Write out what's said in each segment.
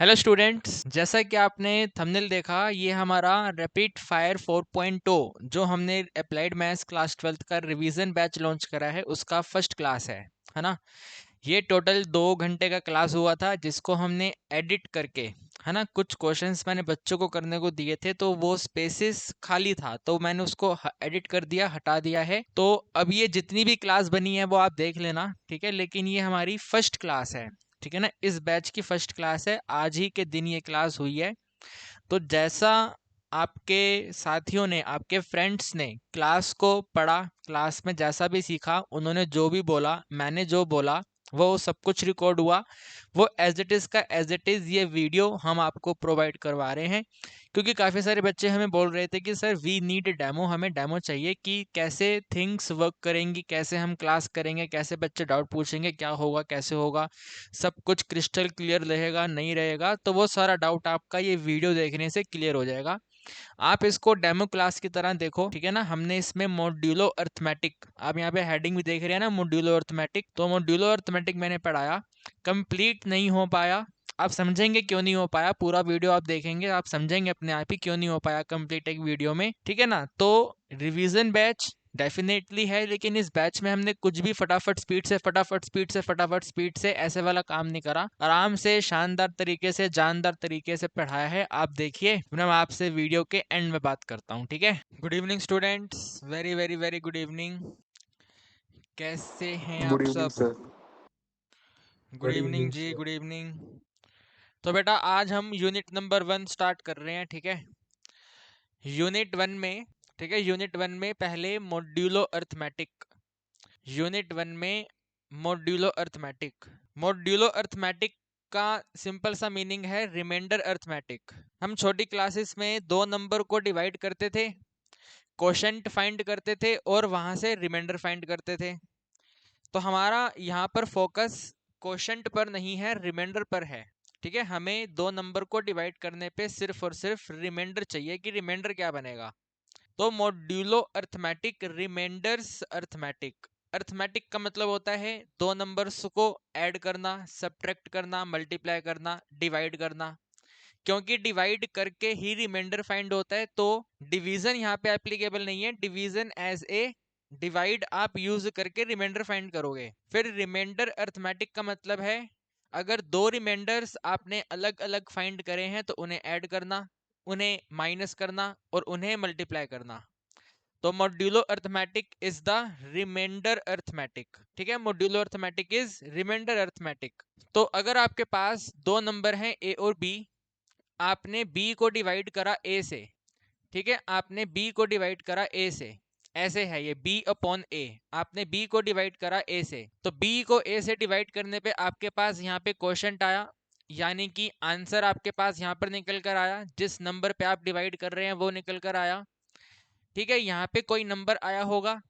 Hello students, जैसा कि आपने थंबनेल देखा, ये हमारा रैपिड फायर 4.0 जो हमने अप्लाइड मैथ्स क्लास 12th का रिवीजन बैच लॉन्च करा है उसका फर्स्ट क्लास है ना। ये टोटल 2 घंटे का क्लास हुआ था जिसको हमने एडिट करके, है ना, कुछ क्वेश्चंस मैंने बच्चों को करने को दिए थे तो वो स्पेसेस खाली था तो मैंने उसको एडिट कर दिया, हटा दिया है। तो अब ये जितनी भी क्लास बनी है वो आप देख लेना, ठीक है। लेकिन ये हमारी फर्स्ट क्लास है, ठीक है ना। इस बैच की फर्स्ट क्लास है, आज ही के दिन ये क्लास हुई है। तो जैसा आपके साथियों ने, आपके फ्रेंड्स ने क्लास को पढ़ा, क्लास में जैसा भी सीखा, उन्होंने जो भी बोला, मैंने जो बोला, वो सब कुछ रिकॉर्ड हुआ। वो एज इट इज़ का एज इट इज़ ये वीडियो हम आपको प्रोवाइड करवा रहे हैं, क्योंकि काफ़ी सारे बच्चे हमें बोल रहे थे कि सर वी नीड डेमो, हमें डेमो चाहिए कि कैसे थिंग्स वर्क करेंगी, कैसे हम क्लास करेंगे, कैसे बच्चे डाउट पूछेंगे, क्या होगा, कैसे होगा, सब कुछ क्रिस्टल क्लियर रहेगा नहीं रहेगा। तो वो सारा डाउट आपका ये वीडियो देखने से क्लियर हो जाएगा। आप इसको डेमो क्लास की तरह देखो, ठीक है ना। हमने इसमें मॉड्यूलो अर्थमेटिक, आप यहाँ पे हेडिंग भी देख रहे हैं ना, मॉड्यूलो अर्थमेटिक। तो मॉड्यूलो अर्थमेटिक मैंने पढ़ाया, कंप्लीट नहीं हो पाया। आप समझेंगे क्यों नहीं हो पाया, पूरा वीडियो आप देखेंगे आप समझेंगे अपने आप ही क्यों नहीं हो पाया कंप्लीट एक वीडियो में, ठीक है ना। तो रिवीजन बैच डेफिनेटली है, लेकिन इस बैच में हमने कुछ भी फटाफट स्पीड से फटाफट स्पीड से फटाफट स्पीड से ऐसे वाला काम नहीं करा। आराम से शानदार तरीके से जानदार तरीके से पढ़ाया है। आप देखिए, मैं आपसे वीडियो के एंड में बात करता हूँ, ठीक है। Good evening students, very very very good evening. कैसे हैं गुड आप इवनिंग सब? Sir. Good good evening evening जी, सर। Good evening. तो बेटा आज हम यूनिट नंबर 1 स्टार्ट कर रहे हैं, ठीक है। यूनिट 1 में, ठीक है, यूनिट 1 में पहले मॉड्यूलो अर्थमेटिक। यूनिट 1 में मॉड्यूलो अर्थमेटिक। मॉड्यूलो अर्थमेटिक का सिंपल सा मीनिंग है रिमाइंडर अर्थमेटिक। हम छोटी क्लासेस में दो नंबर को डिवाइड करते थे, क्वोशंट फाइंड करते थे और वहां से रिमाइंडर फाइंड करते थे। तो हमारा यहाँ पर फोकस क्वोशंट पर नहीं है, रिमाइंडर पर है, ठीक है। हमें दो नंबर को डिवाइड करने पे सिर्फ और सिर्फ रिमाइंडर चाहिए कि रिमाइंडर क्या बनेगा। तो modulo arithmetic, remainders arithmetic. Arithmetic का मतलब होता है दो नंबर्स को ऐड करना, सब्ट्रैक्ट करना, मल्टीप्लाई करना, डिवाइड करना। क्योंकि डिवाइड करके ही रिमाइंडर फाइंड होता है, तो डिवीजन यहाँ पे एप्लीकेबल नहीं है। डिवीजन एज ए डिवाइड आप यूज करके रिमाइंडर फाइंड करोगे। फिर रिमाइंडर अर्थमेटिक का मतलब है अगर दो रिमाइंडर्स आपने अलग अलग फाइंड करे हैं तो उन्हें ऐड करना, उन्हें माइनस करना और उन्हें मल्टीप्लाई करना। तो modulo arithmetic is the remainder arithmetic, ठीक है। Modulo arithmetic is remainder arithmetic. तो अगर आपके पास दो नंबर हैं ए और बी, आपने b को डिवाइड करा a से, ठीक है, आपने b को डिवाइड करा a से, ऐसे है ये b अपॉन a। आपने b को डिवाइड करा a से, तो b को a से डिवाइड करने पे आपके पास यहाँ पे क्वोशंट आया, यानी कि आंसर आपके पास यहाँ पर निकल कर आया। जिस नंबर पे आप डिवाइड कर रहे हैं वो निकल कर आया, ठीक है। यहाँ पे कोई नंबर आया होगा,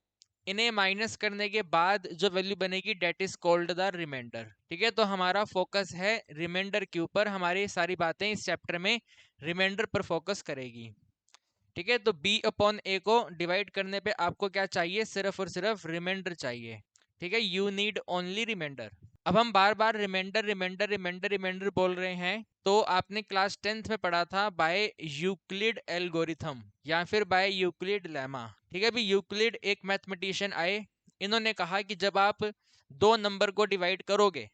इन्हें माइनस करने के बाद जो वैल्यू बनेगी that is called the remainder, ठीक है। तो हमारा फोकस है रिमाइंडर के ऊपर, हमारी सारी बातें इस चैप्टर में रिमाइंडर पर फोकस करेगी, ठीक है। तो b अपॉन a को डिवाइड करने पे आपको क्या चाहिए, सिर्फ और सिर्फ रिमाइंडर चाहिए, ठीक है। You need only remainder. अब हम बार बार रिमाइंडर रिमाइंडर रिमाइंडर रिमाइंडर बोल रहे हैं, तो आपने क्लास 10th में पढ़ा था बाय यूक्लिड एल्गोरिथम या फिर बाय यूक्लिड लेमा, ठीक है। अभी यूक्लिड एक मैथमेटिशियन आए, इन्होंने कहा कि जब आप दो नंबर को डिवाइड करोगे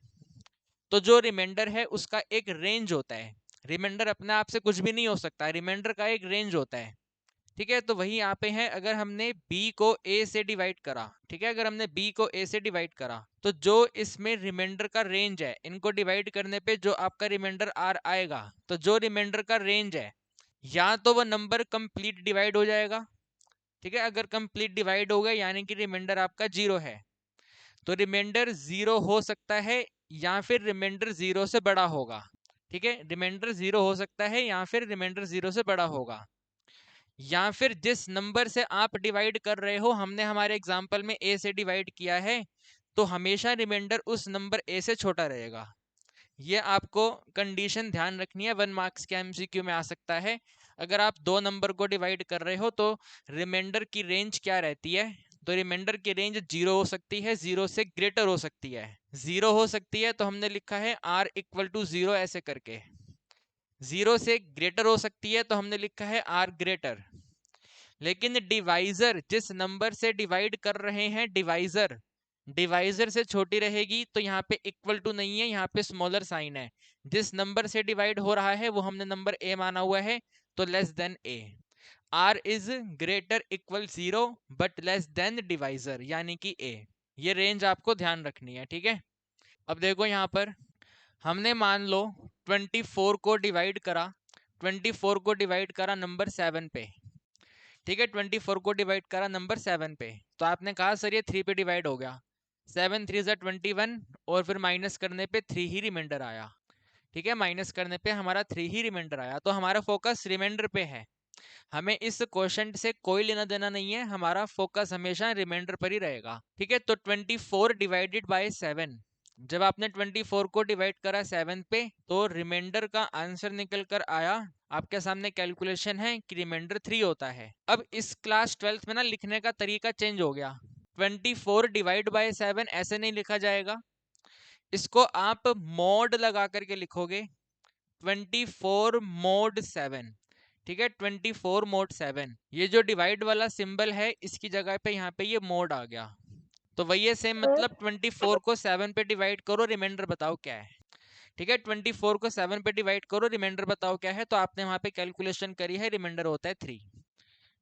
तो जो रिमाइंडर है उसका एक रेंज होता है। रिमाइंडर अपने आप से कुछ भी नहीं हो सकता, रिमाइंडर का एक रेंज होता है, ठीक है। तो वही यहाँ पे है, अगर हमने b को a से डिवाइड करा, ठीक है, अगर हमने b को a से डिवाइड करा तो जो इसमें रिमाइंडर का रेंज है, इनको डिवाइड करने पे जो आपका रिमाइंडर r आएगा, तो जो रिमाइंडर का रेंज है, या तो वो नंबर कंप्लीट डिवाइड हो जाएगा, ठीक है। अगर कंप्लीट डिवाइड हो गया यानी कि रिमाइंडर आपका जीरो है, तो रिमाइंडर जीरो हो सकता है या फिर रिमाइंडर जीरो से बड़ा होगा, ठीक है। रिमाइंडर जीरो हो सकता है या फिर रिमाइंडर जीरो से बड़ा होगा, या फिर जिस नंबर से आप डिवाइड कर रहे हो, हमने हमारे एग्जांपल में a से डिवाइड किया है, तो हमेशा रिमाइंडर उस नंबर a से छोटा रहेगा। ये आपको कंडीशन ध्यान रखनी है, 1 मार्क्स के एमसीक्यू में आ सकता है। अगर आप दो नंबर को डिवाइड कर रहे हो तो रिमाइंडर की रेंज क्या रहती है, तो रिमाइंडर की रेंज जीरो हो सकती है, जीरो से ग्रेटर हो सकती है। जीरो हो सकती है तो हमने लिखा है r इक्वल टू जीरो ऐसे करके, 0 से ग्रेटर हो सकती है, तो हमने लिखा है आर ग्रेटर। लेकिन डिवाइजर, जिस नंबर से डिवाइड कर रहे हैं, डिवाइजर डिवाइजर से छोटी रहेगी, तो यहाँ पे इक्वल टू नहीं है, यहाँ पे स्मॉलर साइन है। जिस नंबर से डिवाइड हो रहा है वो हमने नंबर ए माना हुआ है, तो less than A. R is greater equal 0 but less than divisor यानी कि ए। ये रेंज आपको ध्यान रखनी है, ठीक है। अब देखो यहाँ पर हमने मान लो 24 को डिवाइड करा, 24 को डिवाइड करा नंबर 7 पे, ठीक है। 24 को डिवाइड करा नंबर 7 पे, तो आपने कहा सर ये 3 पे डिवाइड हो गया। 7 3 21 और फिर माइनस करने पे 3 ही रिमाइंडर आया, ठीक है। माइनस करने पे हमारा 3 ही रिमाइंडर आया, तो हमारा फोकस रिमाइंडर पे है। हमें इस क्वेश्चन से कोई लेना देना नहीं है, हमारा फोकस हमेशा रिमाइंडर पर ही रहेगा, ठीक है। तो 24 डिवाइडेड बाय 7, जब आपने 24 को डिवाइड करा 7 पे, तो रिमाइंडर का आंसर निकल कर आया, आपके सामने कैलकुलेशन है कि रिमाइंडर 3 होता है। अब इस क्लास 12th में ना लिखने का तरीका चेंज हो गया। 24 डिवाइड बाय 7 ऐसे नहीं लिखा जाएगा, इसको आप मॉड लगा करके लिखोगे, 24 मोड 7, ठीक है। 24 मोड 7, ये जो डिवाइड वाला सिंबल है इसकी जगह पे यहाँ पे ये मोड आ गया, तो वही है सेम, मतलब 24 को 7 पे डिवाइड करो, रिमाइंडर बताओ क्या है, ठीक है। 24 को 7 पे डिवाइड करो, रिमाइंडर बताओ क्या है, तो आपने वहां पे कैलकुलेशन करी है, रिमाइंडर होता है 3,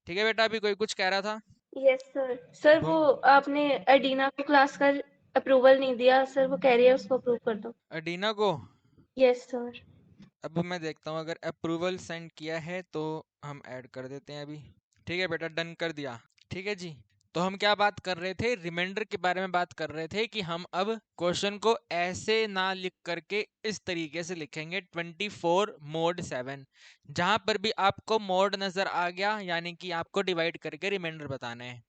ठीक है बेटा। अभी कोई कुछ कह रहा था? Yes sir. सर वो आपने एडीना को क्लास का अप्रूवल नहीं दिया सर, वो कह रही है उसको अप्रूव कर दो। अडीना को? Yes sir. अब मैं देखता हूँ, अगर अप्रूवल सेंड किया है तो हम ऐड कर देते हैं अभी, ठीक है बेटा, डन कर दिया, ठीक है जी। तो हम क्या बात कर रहे थे, रिमाइंडर के बारे में बात कर रहे थे कि हम अब क्वेश्चन को ऐसे ना लिख करके इस तरीके से लिखेंगे, 24 मोड 7। जहां पर भी आपको मोड नजर आ गया यानी कि आपको डिवाइड करके रिमाइंडर बताना है।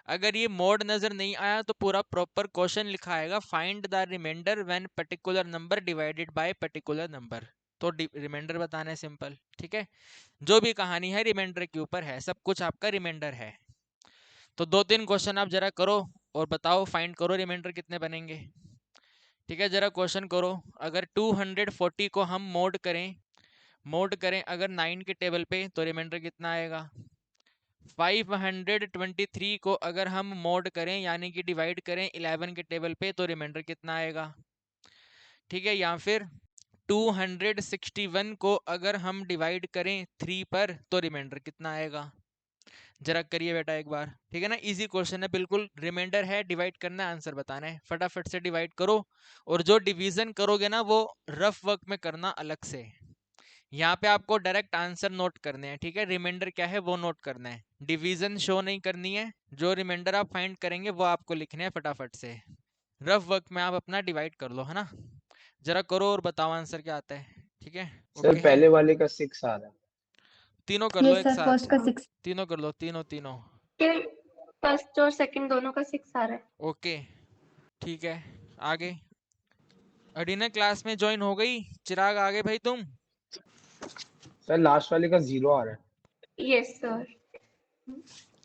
अगर ये मोड नजर नहीं आया तो पूरा प्रॉपर क्वेश्चन लिखा आएगा, find the remainder when particular number divided by particular number. तो रिमाइंडर बताना है, सिंपल, ठीक है। जो भी कहानी है रिमाइंडर के ऊपर है, सब कुछ आपका रिमाइंडर है। तो 2-3 क्वेश्चन आप जरा करो और बताओ, फाइंड करो रिमाइंडर कितने बनेंगे, ठीक है। जरा क्वेश्चन करो, अगर 240 को हम मोड करें अगर 9 के टेबल पे, तो रिमाइंडर कितना आएगा। 523 को अगर हम मोड करें यानी कि डिवाइड करें 11 के टेबल पे, तो रिमाइंडर कितना आएगा, ठीक है। या फिर 261 को अगर हम डिवाइड करें 3 पर, तो रिमाइंडर कितना आएगा। जरा करिए बेटा एक बार, ठीक है ना। इजी क्वेश्चन है बिल्कुल, रिमाइंडर है, डिवाइड करना है, आंसर बताना है, फटाफट से डिवाइड करो। और जो डिवीजन करोगे ना वो रफ वर्क में करना अलग से, यहाँ पे आपको डायरेक्ट आंसर नोट करने हैं, ठीक है। रिमाइंडर क्या है वो नोट करना है, डिवीजन शो नहीं करनी है। जो रिमाइंडर आप फाइंड करेंगे वो आपको लिखने हैं फटाफट से, रफ वर्क में आप अपना डिवाइड कर लो, है ना। जरा करो और बताओ आंसर क्या आता है, ठीक है। सर ओके है, पहले वाले का 6 आ रहा है। तीनों कर लो यस एक सर, साथ, फर्स्ट का 6। तीनों कर लो, तीनों तीनों। फर्स्ट और सेकंड दोनों का 6 आ रहा है। ओके ठीक है, आगे। अडीना क्लास में ज्वाइन हो गई, चिराग आगे भाई तुम। सर लास्ट वाले का 0 आ रहा है। Yes sir.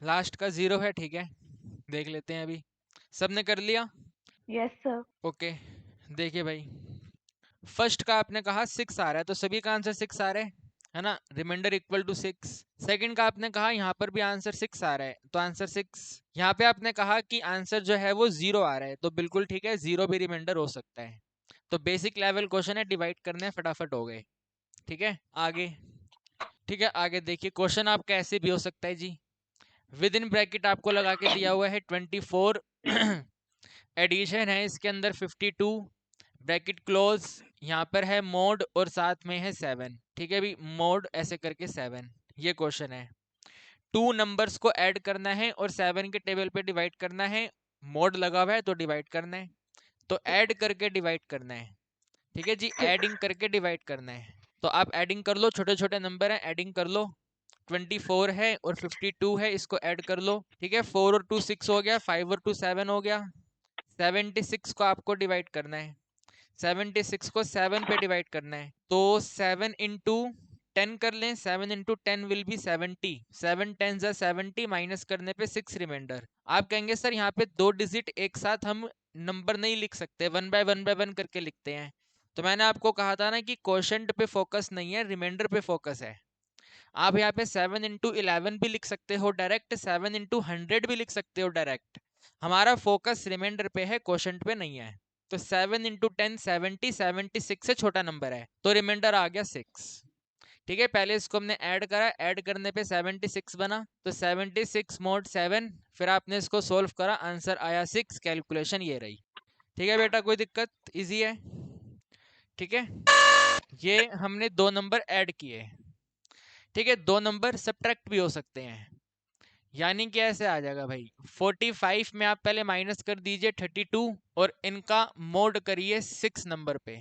लास्ट का 0 है, ठीक है, देख लेते हैं अभी। सबने कर लिया? Yes sir. ओके, देखिए भाई, फर्स्ट का आपने कहा 6 आ रहा है, तो सभी का आंसर 6 आ रहा है ना, रिमाइंडर इक्वल टू 6। सेकंड का आपने कहा यहाँ पर भी आंसर 6 आ रहा है, तो आंसर 6। यहाँ पे आपने कहा कि आंसर जो है वो 0 आ रहा है, तो बिल्कुल ठीक है, 0 भी रिमाइंडर हो सकता है। तो बेसिक लेवल क्वेश्चन है, डिवाइड करने फटाफट हो गए, ठीक है। आगे, ठीक है, आगे देखिए, क्वेश्चन आपका ऐसे भी हो सकता है जी, विद इन ब्रैकेट आपको लगा के दिया हुआ है 24 एडिशन है इसके अंदर 52, ब्रैकेट क्लोज, यहाँ पर है मोड और साथ में है 7, ठीक है भी, मोड ऐसे करके 7। ये क्वेश्चन है, 2 नंबर्स को ऐड करना है और 7 के टेबल पे डिवाइड करना है, मोड लगा हुआ है तो डिवाइड करना है, तो ऐड करके डिवाइड करना है, ठीक है जी, एडिंग करके डिवाइड करना है। तो आप एडिंग कर लो, छोटे छोटे नंबर हैं, एडिंग कर लो। 24 है और 52 है, इसको ऐड कर लो, ठीक है। 4 और 2 6 हो गया, 5 और 2 7 हो गया। 76 को आपको डिवाइड करना है, 76 को 7 पे डिवाइड करना है, तो 7 इंटू 10 कर लें, 7 इंटू 10 विल बी 70, 7 10 जा 70, माइनस करने पे 6 रिमाइंडर। आप कहेंगे सर यहाँ पे 2 डिजिट एक साथ हम नंबर नहीं लिख सकते, 1 बाय 1 बाय 1 करके लिखते हैं, तो मैंने आपको कहा था ना कि क्वोशंट पे फोकस नहीं है, रिमाइंडर पे फोकस है। आप यहाँ पे 7 इंटू 11 भी लिख सकते हो डायरेक्ट, 7 इंटू 100 भी लिख सकते हो डायरेक्ट। हमारा फोकस रिमाइंडर पे है, क्वोशंट पे नहीं है। तो 7 इंटू 10 70, 76 से छोटा नंबर है, तो रिमाइंडर आ गया 6। ठीक है, पहले इसको हमने ऐड करा, ऐड करने पे 76 बना, तो 76 mod 7, फिर आपने इसको सोल्व करा, आंसर आया 6। कैलकुलेशन ये रही। ठीक है बेटा, कोई दिक्कत? इजी है। ठीक है, ये हमने दो नंबर ऐड किए। ठीक है, दो नंबर सब्ट्रैक्ट भी हो सकते हैं, यानी कि ऐसे आ जाएगा भाई, 45 में आप पहले माइनस कर दीजिए 32 और इनका मोड करिए 6 नंबर पे।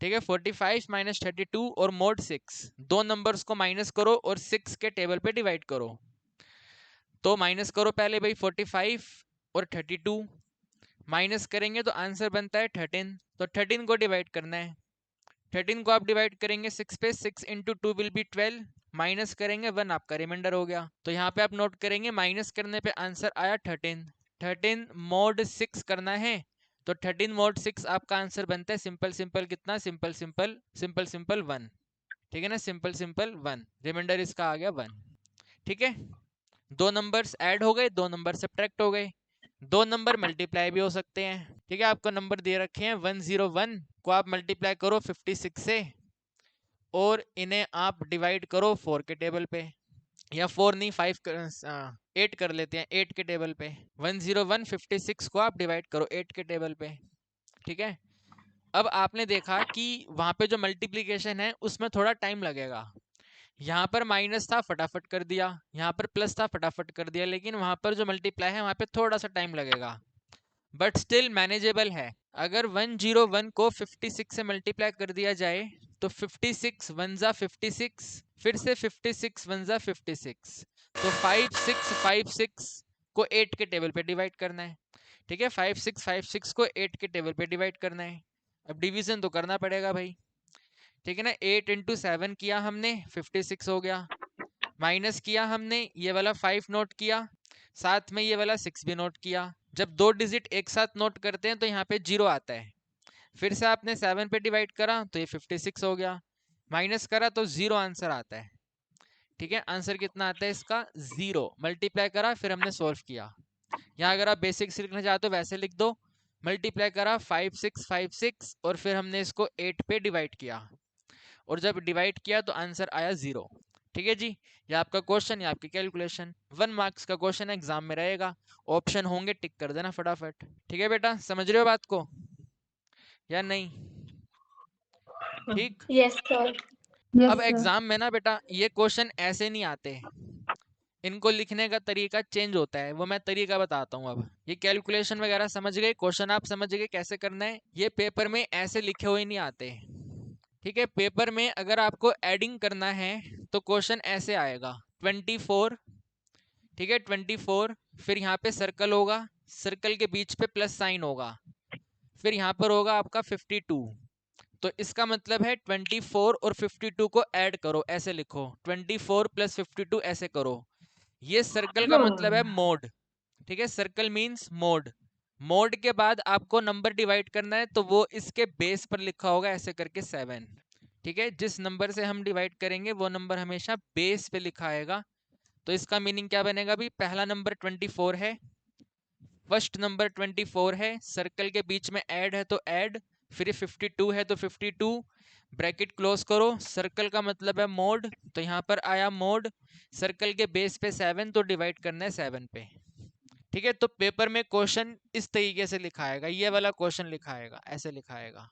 ठीक है, 45 माइनस 32 और मोड 6, दो नंबर्स को माइनस करो और 6 के टेबल पे डिवाइड करो। तो माइनस करो पहले भाई 45 और 32, माइनस करेंगे तो आंसर बनता है 13। तो 13 को डिवाइड करना है, 13 को आप डिवाइड करेंगे 6 पे, 6 इंटू 2 विल बी 12, माइनस करेंगे 1, आपका रिमाइंडर हो गया। तो यहाँ पे आप नोट करेंगे माइनस करने पे आंसर आया 13, 13 मोड 6 करना है, तो 13 मोड 6 आपका आंसर बनता है सिंपल सिंपल कितना, सिंपल सिंपल सिंपल सिंपल 1। ठीक है ना, सिंपल सिंपल 1, रिमाइंडर इसका आ गया 1। ठीक है, दो नंबर्स ऐड हो गए, दो नंबर सब्ट्रैक्ट हो गए, दो नंबर मल्टीप्लाई भी हो सकते हैं। ठीक है, आपको नंबर दे रखे हैं 101 को आप मल्टीप्लाई करो 56 से और इन्हें आप डिवाइड करो 4 के टेबल पे, या 4 नहीं 5 8 कर लेते हैं 8 के टेबल पे। 101 56 को आप डिवाइड करो 8 के टेबल पे। ठीक है, अब आपने देखा कि वहां पे जो मल्टीप्लीकेशन है उसमें थोड़ा टाइम लगेगा। यहाँ पर माइनस था फटाफट कर दिया, यहाँ पर प्लस था फटाफट कर दिया, लेकिन वहां पर जो मल्टीप्लाई है वहां पे थोड़ा सा टाइम लगेगा, बट स्टिल मैनेजेबल है। अगर 101 को 56 से मल्टीप्लाई कर दिया जाए तो 56 वन जा 56, फिर से 56 वन जा 56, तो 5656 को 8 के टेबल पे डिवाइड करना है। ठीक है, 5656 को 8 के टेबल पे डिवाइड करना है। अब डिवीजन तो करना पड़ेगा भाई। ठीक है ना, 8 इंटू 7 किया हमने, 56 हो गया, माइनस किया हमने, ये वाला 5 नोट किया, साथ में ये वाला 6 भी नोट किया। जब दो डिजिट एक साथ नोट करते हैं तो यहाँ पे 0 आता है, फिर से आपने 7 पे डिवाइड करा तो ये 56 हो गया, माइनस करा तो 0 आंसर आता है। ठीक है, आंसर कितना आता है इसका 0, मल्टीप्लाई करा फिर हमने सोल्व किया। यहाँ अगर आप बेसिक्स लिखना चाहते हो वैसे लिख दो, मल्टीप्लाई करा 5656 और फिर हमने इसको 8 पे डिवाइड किया, और जब डिवाइड किया तो आंसर आया 0। ठीक है जी, ये आपका क्वेश्चन, ये आपकी कैलकुलेशन, 1 मार्क्स का क्वेश्चन एग्जाम में रहेगा। ऑप्शन होंगे, टिक कर देना फटाफट। ठीक है बेटा, समझ रहे हो बात को या नहीं? ठीक, यस सर। अब एग्जाम में ना बेटा ये क्वेश्चन ऐसे नहीं आते, इनको लिखने का तरीका चेंज होता है, वो मैं तरीका बताता हूँ। अब ये कैलकुलेशन वगैरह समझ गए, क्वेश्चन आप समझ गए कैसे करना है, ये पेपर में ऐसे लिखे हुए नहीं आते। ठीक है, पेपर में अगर आपको एडिंग करना है तो क्वेश्चन ऐसे आएगा 24। ठीक है, 24, फिर यहाँ पे सर्कल होगा, सर्कल के बीच पे प्लस साइन होगा, फिर यहाँ पर होगा आपका 52। तो इसका मतलब है 24 और 52 को ऐड करो, ऐसे लिखो 24 प्लस 52 ऐसे करो। ये सर्कल का मतलब है मोड। ठीक है, सर्कल मीन्स मोड, मोड के बाद आपको नंबर डिवाइड करना है तो वो इसके बेस पर लिखा होगा ऐसे करके 7। ठीक है, जिस नंबर से हम डिवाइड करेंगे वो नंबर हमेशा बेस पे लिखा आएगा। तो इसका मीनिंग क्या बनेगा भी, पहला नंबर 24 है, फर्स्ट नंबर 24 है, सर्कल के बीच में ऐड है तो ऐड, फिर 52 है तो 52, ब्रैकेट क्लोज करो, सर्कल का मतलब है मोड, तो यहाँ पर आया मोड, सर्कल के बेस पे 7 तो डिवाइड करना है 7 पे। ठीक है, तो पेपर में क्वेश्चन इस तरीके से लिखा आएगा, ये वाला क्वेश्चन लिखा आएगा, ऐसे लिखा आएगा।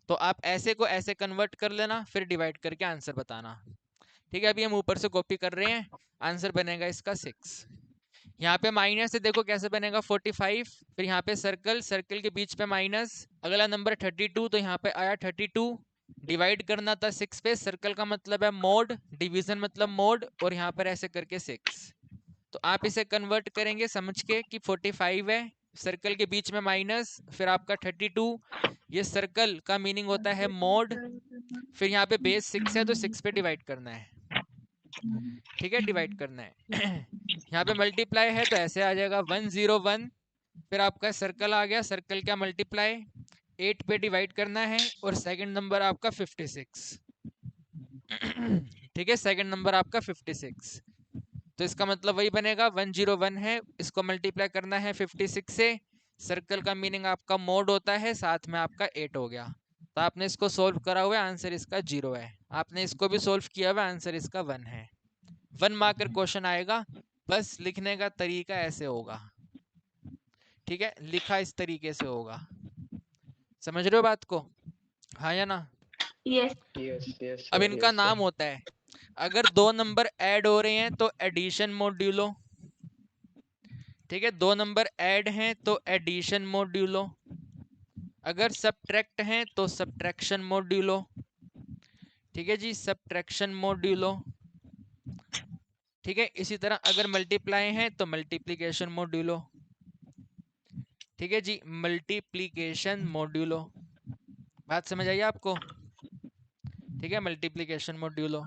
तो आप ऐसे को ऐसे कन्वर्ट कर लेना, फिर डिवाइड करके आंसर बताना। ठीक है, अभी हम ऊपर से कॉपी कर रहे हैं, आंसर बनेगा इसका 6। यहाँ पे माइनस से देखो कैसे बनेगा 45, फिर यहाँ पे सर्कल, सर्कल के बीच पे माइनस, अगला नंबर 32 तो यहाँ पे आया 32, डिवाइड करना था 6 पे, सर्कल का मतलब है मोड, डिवीजन मतलब मोड, और यहाँ पर ऐसे करके 6। तो आप इसे कन्वर्ट करेंगे समझ के कि 45 है, सर्कल के बीच में माइनस, फिर आपका 32, ये सर्कल का मीनिंग होता है मोड, फिर यहाँ पे बेस 6 है तो 6 पे डिवाइड करना है। ठीक है, डिवाइड करना है यहाँ पे मल्टीप्लाई है तो ऐसे आ जाएगा 101, फिर आपका सर्कल आ गया, सर्कल क्या मल्टीप्लाई, 8 पे डिवाइड करना है और सेकंड नंबर आपका 56। ठीक है, सेकंड नंबर आपका 56, तो इसका मतलब वही बनेगा 101 है, इसको मल्टीप्लाई करना है 56 से। सर्कल का मीनिंग आपका मोड होता है, साथ में आपका 8 हो गया। तो आपने इसको सोल्व करा हुआ है, आंसर इसका 0 है। आपने इसको भी सोल्व किया हुआ, आंसर इसका 1 है। 1 मार्कर क्वेश्चन आएगा, बस लिखने का तरीका ऐसे होगा। ठीक है, लिखा इस तरीके से होगा। समझ रहे हो बात को? हाँ या ना? यस यस यस अब सर, इनका यस नाम सर। होता है, अगर दो नंबर ऐड हो रहे हैं तो एडिशन मॉड्यूलो। ठीक है, दो नंबर ऐड हैं तो एडिशन मॉड्यूलो। अगर सब्ट्रैक्ट हैं तो सब्ट्रैक्शन मॉड्यूलो। ठीक है जी, सब्ट्रैक्शन मॉड्यूलो। ठीक है, इसी तरह अगर मल्टीप्लाई हैं तो मल्टीप्लिकेशन मॉड्यूलो। ठीक है जी, मल्टीप्लिकेशन मॉड्यूलो। बात समझ आई आपको? ठीक है, multiplication modulo,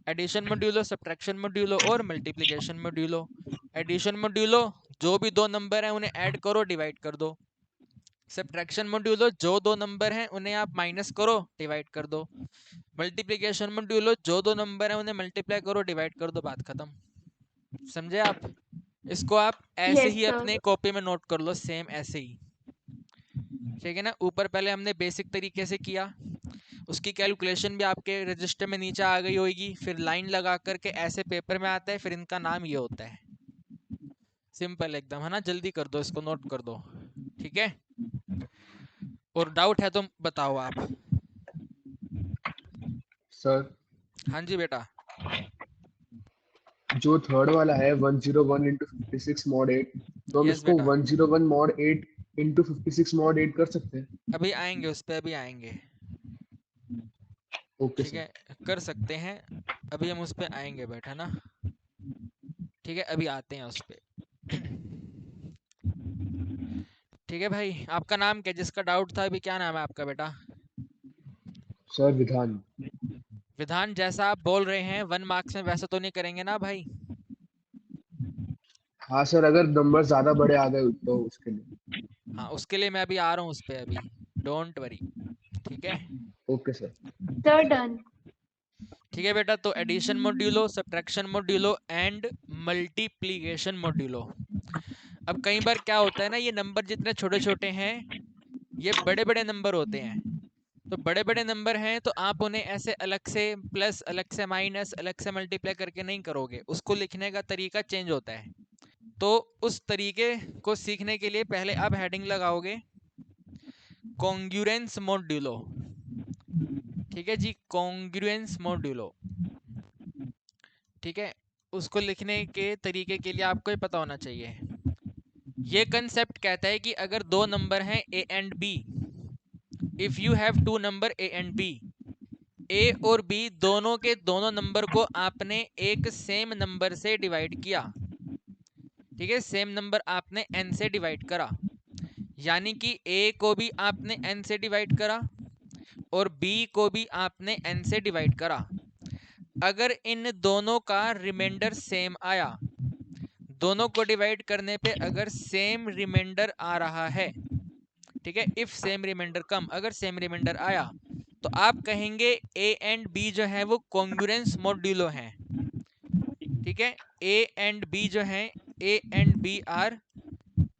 addition modulo, subtraction modulo और मल्टीप्लिकेशन मॉड्यूलो। एडिशन मॉड्यूलो, जो भी दो नंबर हैं उन्हें ऐड करो, डिवाइड कर दो। सब्ट्रैक्शन मॉड्यूलो, जो दो नंबर हैं उन्हें आप माइनस करो, डिवाइड कर दो। मल्टीप्लिकेशन मॉड्यूलो, जो दो नंबर हैं उन्हें मल्टीप्लाई करो, डिवाइड कर दो, बात खत्म। समझे आप? इसको आप ऐसे यस ही सर। अपने कॉपी में नोट कर लो, सेम ऐसे ही। ठीक है ना, ऊपर पहले हमने बेसिक तरीके से किया, उसकी कैलकुलेशन भी आपके रजिस्टर में नीचे आ गई होगी, फिर लाइन लगा करके ऐसे पेपर में आता है, फिर इनका नाम ये होता है। सिंपल एकदम, है ना? जल्दी कर दो, इसको नोट कर दो। ठीक है, और डाउट है तो बताओ आप। सर, हाँ जी बेटा। जो थर्ड वाला है 101 इंटू 56 मॉड 8, तो हम यस इसको बेटा, 101 मॉड 8 इंटू 56 मॉड 8 कर सकते हैं। अभी आएंगे उस पर, अभी आएंगे। ओके ठीक सर। है, कर सकते हैं, अभी हम उस पर आएंगे बेटा ना। ठीक है, अभी आते हैं उस पर। ठीक है भाई, आपका नाम क्या, जिसका डाउट था अभी, क्या नाम है आपका बेटा? सर विधान। विधान, जैसा आप बोल रहे हैं 1 मार्क्स में वैसा तो नहीं करेंगे ना भाई? हाँ सर, अगर नंबर ज्यादा बड़े आ गए तो उसके लिए। हाँ, उसके लिए मैं अभी आ रहा हूँ उस पर अभी, डोंट वरी। ठीक है। Okay sir. Sir done. ठीक है बेटा, तो addition modulo, subtraction modulo and multiplication modulo. अब कई बार क्या होता है ना, ये नंबर जितने छोटे छोटे हैं ये बड़े बड़े नंबर होते हैं। तो बड़े बड़े नंबर हैं तो आप उन्हें ऐसे अलग से प्लस, अलग से माइनस, अलग से मल्टीप्लाई करके नहीं करोगे, उसको लिखने का तरीका चेंज होता है। तो उस तरीके को सीखने के लिए पहले आप हेडिंग लगाओगे कॉन्ग्रुएंस मॉड्यूलो। ठीक है जी, कॉन्ग्रुएंस मॉड्यूलो। ठीक है, उसको लिखने के तरीके के लिए आपको ये पता होना चाहिए। ये कंसेप्ट कहता है कि अगर दो नंबर हैं A and B, if you have two number A and B, A और बी दोनों के दोनों नंबर को आपने एक सेम नंबर से डिवाइड किया। ठीक है, सेम नंबर आपने n से डिवाइड करा, यानी कि a को भी आपने n से डिवाइड करा और b को भी आपने n से डिवाइड करा। अगर इन दोनों का रिमाइंडर सेम आया, दोनों को डिवाइड करने पे अगर सेम रिमाइंडर आ रहा है, ठीक है, इफ सेम रिमाइंडर कम, अगर सेम रिमाइंडर आया तो आप कहेंगे ए एंड बी जो है वो कॉन्ग्रुएंस मॉड्यूलो हैं। ठीक है, ए एंड बी जो हैं, A and B are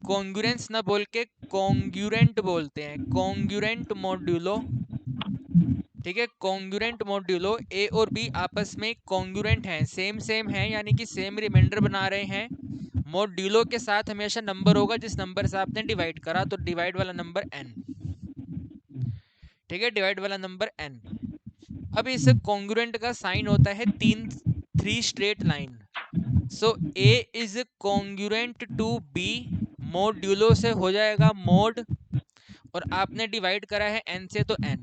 congruence ना बोल के कॉन्ग्रुएंट बोलते हैं, कॉन्ग्रुएंट मॉड्यूलो। ठीक है, कॉन्ग्रुएंट मॉड्यूलो, ए और बी आपस में कॉन्ग्रुएंट हैं, सेम सेम हैं, यानी कि सेम रिमाइंडर बना रहे हैं। मॉड्यूलो के साथ हमेशा नंबर होगा जिस नंबर से आपने डिवाइड करा, तो डिवाइड वाला नंबर n। ठीक है, डिवाइड वाला नंबर n। अब इस कॉन्ग्रुएंट का साइन होता है three straight line. So a is congruent to b, modulo से हो जाएगा मोड, और आपने डिवाइड करा है n से तो n।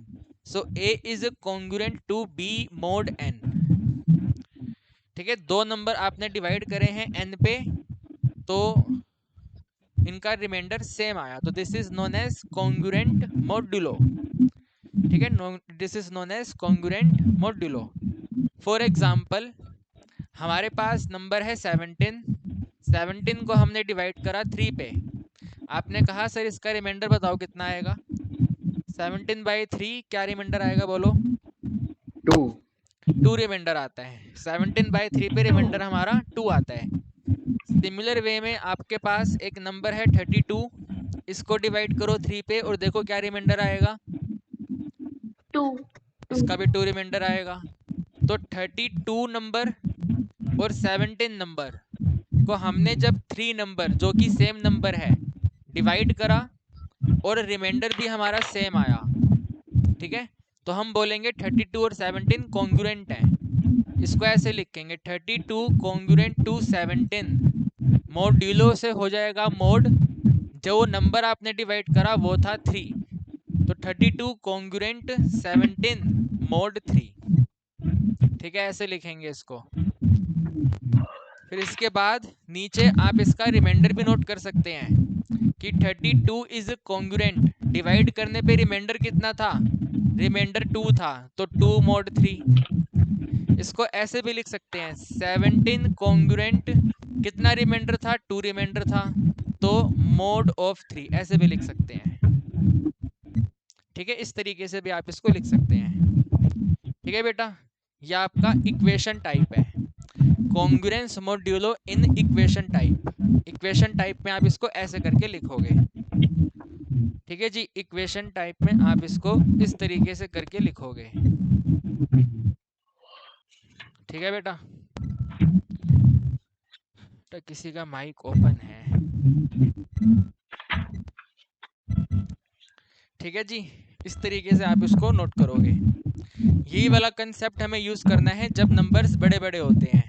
So a is congruent to b mod n। ठीक है, दो नंबर आपने डिवाइड करे हैं n पे, तो इनका रिमाइंडर सेम आया, तो this is known as congruent modulo. ठीक है, this is known as congruent modulo. For example, हमारे पास नंबर है 17, 17 को हमने डिवाइड करा 3 पे। आपने कहा सर इसका रिमाइंडर बताओ कितना आएगा, 17/3 क्या रिमाइंडर आएगा बोलो? 2। 2 रिमाइंडर आता है। 17/3 पे रिमाइंडर हमारा 2 आता है। सिमिलर वे में आपके पास एक नंबर है 32, इसको डिवाइड करो 3 पे और देखो क्या रिमाइंडर आएगा। 2 इसका भी 2 रिमाइंडर आएगा। तो 32 नंबर और 17 नंबर को हमने जब 3 नंबर जो कि सेम नंबर है डिवाइड करा और रिमाइंडर भी हमारा सेम आया, ठीक है, तो हम बोलेंगे 32 और 17 कॉन्ग्रुएंट हैं। इसको ऐसे लिखेंगे 32 कॉन्ग्रुएंट टू 17, मॉड्यूलो से हो जाएगा मोड, जो नंबर आपने डिवाइड करा वो था 3, तो 32 कॉन्ग्रुएंट 17 मोड 3, ठीक है, ऐसे लिखेंगे इसको। फिर इसके बाद नीचे आप इसका रिमाइंडर भी नोट कर सकते हैं कि 32 इज कॉन्ग्रुएंट, डिवाइड करने पे रिमाइंडर कितना था? रिमाइंडर 2 था, तो 2 मोड 3। इसको ऐसे भी लिख सकते हैं 17 कॉन्ग्रुएंट कितना रिमाइंडर था? 2 रिमाइंडर था, तो मोड ऑफ 3, ऐसे भी लिख सकते हैं, ठीक है, इस तरीके से भी आप इसको लिख सकते हैं, ठीक है बेटा। यह आपका इक्वेशन टाइप है, congruence modulo in equation type. Equation type में आप इसको ऐसे करके लिखोगे, ठीक है जी, इक्वेशन टाइप में आप इसको इस तरीके से करके लिखोगे, ठीक है बेटा। तो किसी का माइक ओपन है, ठीक है जी, इस तरीके से आप इसको नोट करोगे। यही वाला कंसेप्ट हमें यूज करना है जब नंबर्स बड़े बड़े होते हैं।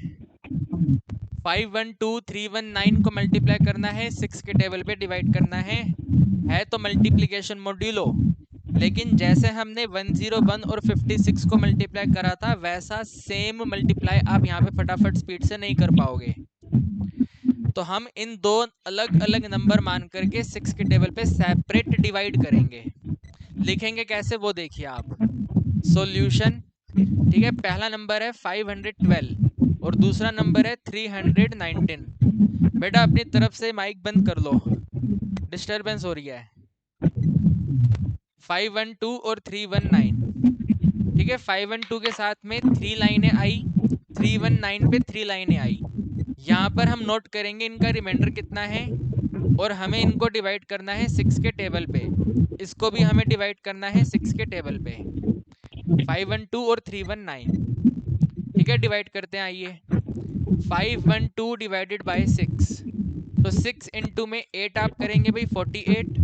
512319 को मल्टीप्लाई करना है, 6 के टेबल पे डिवाइड करना है तो मल्टीप्लिकेशन मॉड्यूलो, लेकिन जैसे हमने 101 और 56 को मल्टीप्लाई करा था वैसा सेम मल्टीप्लाई आप यहाँ पे फटाफट स्पीड से नहीं कर पाओगे, तो हम इन दो अलग अलग नंबर मान करके 6 के टेबल पे सेपरेट डिवाइड करेंगे। लिखेंगे कैसे वो देखिए आप। सॉल्यूशन, ठीक है, पहला नंबर है 512 और दूसरा नंबर है 319। बेटा अपनी तरफ से माइक बंद कर लो, डिस्टरबेंस हो रही है। 512 और 319, ठीक है, 512 के साथ में 3 लाइनें आई, 319 पे 3 लाइनें आई। यहाँ पर हम नोट करेंगे इनका रिमाइंडर कितना है और हमें इनको डिवाइड करना है 6 के टेबल पे, इसको भी हमें डिवाइड करना है 6 के टेबल पे, 512 और 319, ठीक है, डिवाइड करते हैं। आइए 512 डिवाइडेड बाय 6, तो 6 इंटू में 8 आप करेंगे भाई 48,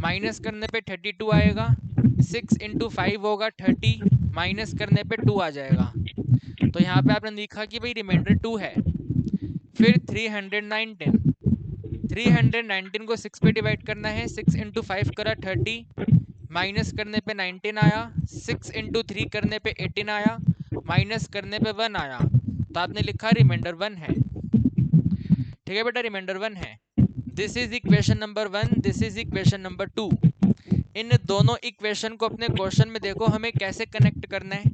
माइनस करने पे 32 आएगा, 6 इंटू 5 होगा 30, माइनस करने पे 2 आ जाएगा, तो यहाँ पे आपने लिखा कि भाई रिमाइंडर 2 है। फिर 319, 319 को 6 पे डिवाइड करना है, 6 इंटू 5 करा 30, माइनस करने पे 19 आया, 6 इंटू 3 करने पे 18 आया, माइनस करने पे 1 आया, तो आपने लिखा रिमाइंडर 1 है, ठीक है बेटा, रिमाइंडर 1 है। This is equation number 1, this is equation number 2। इन दोनों इक्वेशन को अपने क्वेश्चन में देखो हमें कैसे कनेक्ट करना है,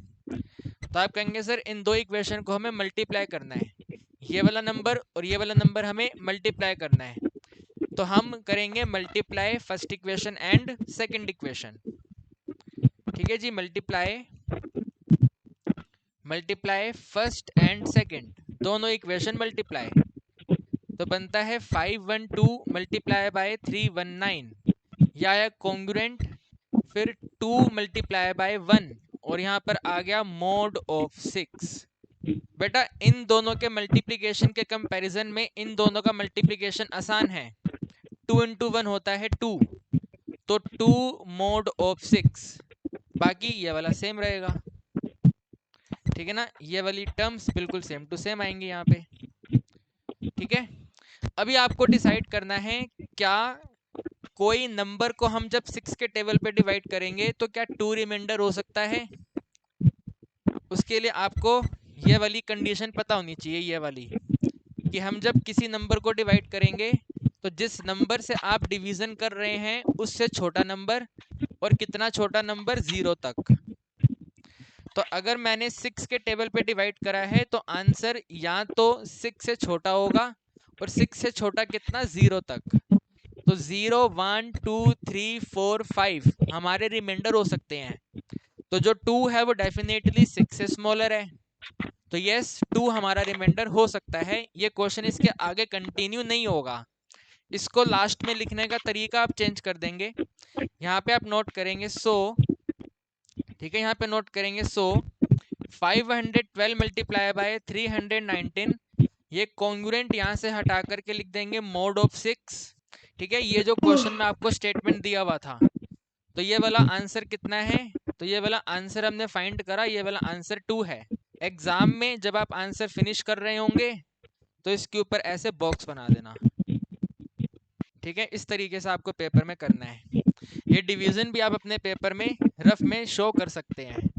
तो आप कहेंगे सर इन दो इक्वेशन को हमें मल्टीप्लाई करना है, ये वाला नंबर और ये वाला नंबर हमें मल्टीप्लाई करना है, तो हम करेंगे multiply first equation and second equation, ठीक है जी, मल्टीप्लाई फर्स्ट एंड सेकंड, दोनों इक्वेशन मल्टीप्लाई, तो बनता है 512 मल्टीप्लाई बाय 319, या आया कॉन्ग्रुएंट, फिर 2 मल्टीप्लाई बाय 1 और यहाँ पर आ गया मोड ऑफ 6। बेटा इन दोनों के मल्टीप्लिकेशन के कंपैरिजन में इन दोनों का मल्टीप्लिकेशन आसान है, 2 इंटू 1 होता है 2, तो 2 मोड ऑफ 6, बाकी ये वाला सेम रहेगा, ठीक है ना, ये वाली टर्म्स बिल्कुल सेम टू सेम आएंगी यहाँ पे, ठीक है। अभी आपको डिसाइड करना है क्या कोई नंबर को हम जब 6 के टेबल पे डिवाइड करेंगे तो क्या 2 रिमाइंडर हो सकता है। उसके लिए आपको ये वाली कंडीशन पता होनी चाहिए, ये वाली कि हम जब किसी नंबर को डिवाइड करेंगे तो जिस नंबर से आप डिवीजन कर रहे हैं उससे छोटा नंबर, और कितना छोटा नंबर, 0 तक। तो अगर मैंने 6 के टेबल पे डिवाइड करा है तो आंसर या तो 6 से छोटा होगा, और 6 से छोटा कितना, 0 तक, तो 0 1 2 3 4 5 हमारे रिमाइंडर हो सकते हैं। तो जो 2 है वो डेफिनेटली 6 से स्मॉलर है, तो यस 2 हमारा रिमाइंडर हो सकता है। ये क्वेश्चन इसके आगे कंटिन्यू नहीं होगा, इसको लास्ट में लिखने का तरीका आप चेंज कर देंगे। यहाँ पे आप नोट करेंगे सो, ठीक है, यहाँ पे नोट करेंगे सो 512 मल्टीप्लाई बाय 319, ये कॉन्ग्रुएंट यहाँ से हटा करके लिख देंगे मोड ऑफ 6। ठीक है, ये जो क्वेश्चन में आपको स्टेटमेंट दिया हुआ था, तो ये वाला आंसर कितना है, तो ये वाला आंसर हमने फाइंड करा, ये वाला आंसर 2 है। एग्जाम में जब आप आंसर फिनिश कर रहे होंगे तो इसके ऊपर ऐसे बॉक्स बना देना। ठीक है, इस तरीके से आपको पेपर में करना है। ये डिवीजन भी आप अपने पेपर में रफ में शो कर सकते हैं।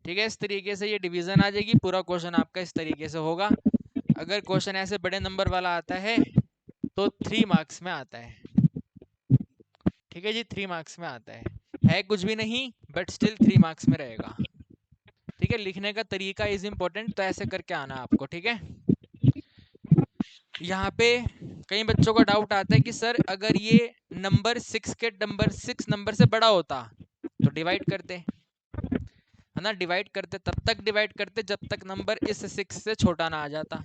ठीक है, इस तरीके से ये डिवीजन आ जाएगी, पूरा क्वेश्चन आपका इस तरीके से होगा। अगर क्वेश्चन ऐसे बड़े नंबर वाला आता है तो 3 मार्क्स में आता है। ठीक है जी, 3 मार्क्स में आता है कुछ भी नहीं बट स्टिल 3 मार्क्स में रहेगा। ठीक है, लिखने का तरीका इज इम्पोर्टेंट, तो ऐसे करके आना आपको। ठीक है, यहाँ पे कई बच्चों का डाउट आता है कि सर अगर ये नंबर 6 नंबर से बड़ा होता तो डिवाइड करते, है ना, डिवाइड करते, तब तक डिवाइड करते जब तक नंबर इस 6 से छोटा ना आ जाता,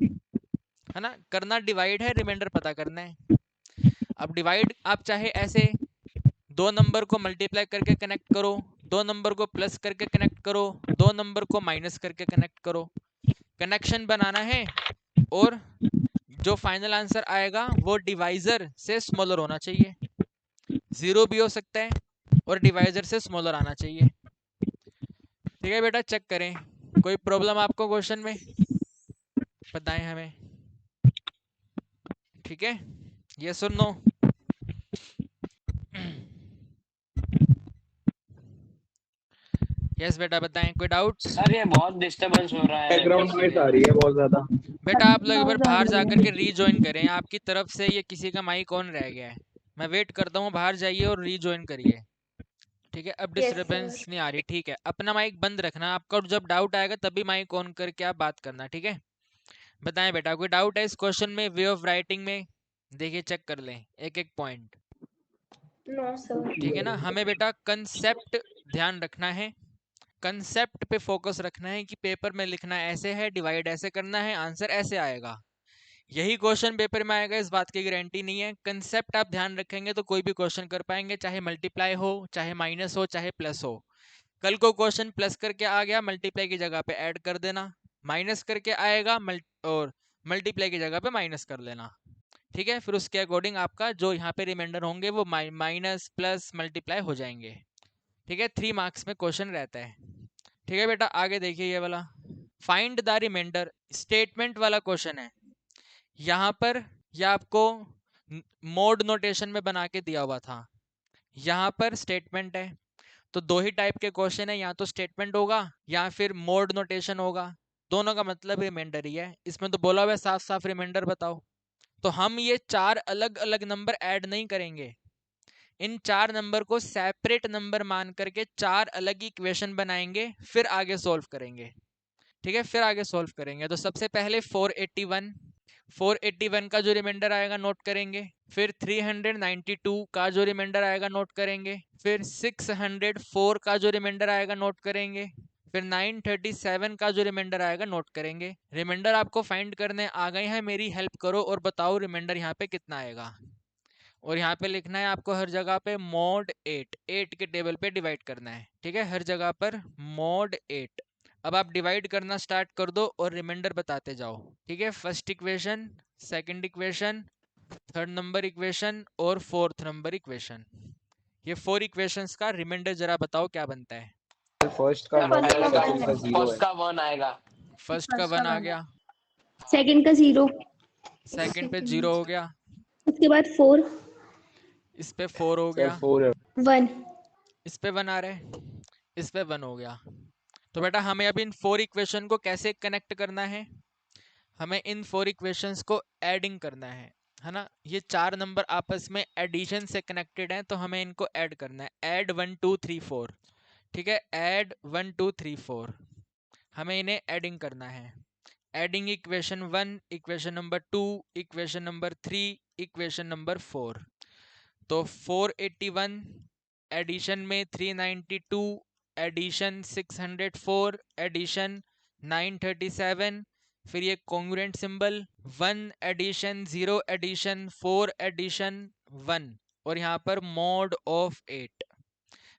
है ना। करना डिवाइड है, रिमाइंडर पता करना है। अब डिवाइड आप चाहे ऐसे 2 नंबर को मल्टीप्लाई करके कनेक्ट करो, 2 नंबर को प्लस करके कनेक्ट करो, 2 नंबर को माइनस करके कनेक्ट करो, कनेक्शन बनाना है। और जो फाइनल आंसर आएगा वो डिवाइजर से स्मॉलर होना चाहिए, 0 भी हो सकता है और डिवाइजर से स्मॉलर आना चाहिए। ठीक है बेटा, चेक करें, कोई प्रॉब्लम आपको क्वेश्चन में बताएं हमें। ठीक है, ये सुन लो। यस बेटा बताएं, कोई डाउट्स? सर ये बहुत डिस्टरबेंस हो रहा है बैकग्राउंड लेक्चर नॉइस आ रही है बहुत ज्यादा। बेटा आप लोग एक बार बहुत बाहर ज्यादा जाकर के रीजॉइन करें, आपकी तरफ से ये किसी का माइक ऑन रह गया है, मैं वेट करता हूँ, बाहर जाइए और रीजॉइन करिए। ठीक है, अब यस डिस्टरबेंस सर। नहीं आ रही। ठीक है, अपना माइक बंद रखना, आपका जब डाउट आएगा तभी माइक ऑन करके आप बात करना। ठीक है, बताएं बेटा, कोई डाउट है इस क्वेश्चन में, वे ऑफ राइटिंग में? देखिए चेक कर लें एक एक पॉइंट। No sir. ठीक है ना, हमें बेटा कंसेप्ट ध्यान रखना है, कंसेप्ट पे फोकस रखना है कि पेपर में लिखना ऐसे है, डिवाइड ऐसे करना है, आंसर ऐसे आएगा, यही क्वेश्चन पेपर में आएगा, इस बात की गारंटी नहीं है। कंसेप्ट आप ध्यान रखेंगे तो कोई भी क्वेश्चन कर पाएंगे, चाहे मल्टीप्लाई हो, चाहे माइनस हो, चाहे प्लस हो। कल को क्वेश्चन प्लस करके आ गया, मल्टीप्लाई की जगह पे ऐड कर देना, माइनस करके आएगा और मल्टीप्लाई की जगह पे माइनस कर लेना। ठीक है, फिर उसके अकॉर्डिंग आपका जो यहाँ पे रिमाइंडर होंगे वो माइनस प्लस मल्टीप्लाई हो जाएंगे। ठीक है, 3 मार्क्स में क्वेश्चन रहता है। ठीक है बेटा, आगे देखिए ये वाला फाइंड द रिमाइंडर, स्टेटमेंट वाला क्वेश्चन है। यहाँ पर यह आपको मोड नोटेशन में बना के दिया हुआ था, यहाँ पर स्टेटमेंट है। तो 2 ही टाइप के क्वेश्चन है, या तो स्टेटमेंट होगा या फिर मोड नोटेशन होगा, दोनों का मतलब रिमाइंडर ही है। इसमें तो बोला हुआ है साफ साफ रिमाइंडर बताओ। तो हम ये 4 अलग अलग नंबर ऐड नहीं करेंगे, इन 4 नंबर को सेपरेट नंबर मान करके 4 अलग इक्वेशन बनाएंगे, फिर आगे सॉल्व करेंगे। ठीक है, फिर आगे सॉल्व करेंगे। तो सबसे पहले 481 का जो रिमाइंडर आएगा नोट करेंगे, फिर 392 का जो रिमाइंडर आएगा नोट करेंगे, फिर 604 का जो रिमाइंडर आएगा नोट करेंगे, फिर 937 का जो रिमाइंडर आएगा नोट करेंगे। रिमाइंडर आपको फाइंड करने आ गए हैं, मेरी हेल्प करो और बताओ रिमाइंडर यहाँ पे कितना आएगा। और यहाँ पे लिखना है आपको हर जगह पे mod 8 के टेबल पे डिवाइड करना है। ठीक है, हर जगह पर mod 8। अब आप डिवाइड करना स्टार्ट कर दो और रिमाइंडर बताते जाओ। ठीक है, first equation, second equation, third number equation और फोर्थ नंबर इक्वेशन, ये 4 इक्वेशंस का रिमाइंडर जरा बताओ क्या बनता है। फर्स्ट का 1 फर्स्ट है, का सेकंड का 0 फर्स्ट है। का 1 आएगा। फर्स्ट का 1 आ गया, सेकंड का 0, सेकंड पे 0 हो गया, उसके बाद 4, इस पे 4 हो सर गया, 4 है। 1। इस पे 1 आ रहा है, इस पे 1 हो गया। तो बेटा हमें अब इन 4 इक्वेशन को कैसे कनेक्ट करना है, हमें इन 4 इक्वेशंस को एडिंग करना है ना। ये 4 नंबर आपस में एडिशन से कनेक्टेड हैं, तो हमें इनको ऐड करना है, ऐड 1 2 3 4। ठीक है, ऐड 1 2 3 4, हमें इन्हें एडिंग करना है। Adding equation 1, equation number 2, equation number 3, equation number 4। तो 481 एडिशन में 392 एडिशन 604 एडिशन 937, फिर ये congruent symbol 1 addition 0 addition 4 addition 1, और यहाँ पर मॉड ऑफ 8,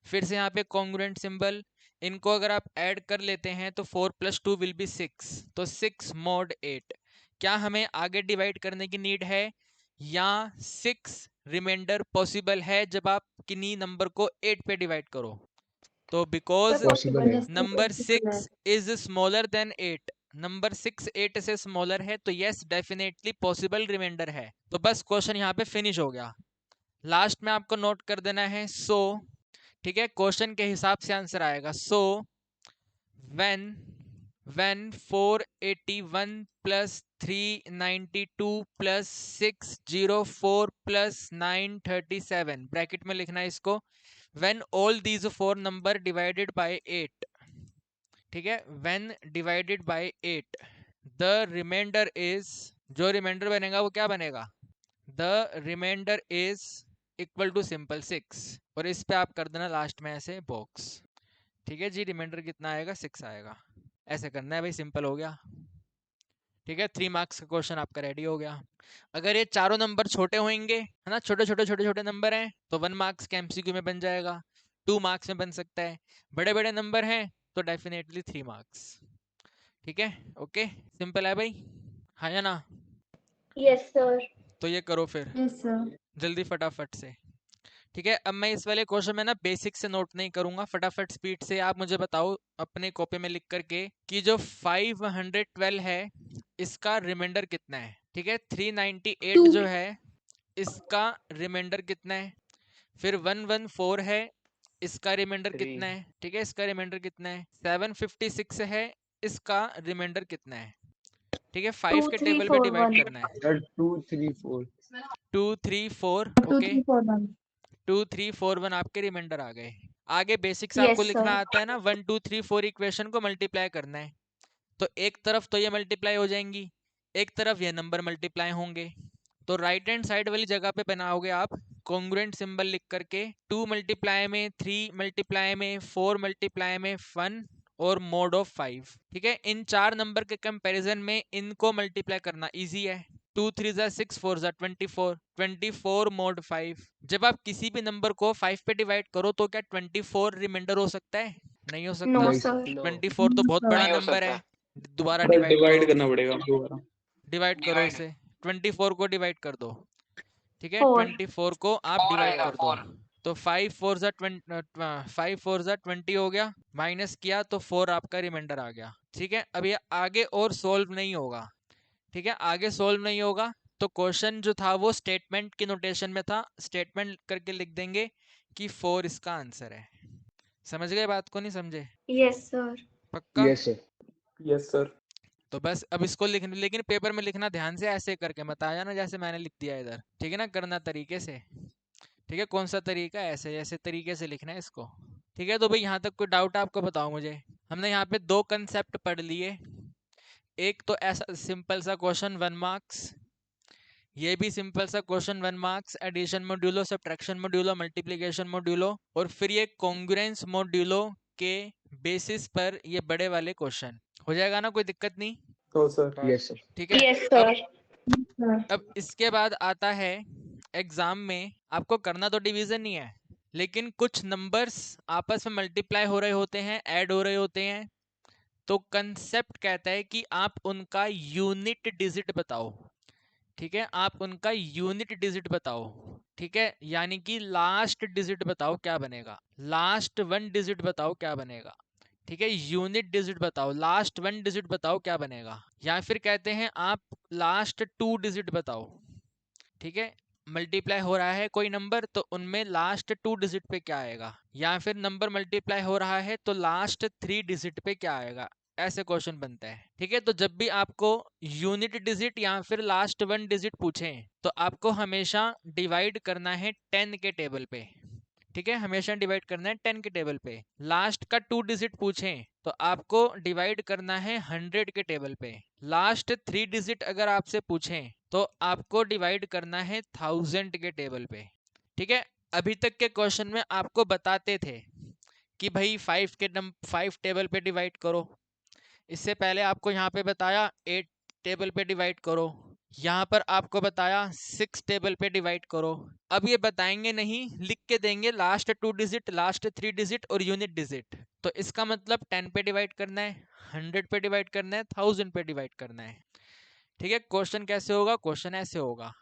फिर से यहाँ पे कॉन्ग्रुएंट सिंबल। इनको अगर आप ऐड कर लेते हैं तो 4 + 2 विल बी 6, तो 6 mod 8। क्या हमें आगे डिवाइड करने की नीड है, या 6 रिमाइंडर पॉसिबल है जब आप किन्हीं नंबर को 8 पे डिवाइड करो? तो बिकॉज पॉसिबल है। Number 6 is smaller than 8, number 6 8 से स्मॉलर है, तो यस डेफिनेटली पॉसिबल रिमाइंडर है। तो बस क्वेश्चन यहाँ पे फिनिश हो गया। लास्ट में आपको नोट कर देना है सो, ठीक है, क्वेश्चन के हिसाब से आंसर आएगा। सो when 481 plus 392 plus 604 plus 937, bracket में लिखना है इसको, when all these four number divided by 8, ठीक है, when divided by 8 the remainder is, जो रिमाइंडर बनेगा वो क्या बनेगा, the remainder is equal to simple 6, और इस पे आप कर देना लास्ट में ऐसे बॉक्स, ठीक है जी। रिमाइंडर कितना आएगा, 6 आएगा। ऐसे करना है भाई, सिंपल हो गया, ठीक है। 3 मार्क्स का क्वेश्चन आपका रेडी हो गया। अगर ये चारों नंबर छोटे होंगे, है ना, छोटे छोटे छोटे छोटे नंबर हैं, तो 1 मार्क्स के एमसीक्यू में बन जाएगा, 2 मार्क्स में बन सकता है। बड़े बड़े नंबर हैं तो डेफिनेटली 3 मार्क्स, ठीक है। ओके, सिंपल है भाई, हाँ या ना? Yes sir. तो ये करो फिर यस सर। जल्दी फटाफट से, ठीक है। अब मैं इस वाले क्वेश्चन में ना बेसिक से नोट नहीं करूंगा, फटाफट स्पीड से आप मुझे बताओ अपने कॉपी में लिख करके कि जो 512 है इसका रिमाइंडर कितना है, ठीक है। 398 जो है इसका रिमाइंडर कितना है, फिर 114 है इसका रिमाइंडर कितना है, ठीक है, इसका रिमाइंडर कितना है, 756 है इसका रिमाइंडर कितना है, ठीक है। 5 के टेबल पे डिवाइड करना है। 2 3 4 2 3 4, ओके, 2 3 4 1 आपके रिमाइंडर आ गए। आगे बेसिक्स आपको लिखना आता है ना, 1 2 3 4 इक्वेशन को मल्टीप्लाई करना है, तो एक तरफ तो ये मल्टीप्लाई हो जाएंगी, एक तरफ ये नंबर मल्टीप्लाई होंगे, तो राइट हैंड साइड वाली जगह पे बनाओगे आप कॉन्ग्रुएंट सिंबल लिख करके, 2 मल्टीप्लाई में 3 मल्टीप्लाई में 4 मल्टीप्लाई में 1 और मोड ऑफ 5, ठीक है। इन 4 नंबर के कंपैरिजन में इनको मल्टीप्लाई करना इजी है। 2 3 जा 6 4 जा 24, 24 मोड 5। जब आप किसी भी नंबर को 5 पे डिवाइड करो तो क्या 24 रिमाइंडर हो सकता है? नहीं हो सकता। No sir. 24 तो बहुत बड़ा नहीं हो नंबर सकता। है, दोबारा डिवाइड डिवाइड करना पड़ेगा दोबारा। डिवाइड करो Divide. इसे, 24 को डिवाइड कर दो, ठीक है, 4 24 को आप 4 डिवाइड आएगा, कर दो, 4। तो 5 4 जा 20 हो गया, माइनस किया तो 4 आपका रिमाइंडर आ गया, ठीक है। अब ये आगे और सोल्व नहीं होगा, ठीक है, आगे सोल्व नहीं होगा। तो क्वेश्चन जो था वो स्टेटमेंट की नोटेशन में था, स्टेटमेंट करके लिख देंगे कि 4 इसका आंसर है। समझ गए बात को, नहीं समझे? Yes sir. पक्का? Yes sir. Yes sir. तो बस अब इसको लिखने, लेकिन पेपर में लिखना ध्यान से, ऐसे करके मत आ जाना जैसे मैंने लिख दिया इधर, ठीक है ना, करना तरीके से, ठीक है। कौन सा तरीका? ऐसे ऐसे तरीके से लिखना है इसको, ठीक है। तो भाई यहाँ तक कोई डाउट आपको बताओ मुझे। हमने यहाँ पे 2 कंसेप्ट पढ़ लिए, एक तो ऐसा सिंपल सा क्वेश्चन 1 मार्क्स, ये भी सिंपल सा question 1 marks, addition modulo, subtraction modulo, multiplication modulo, और फिर ये कॉन्ग्रुएंस मॉड्यूलो के बेसिस पर ये बड़े वाले क्वेश्चन हो जाएगा ना, कोई दिक्कत नहीं? तो सर यस सर। ठीक है। Yes sir. अब इसके बाद आता है एग्जाम में आपको करना तो डिवीजन ही है, लेकिन कुछ नंबर्स आपस में मल्टीप्लाई हो रहे होते हैं, ऐड हो रहे होते हैं, तो कंसेप्ट कहता है कि आप उनका यूनिट डिजिट बताओ, ठीक है, आप उनका यूनिट डिजिट बताओ, ठीक है, यानी कि लास्ट डिजिट बताओ क्या बनेगा, लास्ट 1 डिजिट बताओ क्या बनेगा, ठीक है, यूनिट डिजिट बताओ, लास्ट 1 डिजिट बताओ क्या बनेगा, या फिर कहते हैं आप लास्ट 2 डिजिट बताओ, ठीक है, मल्टीप्लाई हो रहा है कोई नंबर तो उनमें लास्ट 2 डिजिट पे क्या आएगा, या फिर नंबर मल्टीप्लाई हो रहा है तो लास्ट 3 डिजिट पे क्या आएगा, ऐसे क्वेश्चन बनता है, ठीक है। तो जब भी आपको यूनिट डिजिट या फिर लास्ट 1 डिजिट पूछें तो आपको हमेशा डिवाइड करना है 10 के टेबल पे, ठीक है, हमेशा डिवाइड करना है 10 के टेबल पे। लास्ट का 2 डिजिट पूछें तो आपको डिवाइड करना है 100 के टेबल पे। लास्ट 3 डिजिट अगर आपसे पूछें तो आपको डिवाइड करना है 1000 के टेबल पे। ठीक है, अभी तक के क्वेश्चन में आपको बताते थे कि भाई 5 टेबल पे डिवाइड करो। इससे पहले आपको यहाँ पे बताया 8 टेबल पे डिवाइड करो, यहाँ पर आपको बताया 6 टेबल पे डिवाइड करो। अब ये बताएंगे नहीं, लिख के देंगे लास्ट 2 डिजिट, लास्ट 3 डिजिट और यूनिट डिजिट। तो इसका मतलब 10 पे डिवाइड करना है, 100 पे डिवाइड करना है, 1000 पे डिवाइड करना है। ठीक है, क्वेश्चन कैसे होगा? क्वेश्चन ऐसे होगा,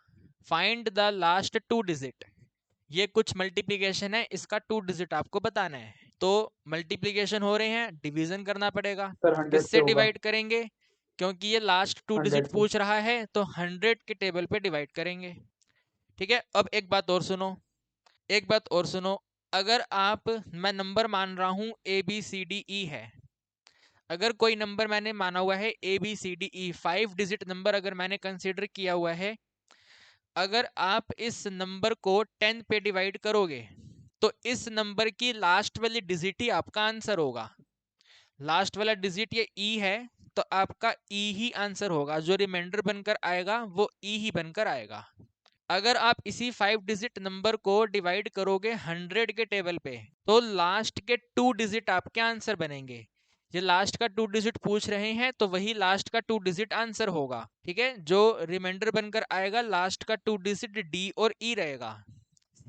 फाइंड द लास्ट 2 डिजिट। ये कुछ मल्टीप्लीकेशन है, इसका 2 डिजिट आपको बताना है। तो मल्टीप्लीकेशन हो रहे हैं, डिवीजन करना पड़ेगा। सर 100 से किससे होगा। डिवाइड करेंगे? क्योंकि ये लास्ट 2 100 डिजिट से। पूछ रहा है तो 100 के टेबल पे डिवाइड करेंगे। ठीक है, अब एक बात और सुनो, एक बात और सुनो। अगर आप, मैं नंबर मान रहा हूं ABCDE है, अगर कोई नंबर मैंने माना हुआ है ABCDE 5 डिजिट नंबर अगर मैंने कंसीडर किया हुआ है, अगर आप इस नंबर को 10 पे डिवाइड करोगे तो इस नंबर की लास्ट वाली डिजिट ही आपका आंसर होगा। लास्ट वाला डिजिट ये ई है तो आपका ई ही आंसर होगा, जो रिमाइंडर बनकर आएगा वो ई ही बनकर आएगा। अगर आप इसी 5 डिजिट नंबर को डिवाइड करोगे 100 के टेबल पे तो लास्ट के 2 डिजिट आपके आंसर बनेंगे। ये लास्ट का 2 डिजिट पूछ रहे हैं तो वही लास्ट का 2 डिजिट आंसर होगा। ठीक है, जो रिमाइंडर बनकर आएगा लास्ट का 2 डिजिट डी और ई रहेगा।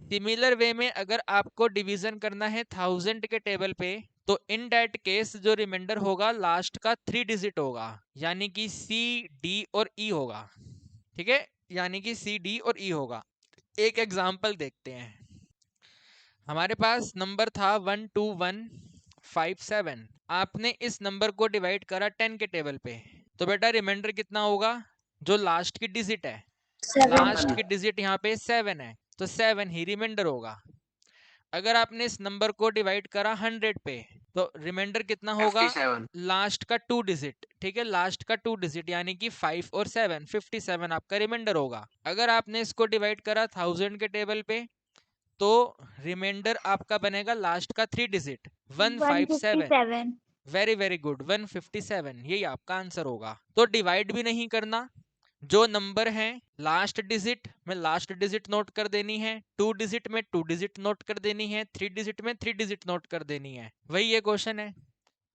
सिमिलर वे में अगर आपको डिवीजन करना है 1000 के टेबल पे तो इन दैट केस जो रिमाइंडर होगा लास्ट का 3 डिजिट होगा, यानी कि सी डी और ई होगा। ठीक है, यानी कि सी डी और ई होगा। एक एग्जांपल देखते हैं। हमारे पास नंबर था 12157। आपने इस नंबर को डिवाइड करा 10 के टेबल पे तो बेटा रिमाइंडर कितना होगा? जो लास्ट की डिजिट है, लास्ट की डिजिट यहाँ पे 7 है तो 7 ही रिमाइंडर होगा। अगर आपने इस नंबर को डिवाइड करा 100 पे तो रिमाइंडर कितना होगा? 57। लास्ट का 2 डिजिट। ठीक है, लास्ट का 2 डिजिट यानी कि 5 और 7, 57 आपका रिमाइंडर होगा। अगर आपने इसको डिवाइड करा 1000 के टेबल पे तो रिमाइंडर आपका बनेगा लास्ट का 3 डिजिट 157। वेरी वेरी गुड, 157 यही आपका आंसर होगा। तो डिवाइड भी नहीं करना, जो नंबर है लास्ट डिजिट में लास्ट डिजिट नोट कर देनी है, 2 डिजिट में 2 डिजिट नोट कर देनी है, 3 डिजिट में 3 डिजिट नोट कर देनी है। वही ये क्वेश्चन है।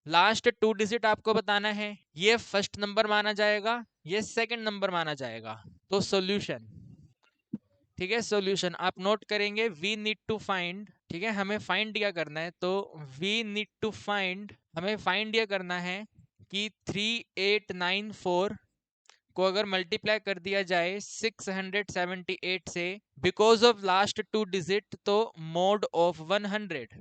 लास्ट 2 डिजिट आपको बताना है, ये फर्स्ट नंबर माना जाएगा, ये सेकंड नंबर माना जाएगा। तो सॉल्यूशन, ठीक है, सॉल्यूशन आप नोट करेंगे, वी नीड टू फाइंड। ठीक है, हमें फाइंड क्या करना है? तो वी नीड टू फाइंड, हमें फाइंड ये करना है कि 3894 को अगर मल्टीप्लाई कर दिया जाए 678 से बिकॉज ऑफ लास्ट 2 डिजिट तो मोड ऑफ 100।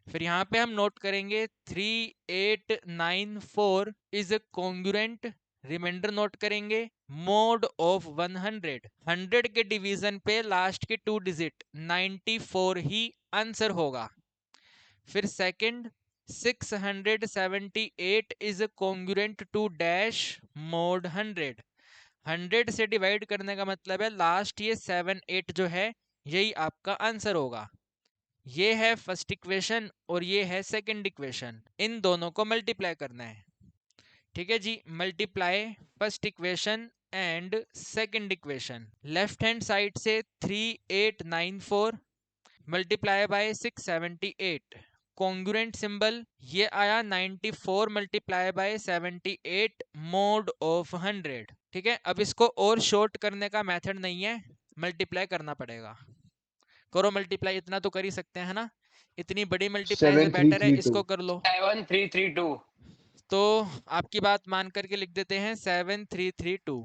फिर यहाँ पे हम नोट करेंगे 3894 इज कॉन्ग्रुएंट, रिमाइंडर नोट करेंगे मोड ऑफ 100। 100 के डिवीजन पे लास्ट के 2 डिजिट 94 ही आंसर होगा। फिर second 678 is congruent to dash mod 100। 100 से डिवाइड करने का मतलब है लास्ट ये 7 8 जो है यही आपका आंसर होगा। ये है फर्स्ट इक्वेशन और ये है सेकंड इक्वेशन, इन दोनों को मल्टीप्लाई करना है। ठीक है जी, multiply first equation and second equation. Left hand side से 3894 मल्टीप्लाई बाय 678, कॉन्ग्रुएंट सिंबल ये आया 94 मल्टीप्लाई बाय 78 मोड ऑफ 100। ठीक है, अब इसको और शॉर्ट करने का मेथड नहीं है, मल्टीप्लाई करना पड़ेगा। करो मल्टीप्लाई, इतना तो कर ही सकते हैं ना, इतनी बड़ी मल्टीप्लाई से बेटर है 7332 इसको कर लो। 7332। तो आपकी बात मान करके लिख देते हैं 7332।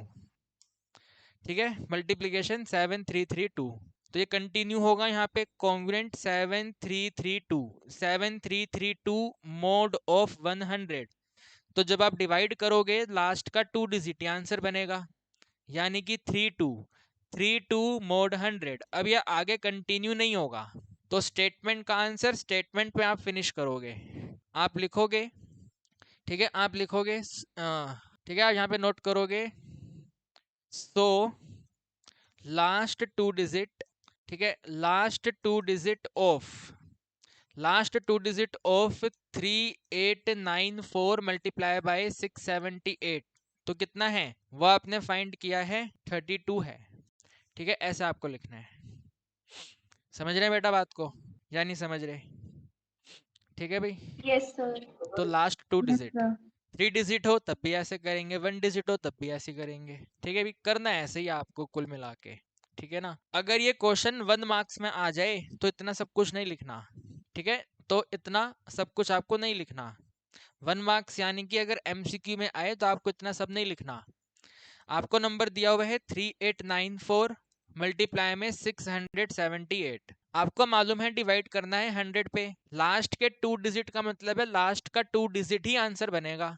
ठीक है, मल्टीप्लीकेशन 7332। तो ये कंटिन्यू होगा यहाँ पे कॉन्ग्रुएंट 7332, 7332 मोड ऑफ 100। तो जब आप डिवाइड करोगे लास्ट का 2 डिजिट आंसर बनेगा, यानी कि 32 मोड 100। अब ये आगे कंटिन्यू नहीं होगा, तो स्टेटमेंट का आंसर स्टेटमेंट पे आप फिनिश करोगे। आप लिखोगे, ठीक है, आप लिखोगे, ठीक है, आप यहाँ पे नोट करोगे सो लास्ट 2 डिजिट, ठीक है, last two digit of 3894 multiply by 678 तो कितना है, वो आपने फाइंड किया है 32 है। ठीक है, ऐसा आपको लिखना है। समझ रहे हैं बेटा बात को या नहीं समझ रहे? ठीक है भाई। Yes sir. तो लास्ट टू डिजिट 3 डिजिट हो तब भी ऐसे करेंगे, 1 डिजिट हो तब भी ऐसे करेंगे। ठीक है, भी करना है ऐसे ही आपको कुल मिला के। ठीक है ना। अगर ये क्वेश्चन 1 मार्क्स में आ जाए तो इतना सब कुछ नहीं लिखना। ठीक है, तो इतना सब कुछ आपको नहीं लिखना। 1 मार्क्स यानी कि अगर MCQ में आए तो आपको इतना सब नहीं लिखना। आपको नंबर दिया हुआ है 3894 मल्टीप्लाई में 678। आपको मालूम है डिवाइड करना है 100 पे। लास्ट के 2 डिजिट का मतलब है लास्ट का 2 डिजिट ही आंसर बनेगा।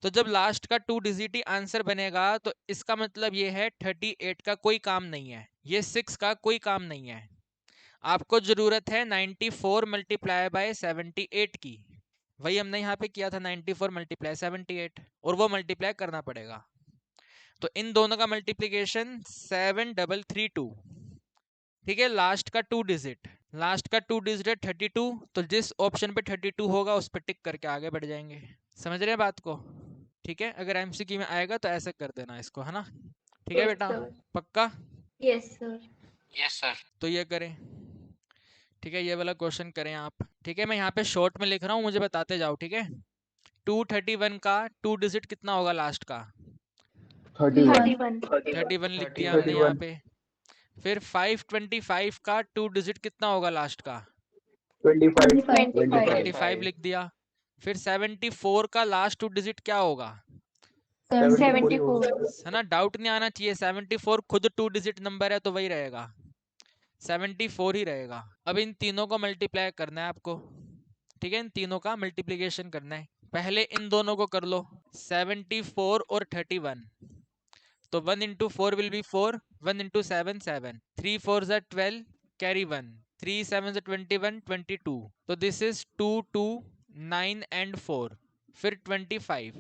तो जब लास्ट का 2 डिजिट ही आंसर बनेगा तो इसका मतलब ये है 38 का कोई काम नहीं है, ये 6 का कोई काम नहीं है। आपको जरूरत है 94 मल्टीप्लाई बाय 78 की। वही हमने यहाँ पे किया था 94 मल्टीप्लाई 78 और वो मल्टीप्लाई करना पड़ेगा। तो इन दोनों का मल्टीप्लिकेशन 7332। ठीक है, लास्ट का 2 डिजिट है 32। तो जिस ऑप्शन पे 32 होगा उस पर टिक करके आगे बढ़ जाएंगे। समझ रहे हैं बात को? ठीक है, अगर MCQ में आएगा तो ऐसे कर देना इसको, है ना। ठीक है यस बेटा, सर। पक्का? Yes sir. Yes sir. तो ये करें। ठीक है, ये वाला क्वेश्चन करें आप। ठीक है, मैं यहाँ पे शॉर्ट में लिख रहा हूँ, मुझे बताते जाओ। ठीक है, 231 का 2 डिजिट कितना होगा लास्ट का? 31 31 लिख दिया हमने 31 यहाँ पे। फिर 525 का 2 डिजिट कितना होगा लास्ट का? 25 25 लिख दिया। फिर 74 का लास्ट 2 डिजिट क्या होगा? 74 होगा। 74। है ना, डाउट नहीं आना चाहिए। 74 खुद 2 डिजिट नंबर है तो वही रहेगा, 74 ही रहेगा। अब इन तीनों को मल्टीप्लाई करना है आपको। ठीक है, इन तीनों का मल्टीप्लिकेशन करना है। पहले इन दोनों को कर लो, 74 और 31। तो 1 into 4 will be 4, 1 into 7 7, 3 4s are 12, carry 1, 3 7s are 21 22। तो this is 2 2 9 and 4। फिर 25,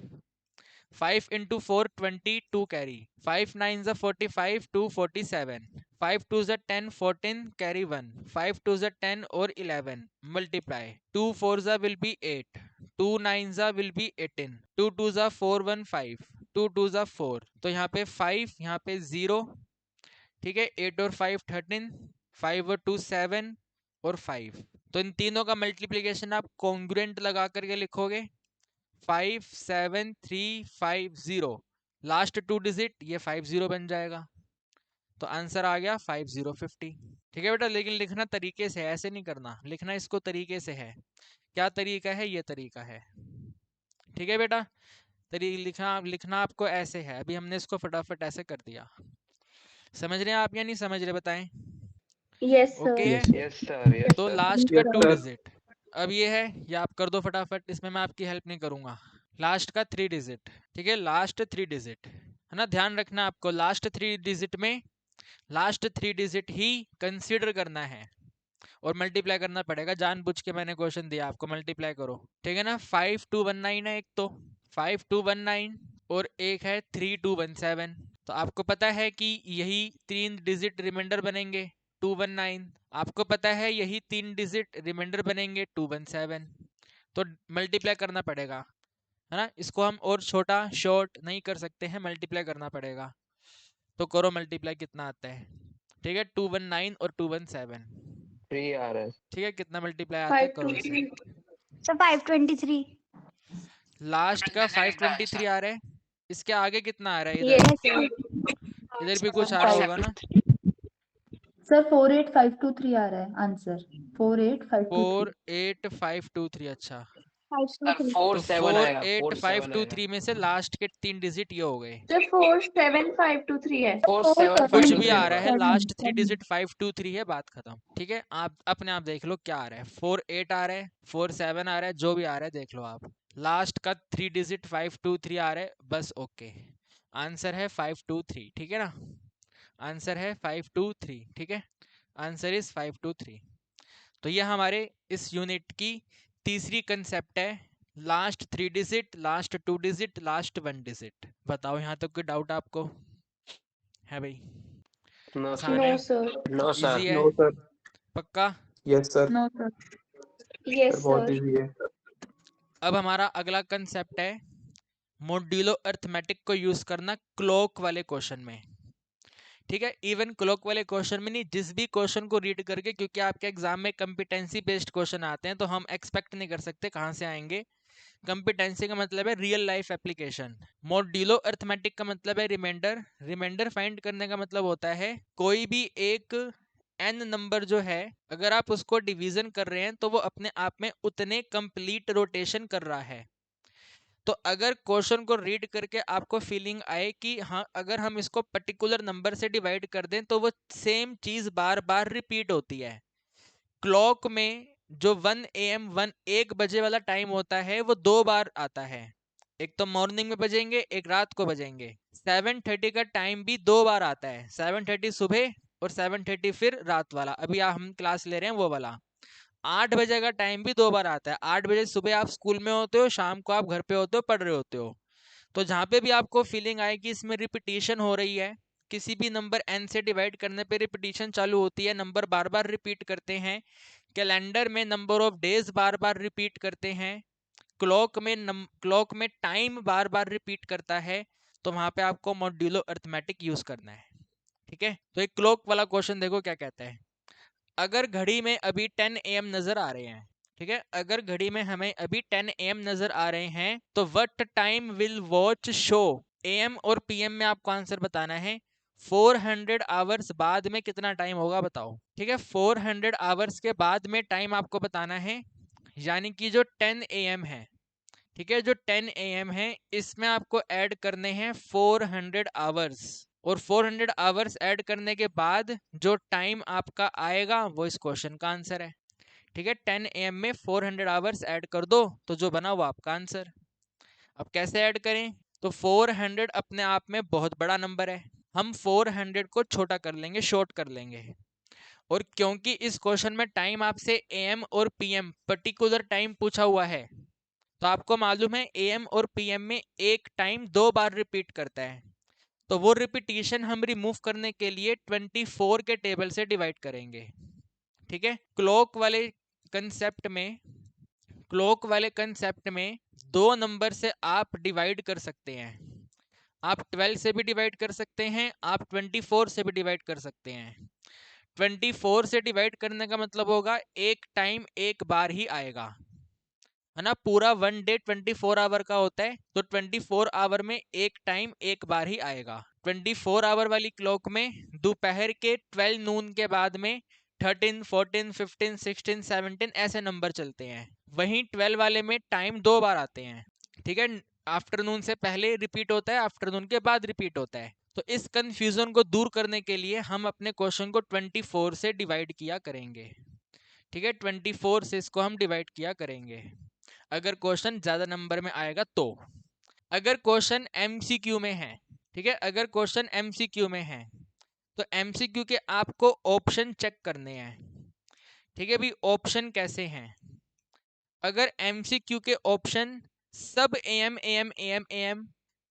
5 into 4 22 carry, 5 9s are 45 2 47, 5 2s are 10 14 carry 1, 5 2s are 10 or 11 multiply, 2 4s are will be 8, 2 9s are will be 18, 2 2s are 4 1 5, 2 2s are 4। तो यहाँ पे 5, यहाँ पे 0। ठीक है, 8 और 5 13, 5 और 2 7 और 5। तो इन तीनों का मल्टीप्लिकेशन आप कॉन्ग्रुएंट लगा करके लिखोगे 5 7 3 5 0। लास्ट 2 डिजिट ये 50 बन जाएगा। तो आंसर आ गया 5050। ठीक है बेटा, लेकिन लिखना तरीके से है, ऐसे नहीं करना। लिखना इसको तरीके से है। क्या तरीका है? ये तरीका है। ठीक है बेटा, लिखना आपको ऐसे है। अभी हमने इसको फटाफट ऐसे कर दिया। समझ रहे हैं आप या नहीं समझ रहे? बताएं। Yes okay sir. है? Yes sir. यस तो सर। लास्ट का Yes, 2 sir. डिजिट अब ये है, ये आप कर दो फटाफट, इसमें मैं आपकी हेल्प नहीं करूंगा। लास्ट का 3 डिजिट, ठीक है, लास्ट 3 डिजिट है ना। ध्यान रखना आपको, लास्ट 3 डिजिट में लास्ट 3 डिजिट ही कंसीडर करना है और मल्टीप्लाई करना पड़ेगा। जानबूझ के मैंने क्वेश्चन दिया आपको, मल्टीप्लाई करो। ठीक है ना। 5219 है एक, तो 5219 और एक है 3217। तो आपको पता है कि यही 3 डिजिट रिमाइंडर बनेंगे 219। आपको पता है यही 3 डिजिट रिमाइंडर बनेंगे 217। तो मल्टीप्लाई करना पड़ेगा, है ना। इसको हम और छोटा शॉर्ट नहीं कर सकते हैं, मल्टीप्लाई करना पड़ेगा। तो करो मल्टीप्लाई, कितना आता है? ठीक है, 219 और 217। 3 आ रहा है। ठीक है, कितना मल्टीप्लाई आता है? करो इसे। 523। सर 523। लास्ट का 523 523 आ रहा है। इसके आगे कितना आ रहा है? यस इधर सर। इधर भी कुछ आ रहा होगा ना। सर 48523 आ रहा है आंसर। 48523। 48523। अच्छा, सर 523। 4 तो 7 आएगा। 4 7 आएगा। 48523 में से लास्ट के 3 डिजिट ये हो गए। सर 47523 है। 4 कुछ 7 भी 5 आ रहा है, 3 लास्ट 3 डिजिट 523 है, बात खत्म। ठीक है, आप अपने आप देख लो क्या आ रहा है। 48 आ रहा है, 47 आ रहा है, जो भी आ रहा है देख लो आप। लास्ट का 3 डिजिट 523 आ रहा है, बस ओके। आंसर है 523। ठीक है ना, आंसर है 523। ठीक है, आंसर इज 523। तो ये हमारे इस यूनिट की तीसरी कंसेप्ट है, last 3 digit, last 2 digit, last 1 digit. बताओ यहाँ तक कोई डाउट आपको है भाई? नो आसान नो है, सर। नो सर इजी है, नो सर, पक्का। Yes sir, no sir. Yes sir बहुत सर। इजी है। अब हमारा अगला कंसेप्ट है मॉड्यूलो अर्थमेटिक को यूज करना क्लॉक वाले क्वेश्चन में। ठीक है, इवन क्लॉक वाले क्वेश्चन में नहीं, जिस भी क्वेश्चन को रीड करके, क्योंकि आपके एग्जाम में कंपिटेंसी बेस्ड क्वेश्चन आते हैं तो हम एक्सपेक्ट नहीं कर सकते कहाँ से आएंगे। कंपिटेंसी का मतलब है real life application, modulo arithmetic का मतलब है रिमाइंडर। रिमाइंडर फाइंड करने का मतलब होता है कोई भी एक n नंबर जो है, अगर आप उसको डिवीजन कर रहे हैं तो वो अपने आप में उतने कंप्लीट रोटेशन कर रहा है। तो अगर क्वेश्चन को रीड करके आपको फीलिंग आए कि हाँ, अगर हम इसको पर्टिकुलर नंबर से डिवाइड कर दें तो वो सेम चीज बार बार रिपीट होती है। क्लॉक में जो 1 AM 1 बजे वाला टाइम होता है वो 2 बार आता है, एक तो मॉर्निंग में बजेंगे, एक रात को बजेंगे। 7:30 का टाइम भी 2 बार आता है, 7:30 सुबह और 7:30 फिर रात वाला, अभी हम क्लास ले रहे हैं वो वाला। 8 बजे का टाइम भी 2 बार आता है, 8 बजे सुबह आप स्कूल में होते हो, शाम को आप घर पे होते हो, पढ़ रहे होते हो। तो जहाँ पे भी आपको फीलिंग आए कि इसमें रिपीटिशन हो रही है, किसी भी नंबर n से डिवाइड करने पे रिपीटिशन चालू होती है, नंबर बार बार रिपीट करते हैं, कैलेंडर में number of days bar bar repeat करते हैं, क्लॉक में टाइम बार बार रिपीट करता है, तो वहां पे आपको मॉड्यूलो अर्थमेटिक यूज करना है। ठीक है, तो एक क्लॉक वाला क्वेश्चन देखो क्या कहता है। अगर घड़ी में अभी 10 AM नजर आ रहे हैं, ठीक है, अगर घड़ी में हमें अभी 10 AM नजर आ रहे हैं तो what time will watch show. AM और PM में आपको आंसर बताना है। 400 आवर्स बाद में कितना टाइम होगा बताओ। ठीक है, 400 आवर्स के बाद में टाइम आपको बताना है, यानी कि जो 10 AM है, ठीक है, जो 10 AM है इसमें आपको ऐड करने हैं 400 आवर्स, और 400 आवर्स ऐड करने के बाद जो टाइम आपका आएगा वो इस क्वेश्चन का आंसर है। ठीक है, 10 AM में 400 आवर्स ऐड कर दो तो जो बना वो आपका आंसर। अब कैसे ऐड करें, तो 400 अपने आप में बहुत बड़ा नंबर है, हम 400 को छोटा कर लेंगे, शॉर्ट कर लेंगे। और क्योंकि इस क्वेश्चन में टाइम आपसे AM और PM पर्टिकुलर टाइम पूछा हुआ है, तो आपको मालूम है AM और PM में एक टाइम 2 बार रिपीट करता है, तो वो रिपीटिशन हम रिमूव करने के लिए 24 के टेबल से डिवाइड करेंगे। ठीक है, क्लॉक वाले कंसेप्ट में 2 नंबर से आप डिवाइड कर सकते हैं। आप 12 से भी डिवाइड कर सकते हैं, आप 24 से भी डिवाइड कर सकते हैं। 24 से डिवाइड करने का मतलब होगा एक टाइम एक बार ही आएगा, है ना, पूरा 1 डे 24 आवर का होता है, तो 24 आवर में एक टाइम एक बार ही आएगा। 24 आवर वाली क्लॉक में दोपहर के 12 नून के बाद में 13, 14, 15, 16, 17 ऐसे नंबर चलते हैं। वहीं 12 वाले में टाइम 2 बार आते हैं। ठीक है, आफ्टरनून से पहले रिपीट होता है, आफ्टरनून के बाद रिपीट होता है। तो इस कंफ्यूजन को दूर करने के लिए हम अपने क्वेश्चन को 24 से डिवाइड किया करेंगे। ठीक है, 24 से इसको हम डिवाइड किया करेंगे अगर क्वेश्चन ज्यादा नंबर में आएगा तो। अगर क्वेश्चन MCQ में है, ठीक है, अगर क्वेश्चन MCQ में है तो MCQ के आपको ऑप्शन चेक करने हैं। ठीक है भी, ऑप्शन कैसे हैं, अगर MCQ के ऑप्शन सब AM AM AM AM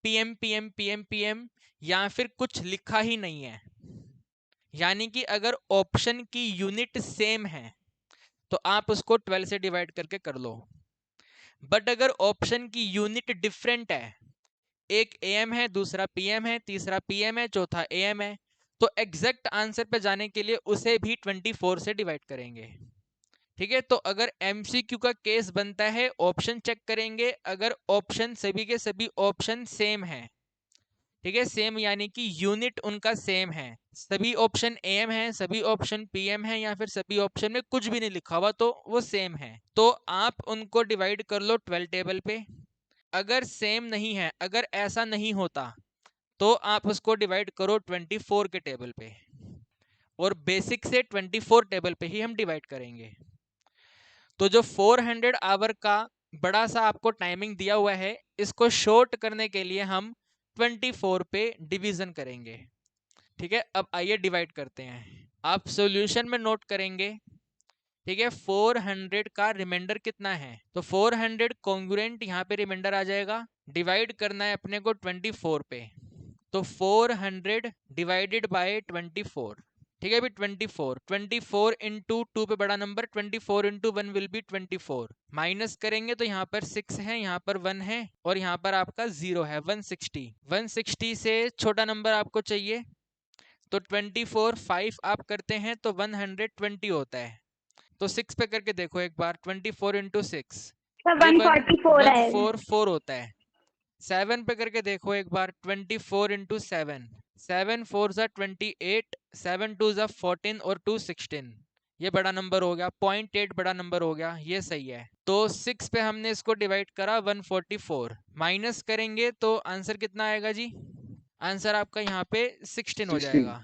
PM PM PM PM या फिर कुछ लिखा ही नहीं है, यानी कि अगर ऑप्शन की यूनिट सेम है तो आप उसको 12 से डिवाइड करके कर लो। बट अगर ऑप्शन की यूनिट डिफरेंट है, एक AM है, दूसरा PM है, तीसरा PM है, चौथा AM है, तो एग्जैक्ट आंसर पे जाने के लिए उसे भी 24 से डिवाइड करेंगे। ठीक है, तो अगर MCQ का केस बनता है ऑप्शन चेक करेंगे, अगर ऑप्शन सभी के सभी ऑप्शन सेम है, ठीक है, सेम यानी कि यूनिट उनका सेम है, सभी ऑप्शन AM है, सभी ऑप्शन PM है, या फिर सभी ऑप्शन में कुछ भी नहीं लिखा हुआ तो वो सेम है, तो आप उनको डिवाइड कर लो 12 टेबल पे। अगर सेम नहीं है, अगर ऐसा नहीं होता तो आप उसको डिवाइड करो 24 के टेबल पे, और बेसिक से 24 टेबल पे ही हम डिवाइड करेंगे। तो जो 400 आवर का बड़ा सा आपको टाइमिंग दिया हुआ है, इसको शॉर्ट करने के लिए हम 24 पे डिवीजन करेंगे। ठीक है, अब आइए डिवाइड करते हैं। आप सॉल्यूशन में नोट करेंगे, ठीक है, 400 का रिमाइंडर कितना है, तो 400 कॉन्ग्रुएंट यहाँ पे रिमाइंडर आ जाएगा, डिवाइड करना है अपने को 24 पे। तो 400 डिवाइडेड बाय 24, ठीक है भी 24 इंटू 2 पे बड़ा number, 24 into 1 will be 24, minus करेंगे तो यहाँ पर 6 है, यहाँ पर 1 है और यहाँ पर आपका 0 है, 160 से छोटा नंबर आपको चाहिए, तो 24 5 आप करते हैं तो 120 होता है। तो 6 पे करके देखो एक बार, 24 इंटू 6 सर 144 आएगा। 144 होता है। 7 पे करके देखो एक बार, 24 इंटू 7 7 4 ज़ा 28, 7 2 ज़ा 14 और 2 16, ये बड़ा नंबर हो गया, 0.8 बड़ा नंबर हो गया, ये सही है। तो 6 पे हमने इसको डिवाइड करा 144, माइनस करेंगे तो आंसर कितना आएगा जी? आंसर आपका यहाँ पे 16 हो 16। जाएगा,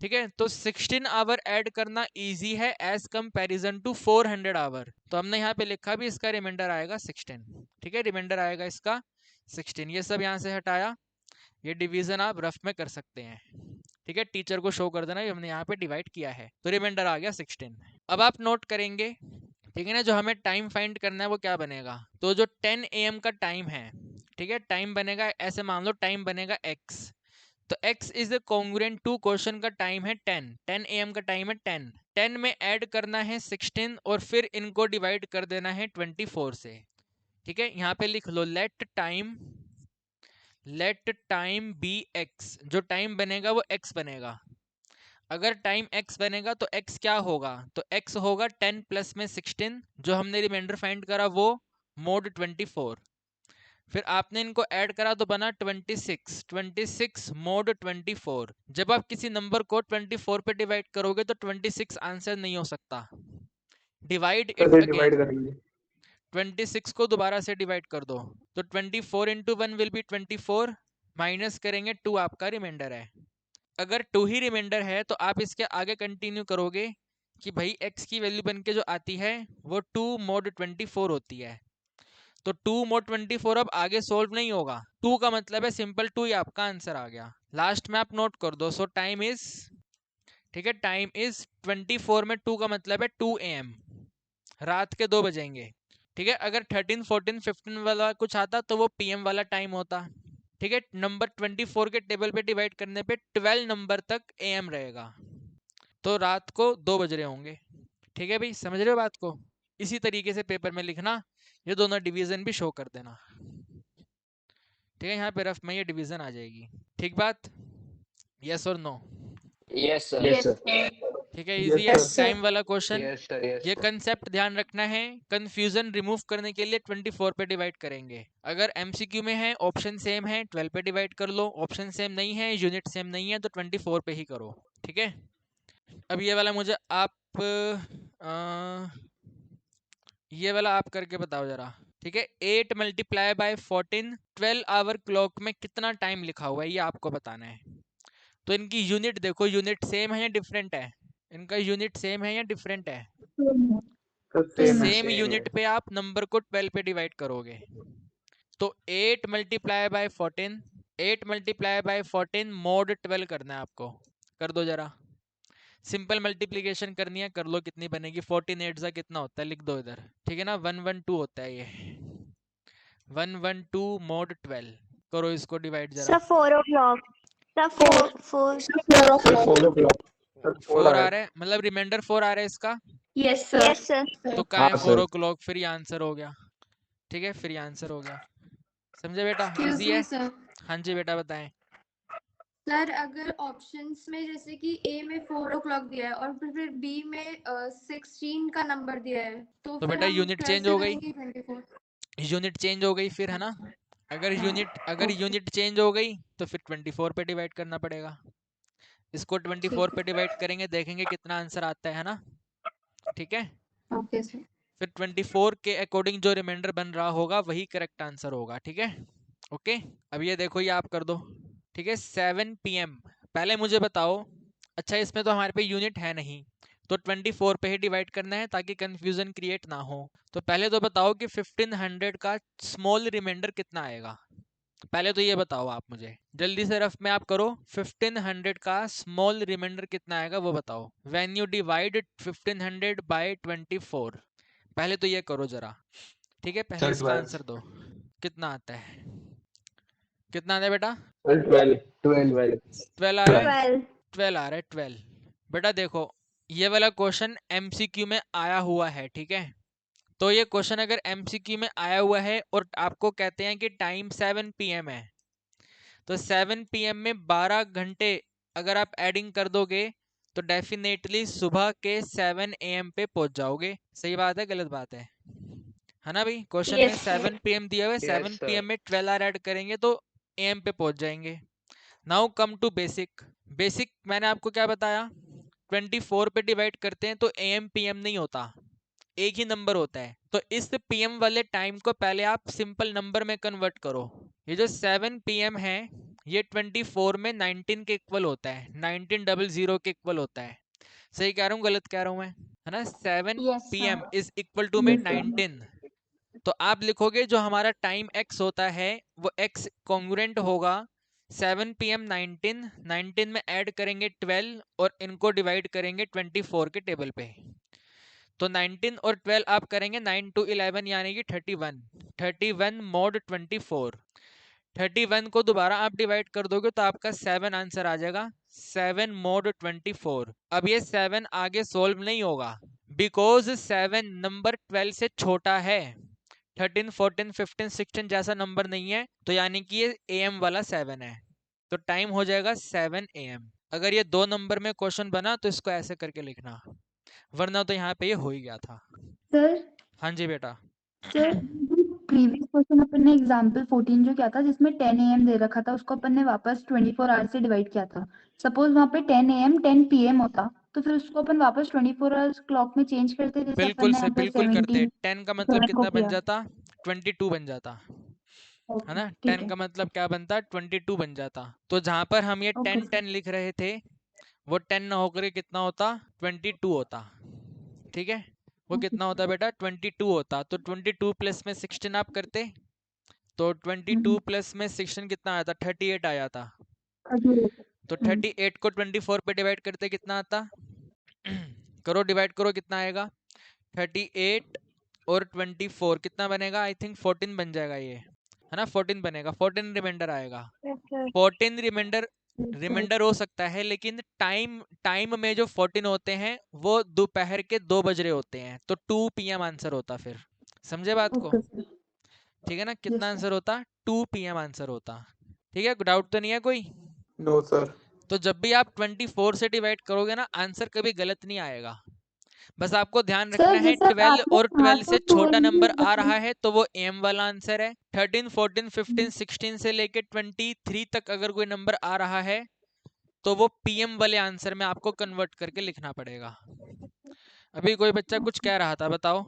ठीक है। तो 16 आवर ऐड करना इजी है एज कंपैरिजन टू 400 आवर, तो हमने यहाँ पे लिखा भी इसका रिमाइंडर आएगा 16, ठीक है, रिमाइंडर आएगा इसका 16। ये सब यहाँ से हटाया, ये डिवीजन आप रफ में कर सकते हैं, ठीक है, टीचर को शो कर देना ये हमने यहाँ पे डिवाइड किया है, तो रिमाइंडर आ गया 16। अब आप नोट करेंगे, ठीक है ना, जो हमें टाइम फाइंड करना है वो क्या बनेगा, तो जो 10 AM का टाइम है, ठीक है, टाइम बनेगा, ऐसे मान लो टाइम बनेगा x, तो x is congruent to question का टाइम है 10 AM का टाइम है 10 में ऐड करना है 16 और फिर इनको डिवाइड कर देना है 24 से, ठीक है। यहाँ पे लिख लो लेट टाइम बी x, जो टाइम बनेगा वो x बनेगा। अगर टाइम x बनेगा तो x क्या होगा, तो x होगा 10 प्लस में 16, जो हमने रिमाइंडर फाइंड करा वो मोड 24, फिर आपने इनको ऐड करा तो बना 26 मोड 24। जब आप किसी नंबर को 24 पे डिवाइड करोगे तो 26 आंसर नहीं हो सकता, डिवाइड इट फिर अगेन, डिवाइड करेंगे। 26 को दोबारा से डिवाइड कर दो, तो 24 इंटू 1 विल बी 24, माइनस करेंगे 2 आपका रिमाइंडर है। अगर 2 ही रिमाइंडर है तो आप इसके आगे कंटिन्यू करोगे कि भाई x की वैल्यू बन के जो आती है वो 2 मोड 24 होती है, तो 2 मोड 24 अब आगे सोल्व नहीं होगा, 2 का मतलब है सिंपल 2 ही आपका आंसर आ गया। लास्ट में आप नोट कर दो, सो टाइम इज, ठीक है, टाइम इज 24 में 2 का मतलब है 2 AM, रात के 2 बजेंगे, ठीक है। अगर 13 14 15 वाला कुछ आता तो वो PM वाला टाइम होता, ठीक है। नंबर 24 के टेबल पे डिवाइड करने पे 12 नंबर तक AM रहेगा, तो रात को 2 बज रहे होंगे, ठीक है भाई, समझ रहे हो बात को। इसी तरीके से पेपर में लिखना, ये दोनों डिवीजन भी शो कर देना, ठीक है, यहाँ पे रफ में ये डिवीजन आ जाएगी, ठीक बात, यस और no, yes sir. Yes sir. ठीक है, इजी है Yes, sir. टाइम वाला क्वेश्चन। Yes sir. यस ये कंसेप्ट ध्यान रखना है, कंफ्यूजन रिमूव करने के लिए 24 पे डिवाइड करेंगे। अगर MCQ में है ऑप्शन सेम है 12 पे डिवाइड कर लो, ऑप्शन सेम नहीं है, यूनिट सेम नहीं है तो 24 पे ही करो, ठीक है। अब ये वाला मुझे आप ये वाला आप करके बताओ जरा, ठीक है। 8 मल्टीप्लाई बाय 14, 12 आवर क्लॉक में कितना टाइम लिखा हुआ है ये आपको बताना है। तो इनकी यूनिट देखो, यूनिट सेम है या डिफरेंट है, इनका यूनिट सेम है या डिफरेंट है, तो तो same है। सेम यूनिट पे आप नंबर को 12 पे डिवाइड करोगे, तो 8 multiply by 14, 8 multiply by 14 mode 12 करना है आपको, कर दो जरा, सिंपल मल्टीप्लिकेशन करनी है, कर लो, कितनी बनेगी, 14 8 सा कितना होता है लिख दो इधर, ठीक है ना, 112 होता है ये, 112 मोड 12, करो इसको डिवाइड जरा, sir 4 o'clock। Sir 4 sir 4 o'clock। Sir 4 4 आ आ रहा है, मतलब रिमाइंडर 4 आ रहा है इसका, यस सर। Yes sir. तो कहाँ है हाँ 4 सर। o'clock, फिर ये आंसर हो गया, ठीक है, फिर ये आंसर हो गया, समझे बेटा, इजी है। सर हाँ जी बेटा बताएं। सर अगर ऑप्शंस में जैसे कि ए में 4 o'clock दिया है और फिर बी में 16 का नंबर दिया है तो तो फिर बेटा हम यूनिट चेंज कैसे हो गई, करेंगे 24? यूनिट चेंज हो गई फिर, है ना। अगर यूनिट चेंज हो गई तो फिर 24 पे डिवाइड करना पड़ेगा, इसको 24 पे डिवाइड करेंगे, देखेंगे कितना आंसर आता है ना, ठीक है। Okay sir. फिर 24 के अकॉर्डिंग जो रिमाइंडर बन रहा होगा वही करेक्ट आंसर होगा, ठीक है, ओके। अब ये देखो, ये आप कर दो, ठीक है, 7 PM। पहले मुझे बताओ, अच्छा इसमें तो हमारे पे यूनिट है नहीं, तो 24 पे ही डिवाइड करना है ताकि कंफ्यूजन क्रिएट ना हो। तो पहले तो बताओ कि 1500 का स्मॉल रिमाइंडर कितना आएगा, पहले तो ये बताओ आप मुझे, जल्दी से रफ में आप करो, 1500 का स्मॉल रिमाइंडर कितना आएगा वो बताओ, व्हेन यू डिवाइड 1500 बाय 24, पहले तो ये करो जरा, ठीक है, पहले सर इसका 12। आंसर दो, कितना आता है, कितना आ रहा है बेटा? 12 12 12 आ रहा है? 12. 12 आ रहा है 12। बेटा देखो, ये वाला क्वेश्चन एमसीक्यू में आया हुआ है, ठीक है। तो ये क्वेश्चन अगर एमसीक्यू में आया हुआ है और आपको कहते हैं कि टाइम 7 PM है, तो 7 PM में 12 घंटे अगर आप एडिंग कर दोगे तो डेफिनेटली सुबह के 7 AM पे पहुंच जाओगे। सही बात है, गलत बात है ना भाई? क्वेश्चन में Yes, sir. 7 PM दिया हुआ है, 7 Yes, sir. PM में 12 आवर ऐड करेंगे तो AM पे पहुंच जाएंगे। Now come to basic. Basic मैंने आपको क्या बताया, 24 पे डिवाइड करते हैं तो AM PM नहीं होता, एक ही नंबर होता है। तो इस PM वाले टाइम को पहले आप सिंपल नंबर में कन्वर्ट करो। ये जो 7 PM है ये 24 में 19 के इक्वल होता है, 1900 के इक्वल होता है। सही कह रहा हूँ गलत कह रहा हूँ मैं, है ना? 7 Yes, PM sir. Is equal to में Yes, sir. 19। तो आप लिखोगे जो हमारा टाइम x होता है वो x कॉन्ग्रुएंट होगा 7 PM 19 में ऐड करेंगे 12 और इनको डिवाइड करेंगे 24 के टेबल पे। तो 19 और 12 आप करेंगे 9 to 11 यानी कि 31 mod 24। 31 को दोबारा आप डिवाइड कर दोगे तो आपका 7 आंसर आ जाएगा, 7 mod 24। अब ये 7 आगे सोल्व नहीं होगा बिकॉज 7 नंबर 12 से छोटा है, 13 14 15 16 जैसा नंबर नहीं है, तो यानी कि ये AM वाला 7 है। तो टाइम हो जाएगा 7 AM। अगर ये 2 नंबर में क्वेश्चन बना तो इसको ऐसे करके लिखना, वरना तो यहाँ पे ये हो ही गया था। सर हाँ जी बेटा। सर प्रीवियस क्वेश्चन अपन ने एग्जांपल 14 जो किया था जिसमें 10 AM दे रखा था उसको अपन ने वापस 24 आवर्स से डिवाइड किया था। सपोज वहाँ पे 10 AM 10 PM होता तो फिर उसको अपन वापस 24 आवर्स क्लॉक में चेंज करते जैसे अपन बिल्कुल ने से यहाँ पे बिल्कुल करते। 17 10 का मतलब 7 को कितना बन किया। जाता? 22 बन जाता, है ओके ना? ठीक 10 है। का मतलब क्या बनता? 22 बन जाता। तो जहां पर हम ये ओके 10 10 लिख रहे थे वो 10 ना होकर कितना होता? 22 होता, ठीक है। वो कितना होता बेटा? 22 होता। तो 22 प्लस में 16 आप करते तो 22 प्लस में 16 कितना आया था? 38 आया था। तो 38 को 24 पे डिवाइड करते कितना आता? करो डिवाइड करो, कितना आएगा? 38 और 24 कितना बनेगा? आई थिंक 14 बन जाएगा ये, है ना? 14 बनेगा, 14 रिमाइंडर आएगा। Yes, sir. 14 रिमाइंडर हो सकता है, लेकिन टाइम में जो 14 होते हैं वो दोपहर के 2 बज रहे होते हैं, तो 2 PM आंसर होता। फिर समझे बात को? Okay sir. ठीक है ना? यस कितना सर। आंसर होता? 2 PM आंसर होता। ठीक है, डाउट तो नहीं है कोई? No sir. तो जब भी आप 24 से डिवाइड करोगे ना, आंसर कभी गलत नहीं आएगा। बस आपको ध्यान रखना सर है जैसे 12 आपने और कहा 12 तो से 2 छोटा AM नंबर आ बताया। रहा है तो वो AM वाला आंसर है। 13 14 15 16 से लेके 23 तक अगर कोई नंबर आ रहा है तो वो PM वाले आंसर में आपको कन्वर्ट करके लिखना पड़ेगा। अभी कोई बच्चा कुछ कह रहा था, बताओ।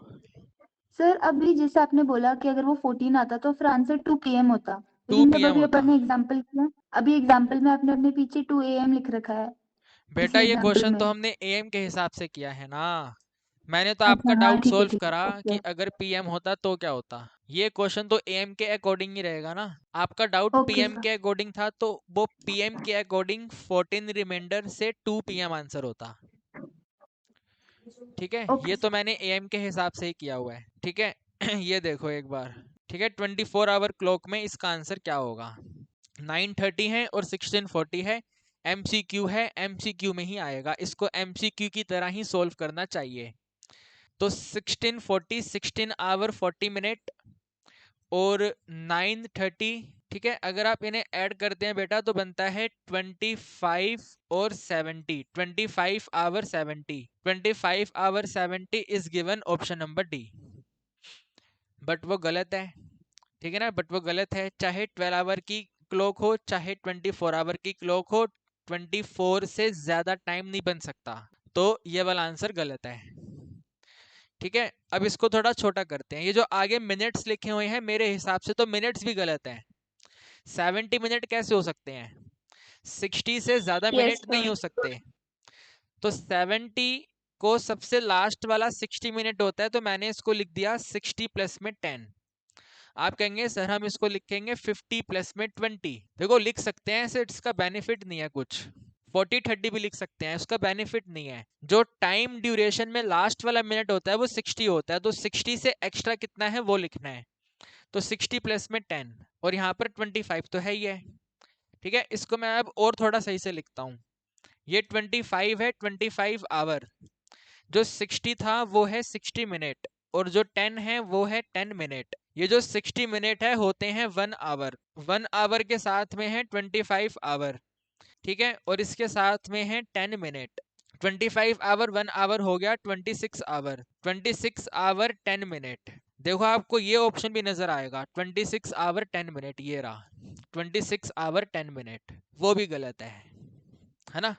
सर अभी जैसे आपने बोला कि अगर वो 14 आता तो फिर आंसर 2 PM होता, 2 लेकिन जब PM अभी होता अपन ने एग्जांपल किया, अभी एग्जांपल में आपने अपने पीछे 2 AM लिख रखा है बेटा, इसी ये एग्जांपल क्वेश्चन में। तो हमने AM के हिसाब से किया है ना। मैंने तो अच्छा आपका हाँ डाउट ठीक है सोल्व ठीक करा है कि ओके अगर PM होता तो क्या होता। ये क्वेश्चन तो AM के अकॉर्डिंग ही रहेगा ना। आपका डाउट ओके PM सर। के अकॉर्डिंग था तो वो PM के अकॉर्डिंग 14 रिमाइंडर से 2 PM आंसर होता। ठीक है, ओके ये तो सर। मैंने AM के हिसाब से ही किया हुआ है। ठीक है ये देखो एक बार। ठीक है, 24 आवर क्लॉक में इसका आंसर क्या होगा? 9:30 है और 16:40 है। MCQ है, MCQ में ही आएगा, इसको MCQ की तरह ही सोल्व करना चाहिए। तो 16:40 16 आवर 40 मिनट और 9:30, ठीक है। अगर आप इन्हें ऐड करते हैं बेटा तो बनता है 25 और 70, 25 or 70, 25 or 70 is given option number D. But वो गलत है, ठीक है ना? बट वो गलत है। चाहे 12 आवर की क्लॉक हो चाहे 24 आवर की क्लॉक हो, 24 से ज्यादा टाइम नहीं बन सकता। तो ये वाला आंसर गलत है। ठीक है, अब इसको थोड़ा छोटा करते हैं। ये जो आगे मिनट्स लिखे हुए हैं मेरे हिसाब से तो मिनट्स भी गलत हैं। 70 मिनट कैसे हो सकते हैं? 60 से ज्यादा Yes, मिनट नहीं sir. हो सकते। तो 70 को सबसे लास्ट वाला 60 मिनट होता है, तो मैंने इसको लिख दिया 60 प्लस में 10। आप कहेंगे सर हम इसको लिखेंगे 50 प्लस में 20। देखो लिख सकते हैं ऐसे, इसका बेनिफिट नहीं है कुछ। 40 30 भी लिख सकते हैं, उसका बेनिफिट नहीं है। जो टाइम ड्यूरेशन में लास्ट वाला मिनट होता है वो 60 होता है, तो 60 से एक्स्ट्रा कितना है वो लिखना है। तो 60 प्लस में 10, और यहाँ पर 25 तो है ही है। ठीक है, इसको मैं अब और थोड़ा सही से लिखता हूँ। ये 25 है, 25 आवर। जो 60 था वो है 60 मिनट, और जो 10 है वो है 10 मिनट। ये जो 60 मिनट है होते हैं 1 आवर। 1 आवर के साथ में है 25 आवर। ठीक है, और इसके साथ में है 10 मिनट। 25 आवर 1 आवर हो गया 26 आवर। 26 our 10 minute. देखो आपको ये ऑप्शन भी नजर आएगा, 26 आवर 10 मिनट, ये रहा 26 आवर 10 मिनट, वो भी गलत है ना।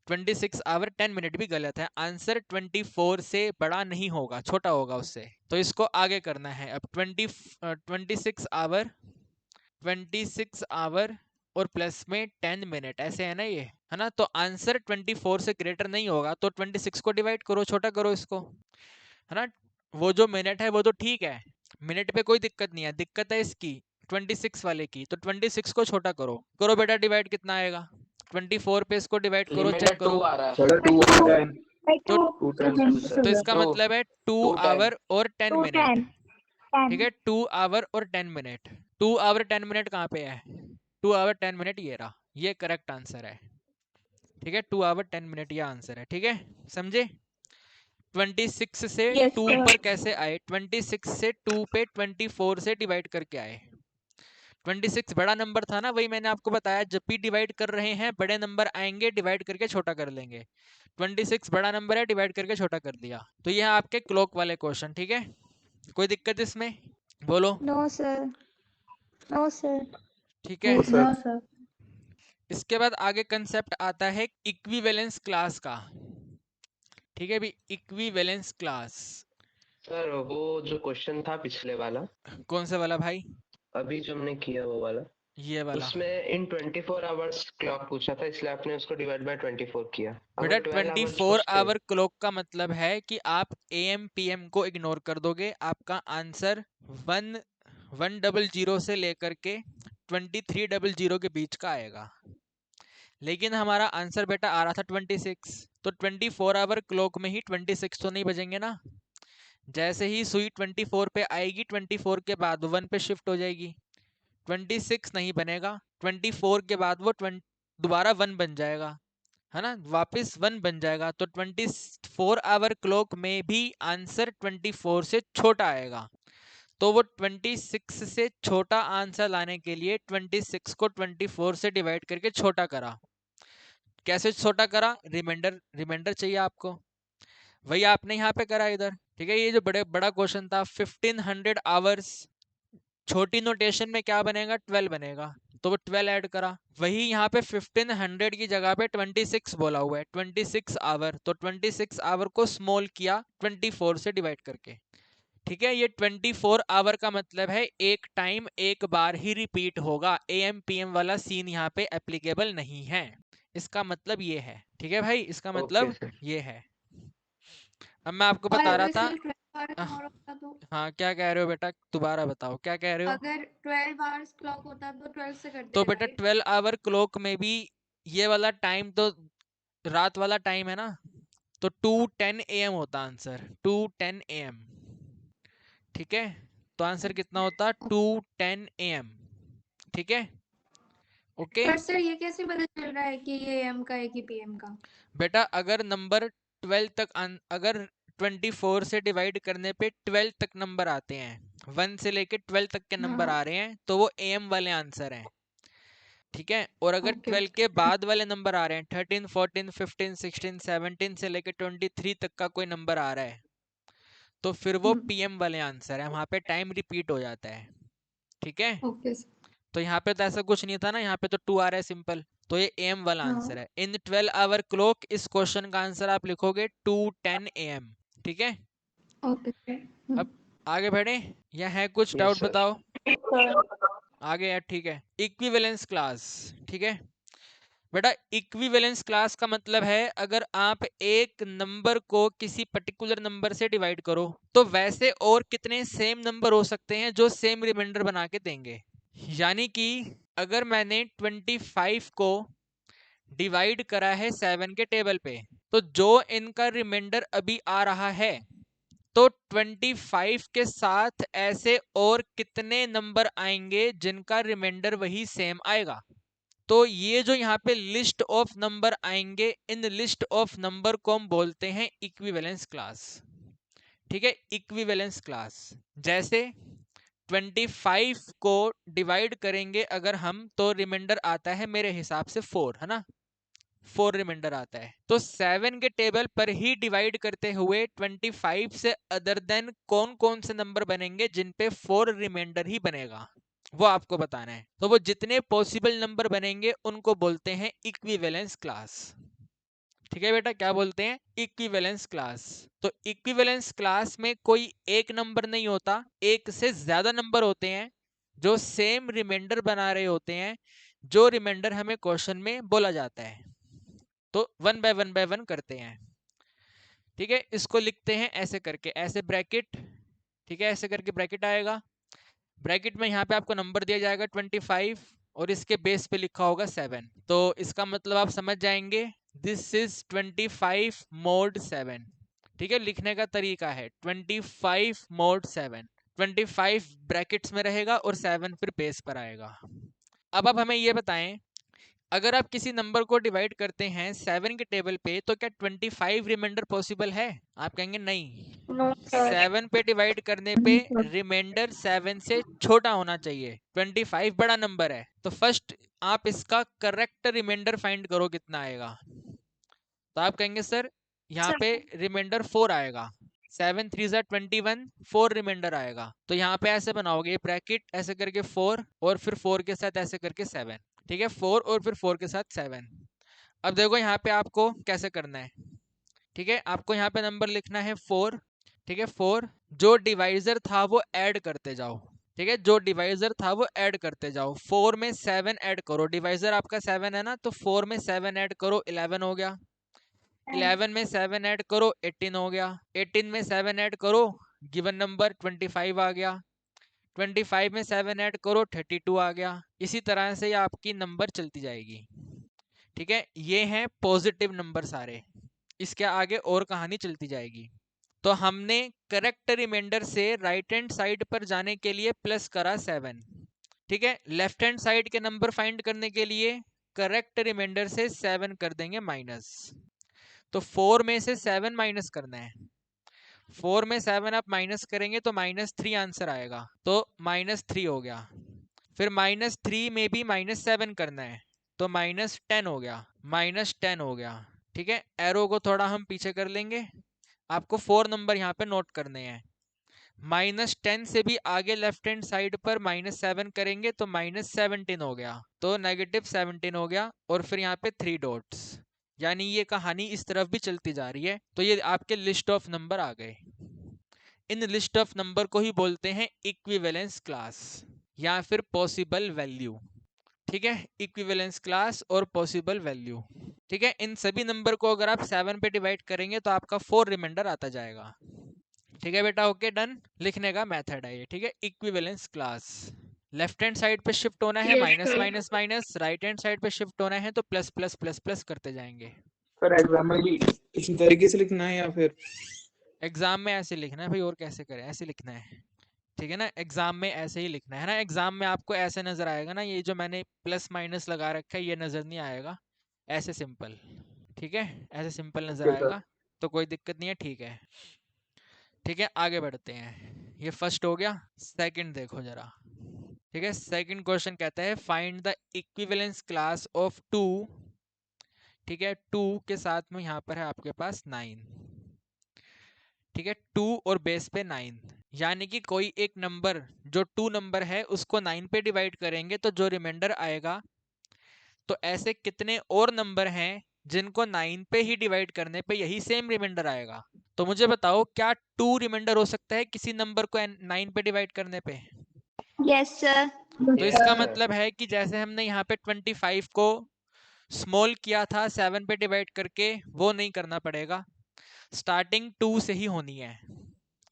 26 आवर 10 मिनट भी गलत है। आंसर 24 से बड़ा नहीं होगा, छोटा होगा उससे। तो इसको आगे करना है अब। 26 आवर, 26 आवर और प्लस में 10 मिनट, ऐसे है ना ये, है ना। तो आंसर 24 से ग्रेटर नहीं होगा, तो 26 को डिवाइड करो, छोटा करो इसको, है ना। वो जो मिनट है वो तो ठीक है, मिनट पे कोई दिक्कत नहीं है, दिक्कत है इसकी 26 वाले की। तो 26 को छोटा करो, करो बेटा डिवाइड, कितना आएगा। 24 पे इसको डिवाइड करो, चेक रिमाइंडर 2 करो। आ रहा है। सर 210 तो 210 तो इसका Two. मतलब है 2 210 आवर और 10 2 मिनट। 10 ठीक 10 है, 2 आवर और 10 मिनट। 2 आवर 10 मिनट कहाँ पे है, 2 आवर 10 मिनट ये रहा, ये करेक्ट आंसर है। ठीक है, 2 आवर 10 मिनट ये आंसर है। ठीक है, समझे। 26 से Yes, 2 sir. पर कैसे आए, 26 से 2 पे 24 से डिवाइड करके आए। 26 बड़ा नंबर था ना, वही मैंने आपको बताया, जब भी डिवाइड कर रहे हैं बड़े नंबर आएंगे, डिवाइड करके छोटा कर लेंगे। 26 बड़ा नंबर है, डिवाइड करके छोटा कर दिया। तो ये है आपके क्लॉक वाले क्वेश्चन। ठीक है, कोई दिक्कत इसमें, बोलो। नो सर नो सर ठीक है, नो सर। No sir. इसके बाद आगे कंसेप्ट आता है इक्विवेलेंस क्लास का। ठीक है भी, इक्विवेलेंस क्लास। सर वो जो क्वेश्चन था पिछले वाला, कौन सा वाला भाई, अभी जो हमने किया वो वाला, ये वाला। उसमें इन 24 आवर्स क्लॉक पूछा था, इसलिए आपने उसको डिवाइड बाय 24 किया। बेटा अगर 12 आवर्स 24 पूछते आवर क्लॉक का मतलब है कि आप AM PM को इग्नोर कर दोगे, आपका आंसर 1100 से लेकर के 2300 के बीच का आएगा। लेकिन हमारा आंसर बेटा आ रहा था 26, तो 24 आवर क्लॉक में ही 26 तो नहीं बजेंगे ना। जैसे ही सुई 24 पे आएगी, 24 के बाद 1 पे शिफ्ट हो जाएगी, 26 नहीं बनेगा। 24 के बाद वो दोबारा 1 बन जाएगा, है ना, वापस 1 बन जाएगा। तो 24 आवर क्लॉक में भी आंसर 24 से छोटा आएगा। तो वो 26 से छोटा आंसर लाने के लिए 26 को 24 से डिवाइड करके छोटा करा। कैसे छोटा करा, रिमाइंडर चाहिए आपको, वही आपने यहाँ पे करा इधर। ठीक है, ये जो बड़ा क्वेश्चन था 1500 आवर्स, छोटी नोटेशन में क्या बनेगा, 12 बनेगा, तो वो 12 ऐड करा। वही यहाँ पे 1500 की जगह पे 26 बोला हुआ है, 26 आवर, तो 26 आवर को स्मॉल किया 24 से डिवाइड करके। ठीक है, ये 24 आवर का मतलब है एक टाइम एक बार ही रिपीट होगा, AM PM वाला सीन यहाँ पे एप्लीकेबल नहीं है, इसका मतलब ये है। ठीक है भाई, इसका ओके मतलब सर। ये है। अब मैं आपको और बता रहा अगर था। सिर्फ 12 आवर्स अह, और होता तो, हाँ क्या कह रहे हो बेटा, दोबारा बताओ क्या कह रहे हो। अगर 12 आवर्स क्लॉक होता तो 12 से करते तो बेटा डिवाइड। 12 आवर क्लॉक में भी ये वाला टाइम तो रात वाला टाइम है ना, तो 2:10 AM होता आंसर, 2:10 AM। ठीक है, तो आंसर कितना होता, 2:10 AM। ठीक है, ओके। पर सर ये कैसे पता चल रहा है कि ये एम का है कि पीएम का? बेटा अगर नंबर 12 तक अगर 24 से डिवाइड करने पे 12 तक नंबर आते हैं, 1 से लेके 12 तक के नंबर हाँ, आ रहे हैं, तो वो AM वाले आंसर हैं। ठीक है, और अगर ओके 12 के बाद वाले नंबर आ रहे हैं, 13 14 15 16 17 से लेके 23 तक का कोई नंबर आ रहा है, तो फिर वो PM वाले आंसर है, वहां पे टाइम रिपीट हो जाता है। ठीक है, ओके सर। तो यहाँ पे तो ऐसा कुछ नहीं था ना, यहाँ पे तो 2 आ रहा है सिंपल, तो ये AM वाला हाँ, आंसर है। इन 12 आवर क्लॉक, इस क्वेश्चन का आंसर आप लिखोगे 2:10 AM। ठीक है, ओके सर। अब आगे बढ़े या है कुछ यस डाउट, सर। बताओ Sir. आगे यार। ठीक है, इक्विवेलेंस क्लास। ठीक है बेटा, इक्विवेलेंस क्लास का मतलब है अगर आप एक नंबर को किसी पर्टिकुलर नंबर से डिवाइड करो, तो वैसे और कितने सेम नंबर हो सकते हैं जो सेम रिमाइंडर बना के देंगे। यानी कि अगर मैंने 25 को डिवाइड करा है 7 के टेबल पे, तो जो इनका रिमाइंडर अभी आ रहा है तो 25 के साथ ऐसे और कितने नंबर आएंगे जिनका रिमाइंडर वही सेम आएगा। तो ये जो यहाँ पे लिस्ट ऑफ नंबर आएंगे, इन लिस्ट ऑफ नंबर को हम बोलते हैं इक्विवेलेंस क्लास। ठीक है, इक्विवेलेंस क्लास। जैसे 25 को डिवाइड करेंगे अगर हम, तो रिमाइंडर आता है मेरे हिसाब से 4, है ना, 4 रिमाइंडर आता है। तो 7 के टेबल पर ही डिवाइड करते हुए 25 से अदर देन कौन कौन से नंबर बनेंगे जिन पे 4 रिमाइंडर ही बनेगा, वो आपको बताना है। तो वो जितने पॉसिबल नंबर बनेंगे उनको बोलते हैं इक्विवेलेंस क्लास। ठीक है बेटा, क्या बोलते हैं? Equivalence class. तो इक्विवेलेंस क्लास में कोई एक नंबर नहीं होता, एक से ज्यादा नंबर होते हैं जो सेम रिमाइंडर बना रहे होते हैं, जो रिमाइंडर हमें क्वेश्चन में बोला जाता है। तो वन बाय वन करते हैं। ठीक है, इसको लिखते हैं ऐसे करके, ऐसे ब्रैकेट। ठीक है, ऐसे करके ब्रैकेट आएगा। ब्रैकेट में यहाँ पे आपको नंबर दिया जाएगा 25 और इसके बेस पे लिखा होगा 7। तो इसका मतलब आप समझ जाएंगे, दिस इज 25 mod 7। ठीक है, लिखने का तरीका है 25 mod 7। 25 ब्रैकेट्स में रहेगा और 7 फिर बेस पर आएगा। अब आप हमें ये बताएं, अगर आप किसी नंबर को डिवाइड करते हैं 7 के टेबल पे, तो क्या 25 रिमाइंडर पॉसिबल है? आप कहेंगे नहीं, नो सर। 7 पे डिवाइड करने पे रिमाइंडर 7 से छोटा होना चाहिए, 25 बड़ा नंबर है। तो फर्स्ट आप इसका करेक्ट रिमाइंडर फाइंड करो, कितना आएगा। तो आप कहेंगे सर यहाँ पे रिमाइंडर 4 आएगा, 7 3 जा 21, 4 रिमाइंडर आएगा। तो यहाँ पे ऐसे बनाओगे ब्रैकेट, ऐसे करके 4 और फिर 4 के साथ ऐसे करके 7। ठीक है, 4 और फिर 4 के साथ 7। अब देखो यहाँ पे आपको कैसे करना है। ठीक है, आपको यहाँ पे नंबर लिखना है 4। ठीक है, 4, जो डिवाइजर था वो ऐड करते जाओ। ठीक है, जो डिवाइजर था वो ऐड करते जाओ। 4 में 7 ऐड करो, डिवाइजर आपका 7 है ना, तो 4 में 7 ऐड करो, 11 हो गया। 11 में 7 ऐड करो, 18 हो गया। 18 में 7 ऐड करो, गिवन नंबर 25 आ गया। 25 में 7 ऐड करो, 32 आ गया। इसी तरह से ये आपकी नंबर चलती जाएगी। ठीक है, ये हैं पॉजिटिव नंबर सारे, इसके आगे और कहानी चलती जाएगी। तो हमने करेक्ट रिमाइंडर से राइट हैंड साइड पर जाने के लिए प्लस करा 7। ठीक है, लेफ्ट हैंड साइड के नंबर फाइंड करने के लिए करेक्ट रिमाइंडर से 7 कर देंगे माइनस। तो 4 में से 7 माइनस करना है। 4 में 7 आप माइनस करेंगे तो -3 आंसर आएगा, तो -3 हो गया। फिर -3 में भी -7 करना है, तो -10 हो गया, -10 हो गया। ठीक है, एरो को थोड़ा हम पीछे कर लेंगे, आपको 4 नंबर यहाँ पे नोट करने हैं। -10 से भी आगे लेफ्ट हैंड साइड पर -7 करेंगे तो -17 हो गया, तो -17 हो गया। और फिर यहाँ पे 3 डॉट्स, यानी ये कहानी इस तरफ भी चलती जा रही है। तो ये आपके लिस्ट ऑफ नंबर आ गए। इन लिस्ट ऑफ नंबर को ही बोलते हैं इक्विवेलेंस क्लास या फिर पॉसिबल वैल्यू। ठीक है, इक्विवेलेंस क्लास और पॉसिबल वैल्यू। ठीक है, इन सभी नंबर को अगर आप 7 पे डिवाइड करेंगे तो आपका 4 रिमाइंडर आता जाएगा। ठीक है बेटा, ओके डन। लिखने का मेथड है ये। ठीक है, equivalence class. Left hand side पे शिफ्ट होना है, Yes, minus sir. Minus minus. Right hand side पे शिफ्ट होना है तो प्लस प्लस प्लस प्लस करते जाएंगे। सर एग्जाम में भी इसी तरीके से लिखना है या फिर एग्जाम में ऐसे लिखना है भाई, और कैसे करें, ऐसे लिखना है। ठीक है ना, एग्जाम में ऐसे ही लिखना है ना। एग्जाम में आपको ऐसे नजर आएगा ना, ये जो मैंने प्लस माइनस लगा रखा है ये नजर नहीं आएगा, ऐसे सिंपल। ठीक है, ऐसे सिंपल नजर Okay, sir. आएगा, तो कोई दिक्कत नहीं है। ठीक है, ठीक है, आगे बढ़ते हैं। ये फर्स्ट हो गया। सेकंड देखो जरा। ठीक है, सेकंड क्वेश्चन कहता है find the equivalence class of 2। ठीक है, 2 के साथ में यहाँ पर है आपके पास 9। ठीक है, 2 और बेस पे 9, यानी कि कोई एक नंबर जो 2 नंबर है उसको 9 पे डिवाइड करेंगे तो जो रिमाइंडर आएगा, तो ऐसे कितने और नंबर हैं जिनको 9 पे ही डिवाइड करने पे यही सेम रिमाइंडर आएगा। तो मुझे बताओ, क्या 2 रिमाइंडर हो सकता है किसी नंबर को 9 पे डिवाइड करने पे? Yes sir. तो इसका मतलब है कि जैसे हमने यहाँ पे 25 को स्मॉल किया था 7 पे डिवाइड करके, वो नहीं करना पड़ेगा, स्टार्टिंग 2 से ही होनी है।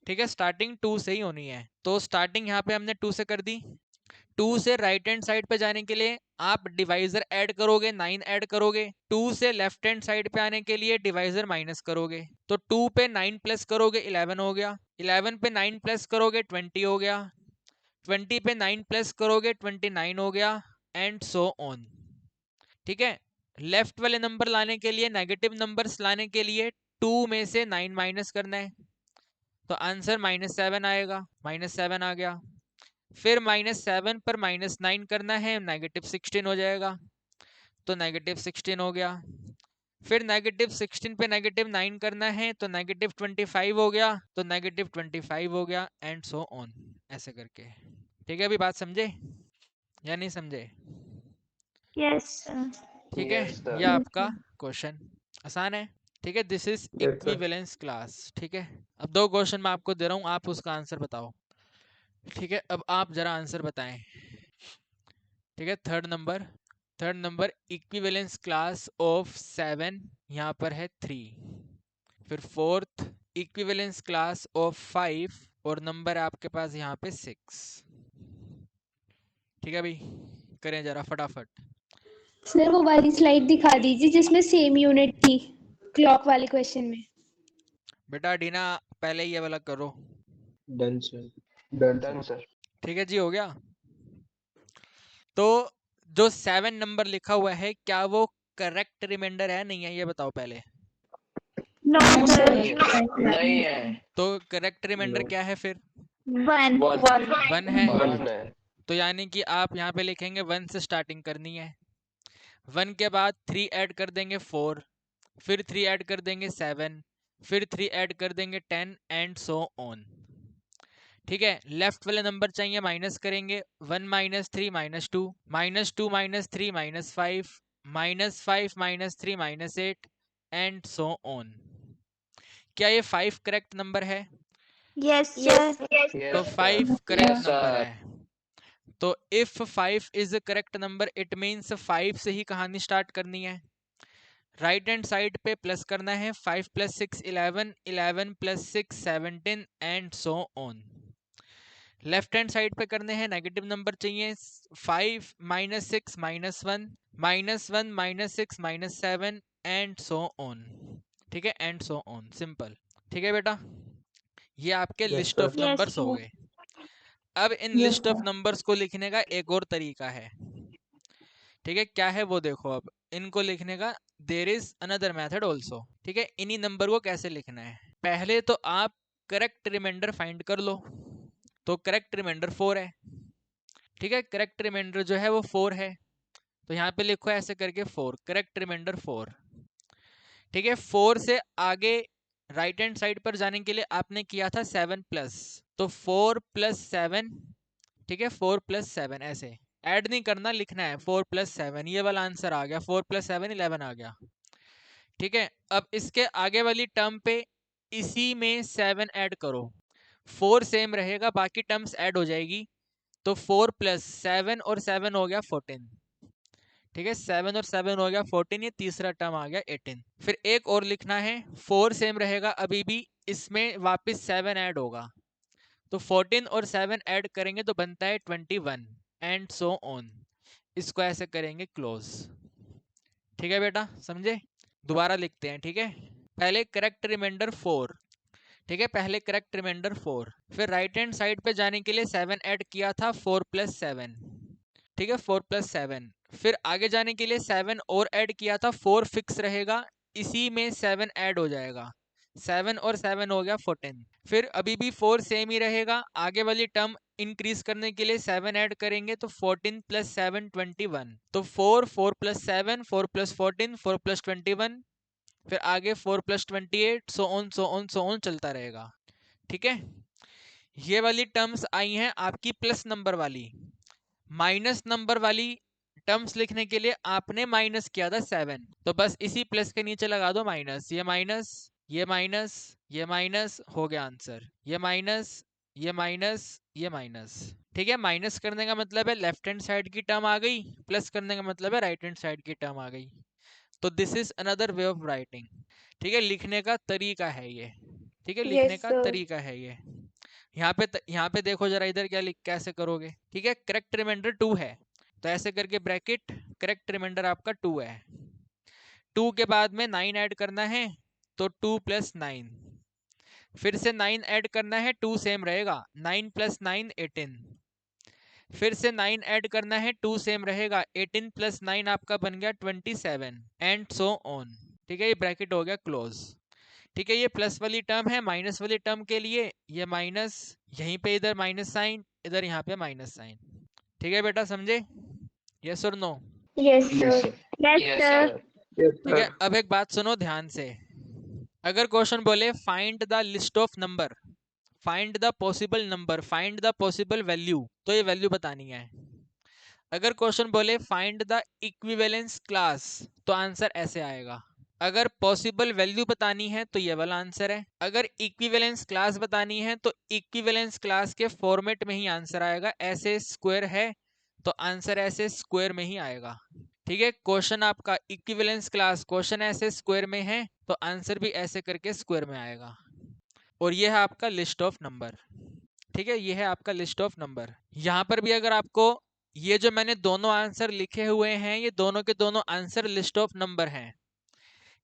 ठीक है, स्टार्टिंग 2 से ही होनी है। तो स्टार्टिंग यहाँ पे हमने 2 से कर दी। 2 से राइट हैंड साइड पे जाने के लिए आप डिवाइजर ऐड करोगे, 9 ऐड करोगे। 2 से लेफ्ट हैंड साइड पे आने के लिए डिवाइजर माइनस करोगे, तो 2 पे 9 प्लस करोगे, 11 हो गया। 11 पे 9 प्लस करोगे 20 हो गया, 20 पे 9 प्लस करोगे 29 हो गया, एंड सो ऑन। ठीक है, लेफ्ट वाले नंबर लाने के लिए, नेगेटिव नंबर्स लाने के लिए 2 में से 9 माइनस करना है, तो आंसर -7 आएगा, -7 आ गया। फिर -7 पर -9 करना है, -16 हो जाएगा, तो -16 हो गया। फिर -16 पे -9 करना है, तो -25 हो गया, तो -25 हो गया, एंड सो ऑन, ऐसे करके। ठीक है, अभी बात समझे या नहीं समझे? Yes sir. ठीक है, Yes, sir. ये आपका क्वेश्चन आसान है। ठीक है, this is Yes, sir. Equivalence class. ठीक है, अब 2 क्वेश्चन मैं आपको दे रहा हूँ, आप उसका आंसर बताओ। ठीक है, अब आप जरा आंसर बताएं। ठीक है, third number equivalence class of 7, यहाँ पर है 3। फिर फोर्थ इक्विवेलेंस क्लास ऑफ 5, और नंबर आपके पास यहाँ पे 6। ठीक है भाई, करें जरा फटाफट। सर वो वाली स्लाइड दिखा दीजिए जिसमें सेम यूनिट थी क्लॉक वाले क्वेश्चन में। बेटा डीना, पहले ये वाला करो। Done sir. Done, sir. ठीक है जी, हो गया। तो जो 7 नंबर लिखा हुआ है, क्या वो करेक्ट रिमाइंडर है, नहीं है, ये बताओ पहले। No sir. नहीं है। तो करेक्ट रिमाइंडर No. क्या है फिर? 1 1 है। 1 है। तो यानी कि आप यहाँ पे लिखेंगे 1 से स्टार्टिंग करनी है। 1 के बाद 3 ऐड कर देंगे 4, फिर 3 ऐड कर देंगे 7, फिर 3 ऐड कर देंगे 10, एंड सो ऑन। ठीक है, लेफ्ट वाले नंबर चाहिए, माइनस करेंगे। 1 -3 -2, -2 -3 -5, -5 -3 -8, एंड सो ऑन। क्या ये 5 करेक्ट नंबर है? Yes sir. Yes, तो sir. 5 correct Yes, number sir. है। तो if 5 is a correct number, it means 5 से ही कहानी स्टार्ट करनी है। राइट हैंड साइड पे प्लस करना है, 5 + 6 11, 11 + 6 17, and so on. Left hand side पे करने हैं, नेगेटिव नंबर चाहिए, 5 - 6 -1, -1 -6 -7, एंड सो ऑन। ठीक है, एंड सो ऑन, सिंपल। ठीक है बेटा, ये आपके Yes, list sir. Of numbers हो गए। अब इन Yes, list of sir. Numbers को लिखने का एक और तरीका है। ठीक है, क्या है वो देखो। अब इनको लिखने का there is another method also. ठीक है, इन्हीं नंबर को कैसे लिखना है, पहले तो आप करेक्ट रिमाइंडर फाइंड कर लो। तो करेक्ट रिमाइंडर 4 है। ठीक है, करेक्ट रिमाइंडर जो है वो 4 है, तो यहाँ पे लिखो ऐसे करके 4, करेक्ट रिमाइंडर 4। ठीक है, 4 से आगे राइट हैंड साइड पर जाने के लिए आपने किया था 7 प्लस, तो 4 + 7। ठीक है, 4 + 7 ऐसे ऐड नहीं करना, लिखना है 4 + 7, ये वाला आंसर आ गया, 4 + 7 11 आ गया। ठीक है, अब इसके आगे वाली टर्म पे इसी में 7 ऐड करो, 4 सेम रहेगा, बाकी टर्म्स ऐड हो जाएगी, तो 4 + 7 और 7 हो गया 14। ठीक है, 7 और 7 हो गया 14, ये तीसरा टर्म आ गया 18। फिर एक और लिखना है, 4 सेम रहेगा अभी भी, इसमें वापस 7 ऐड होगा, तो 14 और 7 ऐड करेंगे तो बनता है 21, एंड सो ऑन। इसको ऐसे करेंगे क्लोज। ठीक है बेटा, समझे? दोबारा लिखते हैं। ठीक है, पहले करेक्ट रिमाइंडर 4। ठीक है, पहले करेक्ट रिमाइंडर 4, फिर राइट हैंड साइड पे जाने के लिए 7 ऐड किया था, 4 + 7। ठीक है, 4 + 7, फिर आगे जाने के लिए 7 और ऐड किया था, 4 फिक्स रहेगा, इसी में 7 ऐड हो जाएगा, 7 और 7 हो गया 14। फिर अभी भी 4 सेम ही रहेगा, आगे वाली टर्म इंक्रीज करने के लिए 7 ऐड करेंगे, तो 14 + 7 21, तो 4 4 + 7 4 + 14 4 + 21, फिर आगे 4 + 28, so on so on so on चलता रहेगा। ठीक है, ये वाली टर्म्स आई हैं आपकी प्लस नंबर वाली। माइनस नंबर वाली टर्म्स लिखने के लिए आपने माइनस किया था 7, तो बस इसी प्लस के नीचे लगा दो माइनस, ये माइनस, ये माइनस, ये माइनस, हो गया आंसर, ये माइनस, ये माइनस, ये माइनस। ठीक है, माइनस करने का मतलब है लेफ्ट हैंड साइड की टर्म आ गई, प्लस करने का मतलब है राइट हैंड साइड की टर्म आ गई। तो this is another way of writing. ठीक है, लिखने का तरीका है ये। ठीक है, लिखने Yes, का sir. तरीका है ये। यहाँ पे देखो जरा इधर क्या लिख कैसे करोगे। ठीक है, करेक्ट रिमाइंडर 2 है, तो ऐसे करके ब्रैकेट, करेक्ट रिमाइंडर आपका 2 है, 2 के बाद में 9 ऐड करना है, तो 2 + 9, फिर से 9 ऐड करना है, 2 सेम रहेगा, 9 + 9 18। फिर से 9 ऐड करना है, 2 सेम रहेगा, 18 + 9 आपका बन गया 27 एंड सो ऑन। ठीक है, ये ब्रैकेट हो गया क्लोज। ठीक है, ये प्लस वाली टर्म है, माइनस वाली टर्म के लिए ये माइनस, यहीं पे इधर माइनस साइन, इधर यहाँ पे माइनस साइन। ठीक है बेटा, समझे? यस और no? Yes Yes, sir. sir. Yes Yes, sir. sir. Yes, ठीक है, sir. अब एक बात सुनो ध्यान से। अगर क्वेश्चन बोले find the list of number, find the possible number, find the possible value, तो ये वैल्यू बतानी है। अगर क्वेश्चन बोले फाइंड द इक्विवेलेंस क्लास, तो आंसर ऐसे आएगा। अगर पॉसिबल वैल्यू बतानी है तो ये वाला आंसर है। अगर इक्विवेलेंस क्लास बतानी है तो इक्विवेलेंस क्लास के फॉर्मेट में ही आंसर आएगा। ऐसे स्क्वायर है तो आंसर ऐसे स्क्वायर में ही आएगा। ठीक है, क्वेश्चन आपका इक्विवेलेंस क्लास, क्वेश्चन ऐसे स्क्वायर में है तो आंसर भी ऐसे करके स्क्वायर में आएगा। और ये है आपका लिस्ट ऑफ नंबर। ठीक है, ये है आपका लिस्ट ऑफ नंबर। यहाँ पर भी अगर आपको ये जो मैंने दोनों आंसर लिखे हुए हैं, ये दोनों के दोनों आंसर लिस्ट ऑफ नंबर हैं।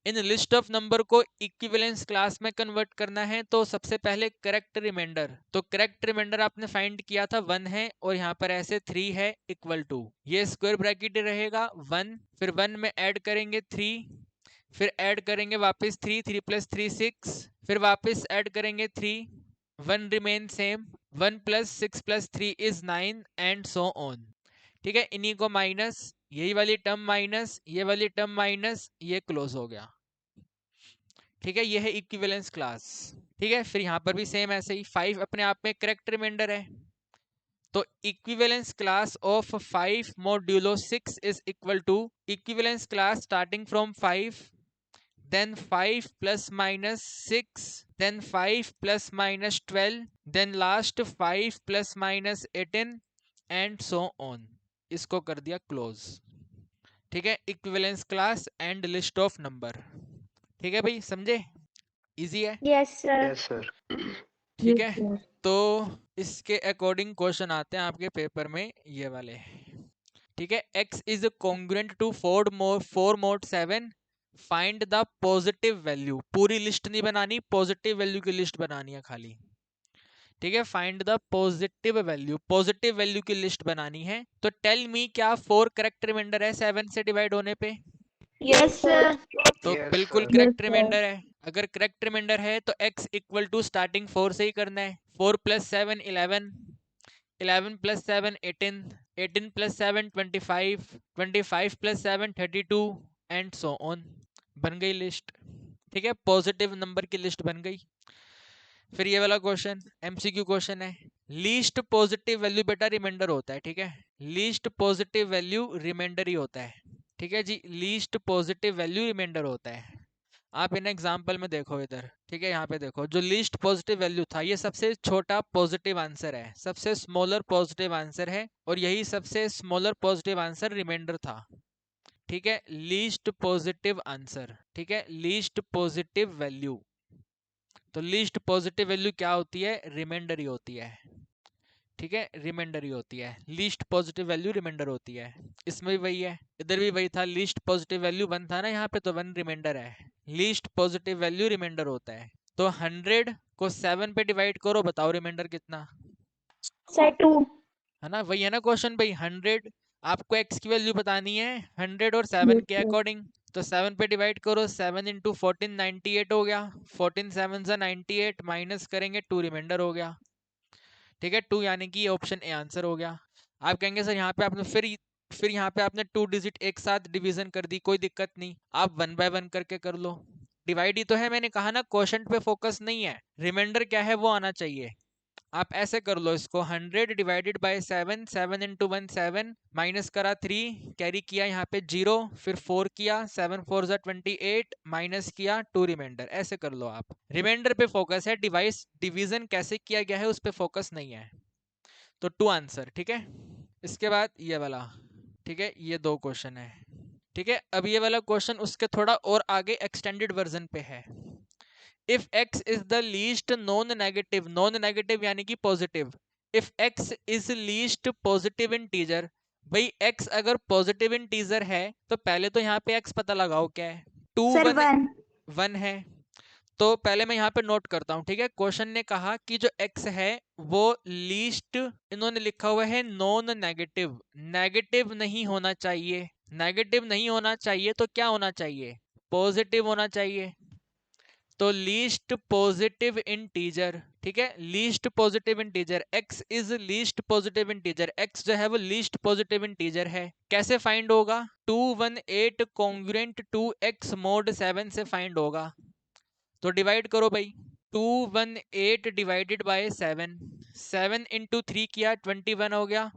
इन लिस्ट ऑफ नंबर को इक्विवेलेंस क्लास में कन्वर्ट करना है तो सबसे पहले करेक्ट रिमाइंडर, तो करेक्ट रिमाइंडर आपने फाइंड किया था 1 है और यहाँ पर ऐसे 3 है इक्वल टू, ये स्क्वायर ब्रैकेट रहेगा 1, फिर 1 में ऐड करेंगे 3, फिर ऐड करेंगे वापस 3, 3 + 3 6, फिर वापस ऐड करेंगे 3, 1 remain same, 1 + 6 + 3 is 9 and so on. ठीक है, इन्हीं को माइनस, यही वाली टर्म माइनस, ये वाली टर्म माइनस, ये क्लोज हो गया। ठीक है, ये है इक्विवेलेंस क्लास। ठीक है, फिर यहाँ पर भी सेम ऐसे ही 5 अपने आप में करेक्ट रिमाइंडर है, तो equivalence class of 5 modulo 6 is equal to equivalence class starting from 5, then 5 ± 6, then 5 ± 12, then last 5 ± 18 and so on. इसको कर दिया क्लोज। ठीक है, equivalence class and list of number. ठीक है भाई, समझे? इजी है। Yes sir. Yes, sir. ठीक है, तो इसके अकॉर्डिंग क्वेश्चन आते हैं आपके पेपर में ये वाले। ठीक है, x is congruent to 4 mod 7, find the positive value. पूरी लिस्ट नहीं बनानी, पॉजिटिव वैल्यू की लिस्ट बनानी है खाली। ठीक है, find the positive value, positive value की लिस्ट बनानी है। तो टेल मी, क्या 4 करेक्ट रिमाइंडर है 7 से डिवाइड होने पे? Yes sir. तो Yes, बिल्कुल sir. करेक्ट रिमाइंडर है। अगर करेक्ट रिमाइंडर है तो x इक्वल टू स्टार्टिंग 4 से ही करना है। 4 + 7 11, 11 + 7 18, 18 + 7 25, 25 + 7 32 एंड सो ऑन। बन गई लिस्ट। ठीक है, पॉजिटिव नंबर की लिस्ट बन गई। फिर ये वाला क्वेश्चन एमसीक्यू क्वेश्चन है। लीस्ट पॉजिटिव वैल्यू बेटा रिमाइंडर होता है। ठीक है, लीस्ट पॉजिटिव वैल्यू रिमाइंडर ही होता है। ठीक है जी, लीस्ट पॉजिटिव वैल्यू रिमाइंडर होता है। आप इन एग्जांपल में देखो इधर। ठीक है, यहाँ पे देखो, जो लीस्ट पॉजिटिव वैल्यू था ये सबसे छोटा पॉजिटिव आंसर है, सबसे स्मॉलर पॉजिटिव आंसर है, और यही सबसे स्मॉलर पॉजिटिव आंसर रिमाइंडर था। ठीक है, लीस्ट पॉजिटिव आंसर। ठीक है, लीस्ट पॉजिटिव वैल्यू, तो लीस्ट पॉजिटिव वैल्यू क्या होती है? रिमाइंडर ही होती है। ठीक है, रिमाइंडर ही होती है, लीस्ट पॉजिटिव वैल्यू रिमाइंडर होती है। इसमें भी वही है, इधर भी वही था, लीस्ट पॉजिटिव वैल्यू 1 था ना यहाँ पे, तो 1 रिमाइंडर है, लीस्ट पॉजिटिव वैल्यू रिमाइंडर होता है। तो 100 को 7 पे डिवाइड करो, बताओ रिमाइंडर कितना? सर 2। है ना, वही है ना क्वेश्चन भाई। 100 आपको x की वैल्यू बतानी है 100 और 7 के अकॉर्डिंग, तो 7 पे डिवाइड करो, 7 × 14 98 हो गया, 14 7 ज़ा 98, माइनस करेंगे 2 रिमाइंडर हो गया। ठीक है, 2 यानी कि ऑप्शन ए आंसर हो गया। आप कहेंगे सर यहाँ पे आपने फिर यहाँ पे आपने 2 डिजिट एक साथ डिवीजन कर दी, कोई दिक्कत नहीं, आप 1 बाय 1 करके कर लो। डिवाइड ही तो है, मैंने कहा ना क्वोशंट पे फोकस नहीं है, रिमाइंडर क्या है वो आना चाहिए। आप ऐसे कर लो इसको, 100 डिवाइडेड बाय 7, 7 × 1 7, माइनस करा 3, कैरी किया यहाँ पे 0, फिर 4 किया, 7 4 ज़ा 28, माइनस किया 2 रिमाइंडर। ऐसे कर लो आप, रिमाइंडर पे फोकस है, डिवीजन कैसे किया गया है उस पे फोकस नहीं है। तो 2 आंसर। ठीक है, इसके बाद ये वाला। ठीक है, ये 2 क्वेश्चन है। ठीक है, अब ये वाला क्वेश्चन उसके थोड़ा और आगे एक्सटेंडेड वर्जन पे है। If x is the least non negative, non negative यानी कि positive, if x is least positive integer, भाई x अगर पॉजिटिव इंटीजर है तो पहले तो यहाँ पे x पता लगाओ क्या है। 2 सर 1 1 1 है, तो पहले मैं यहाँ पे नोट करता हूँ, ठीक है। क्वेश्चन ने कहा कि जो x है वो लीस्ट, इन्होंने लिखा हुआ है नॉन नेगेटिव, नेगेटिव नहीं होना चाहिए। नेगेटिव नहीं होना चाहिए तो क्या होना चाहिए? पॉजिटिव होना चाहिए। तो लीस्ट पॉजिटिव इंटीजर, ठीक है, least positive integer, x is least positive integer, x जो है वो लीस्ट पॉजिटिव इंटीजर है। कैसे फाइंड होगा? 218 कॉन्ग्रुएंट टू x mod 7 से फाइंड होगा। तो डिवाइड करो भाई, 218 डिवाइडेड बाय 7, 7 इंटू 3 किया 21 हो गया,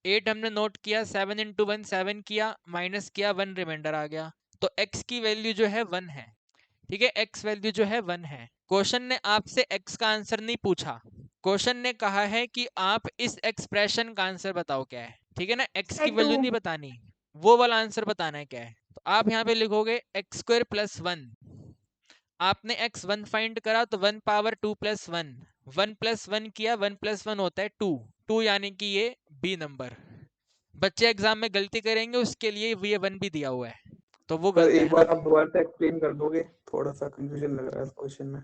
8 हमने नोट किया, 7 इंटू 1 7 किया, माइनस किया 1 रिमाइंडर आ गया। तो x की वैल्यू जो है 1 है, ठीक है, x वैल्यू जो है 1 है। क्वेश्चन ने आपसे x का आंसर नहीं पूछा, क्वेश्चन ने कहा है कि आप इस एक्सप्रेशन का आंसर बताओ क्या है, ठीक है ना, x की वैल्यू नहीं बतानी, वो वाला आंसर बताना है क्या है। तो आप यहाँ पे लिखोगे x स्क्वायर प्लस 1, आपने x 1 फाइंड करा तो 1 पावर 2 प्लस 1, 1 प्लस 1 किया, 1 प्लस 1 होता है 2, 2 यानी कि ये बी नंबर। बच्चे एग्जाम में गलती करेंगे उसके लिए ये 1 भी दिया हुआ है, तो वो सर गलत एक है। बार आप दोबारा से एक्सप्लेन कर दोगे, थोड़ा सा कंफ्यूजन लग रहा है इस क्वेश्चन में।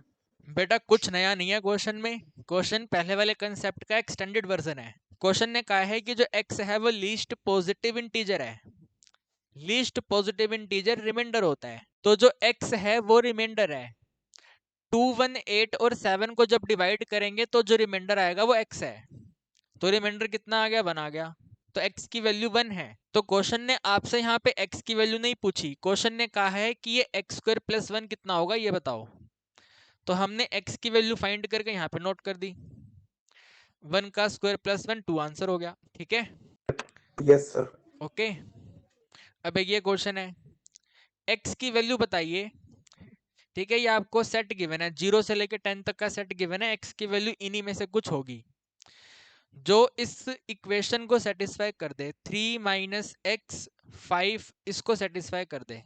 बेटा कुछ नया नहीं है क्वेश्चन में, क्वेश्चन पहले वाले कंसेप्ट का एक्सटेंडेड वर्जन है। क्वेश्चन ने कहा है कि जो x है वो लीस्ट पॉजिटिव इंटीजर है, लीस्ट पॉजिटिव इंटीजर रिमाइंडर होता है, तो जो x है वो रिमाइंडर है। 218 और 7 को जब डिवाइड करेंगे तो जो रिमाइंडर आएगा वो x है, तो रिमाइंडर कितना आ गया? 1 आ गया, तो x की वैल्यू 1 है। तो क्वेश्चन ने आपसे यहाँ पे x की वैल्यू नहीं पूछी, क्वेश्चन ने कहा है कि ये x स्क्वायर प्लस 1 कितना होगा ये बताओ। तो हमने x की वैल्यू फाइंड करके यहाँ पे नोट कर दी, 1 का स्क्वायर प्लस 1 2 आंसर हो गया, ठीक है। Yes sir. ओके, अब एक ये क्वेश्चन है, x की वैल्यू बताइए, ठीक है, ये आपको सेट गिवन है, 0 से लेके 10 तक का सेट गिवन है, x की वैल्यू इन्हीं में से कुछ होगी जो इस इक्वेशन को सेटिस्फाई कर दे। 3 माइनस एक्स 5 इसको सेटिस्फाई कर दे,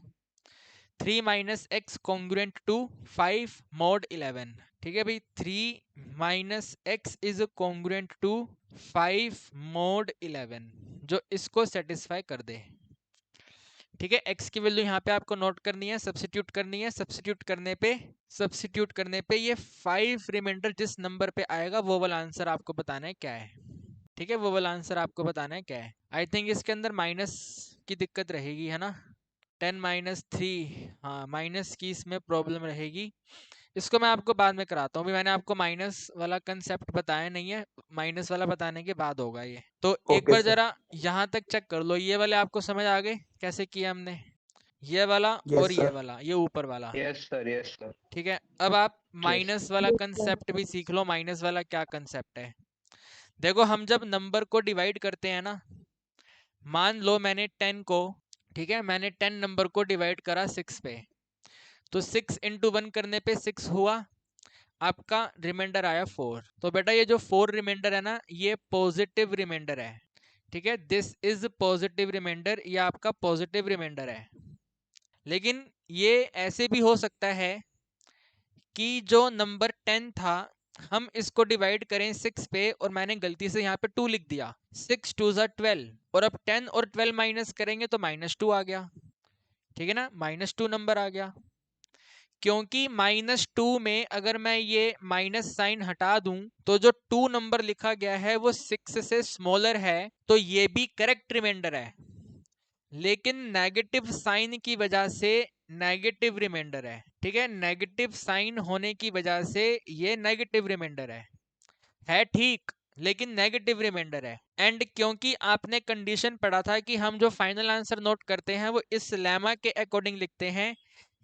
3 minus X congruent to 5 mod 11, ठीक है भाई, 3 minus X is congruent to 5 mod 11 जो इसको सेटिस्फाई कर दे, ठीक है। x की वैल्यू यहाँ पे आपको नोट करनी है, सब्स्टिट्यूट करनी है, सब्स्टिट्यूट करने पे ये 5 रिमाइंडर जिस नंबर पे आएगा वो वाला आंसर आपको बताना है क्या है, ठीक है, वो वाला आंसर आपको बताना है क्या है। आई थिंक इसके अंदर माइनस की दिक्कत रहेगी, है ना, 10 माइनस 3, हाँ माइनस की इसमें प्रॉब्लम रहेगी, इसको मैं आपको बाद में कराता हूँ, अभी मैंने आपको माइनस वाला कंसेप्ट बताया नहीं है, माइनस वाला बताने के बाद होगा ये। तो एक ओके बार सर। जरा यहाँ तक चेक कर लो, ये वाले आपको समझ आ गए कैसे किया हमने, ये वाला और यस ये सर। वाला, ये ऊपर वाला, यस सर। ठीक है। अब आप यस माइनस वाला कंसेप्ट भी सीख लो, माइनस वाला क्या कंसेप्ट है। देखो हम जब नंबर को डिवाइड करते हैं ना, मान लो मैंने 10 को, ठीक है, मैंने 10 नंबर को डिवाइड करा 6 पे, तो 6 इंटू 1 करने पे 6 हुआ, आपका रिमाइंडर आया 4। तो बेटा ये जो 4 रिमाइंडर है ना ये पॉजिटिव रिमाइंडर है, ठीक है, दिस इज पॉजिटिव रिमाइंडर, ये आपका पॉजिटिव रिमाइंडर है। लेकिन ये ऐसे भी हो सकता है कि जो नंबर 10 था हम इसको डिवाइड करें 6 पे और मैंने गलती से यहाँ पे 2 लिख दिया, 6 2 ज़ा 12, और अब 10 और 12 माइनस करेंगे तो -2 आ गया, ठीक है ना, -2 नंबर आ गया, क्योंकि -2 में अगर मैं ये माइनस साइन हटा दूं तो जो 2 नंबर लिखा गया है वो 6 से स्मॉलर है, तो ये भी करेक्ट रिमाइंडर है, लेकिन नेगेटिव साइन की वजह से नेगेटिव रिमाइंडर है, ठीक है, नेगेटिव साइन होने की वजह से ये नेगेटिव रिमाइंडर है ठीक, लेकिन नेगेटिव रिमाइंडर है। एंड क्योंकि आपने कंडीशन पढ़ा था कि हम जो फाइनल आंसर नोट करते हैं वो इस लेमा के अकॉर्डिंग लिखते हैं,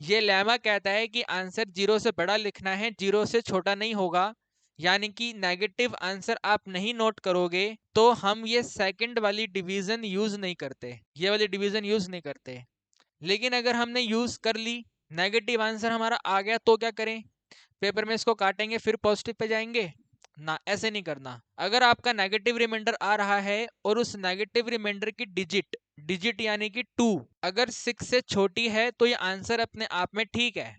ये लेमा कहता है कि आंसर 0 से बड़ा लिखना है, 0 से छोटा नहीं होगा, यानी कि नेगेटिव आंसर आप नहीं नोट करोगे तो हम ये सेकंड वाली डिवीजन यूज नहीं करते, ये वाली डिवीजन यूज नहीं करते। लेकिन अगर हमने यूज कर ली, नेगेटिव आंसर हमारा आ गया तो क्या करें, पेपर में इसको काटेंगे फिर पॉजिटिव पे जाएंगे ना, ऐसे नहीं करना। अगर आपका नेगेटिव रिमाइंडर आ रहा है और उस नेगेटिव रिमाइंडर की डिजिट यानी कि 2 अगर 6 से छोटी है तो ये आंसर अपने आप में ठीक है,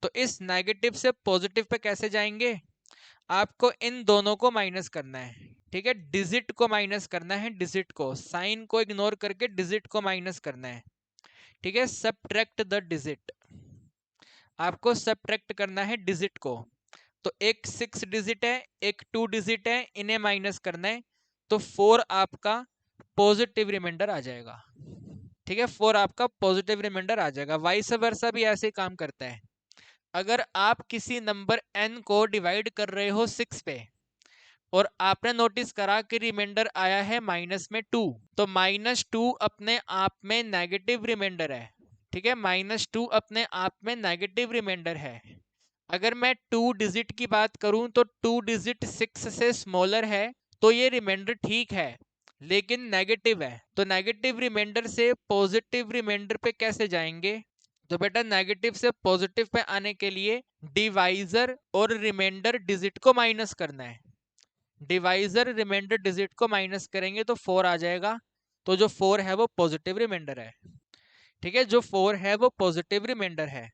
तो इस नेगेटिव से पॉजिटिव पे कैसे जाएंगे, आपको इन दोनों को माइनस करना है, ठीक है, डिजिट को माइनस करना है, डिजिट को, साइन को इग्नोर करके डिजिट को माइनस करना है, ठीक है, सबट्रैक्ट द डिजिट। आपको सब्ट्रैक्ट करना है डिजिट को। तो एक 6 डिजिट है, एक 2 डिजिट है, इन्हें माइनस करना है, तो 4 आपका पॉजिटिव रिमाइंडर आ जाएगा। ठीक है, 4 आपका पॉजिटिव रिमाइंडर आ जाएगा। वाइस वर्सा भी ऐसे काम करता है। अगर आप किसी नंबर n को डिवाइड कर रहे हो 6 पे और आपने नोटिस करा कि रिमाइंडर आया है माइनस में 2, तो -2 अपने आप में नेगेटिव रिमाइंडर है। ठीक है, -2 अपने आप में नेगेटिव रिमाइंडर है। अगर मैं 2 डिजिट की बात करूं तो 2 डिजिट 6 से स्मॉलर है, तो ये रिमाइंडर ठीक है, लेकिन नेगेटिव है। तो नेगेटिव रिमाइंडर से पॉजिटिव रिमाइंडर पे कैसे जाएंगे? तो बेटा नेगेटिव से पॉजिटिव पे आने के लिए डिवाइजर और रिमाइंडर डिजिट को माइनस करना है। डिवाइजर रिमाइंडर डिजिट को माइनस करेंगे तो 4 आ जाएगा। तो जो 4 है वो पॉजिटिव रिमाइंडर है। ठीक है, जो 4 है वो पॉजिटिव रिमाइंडर है।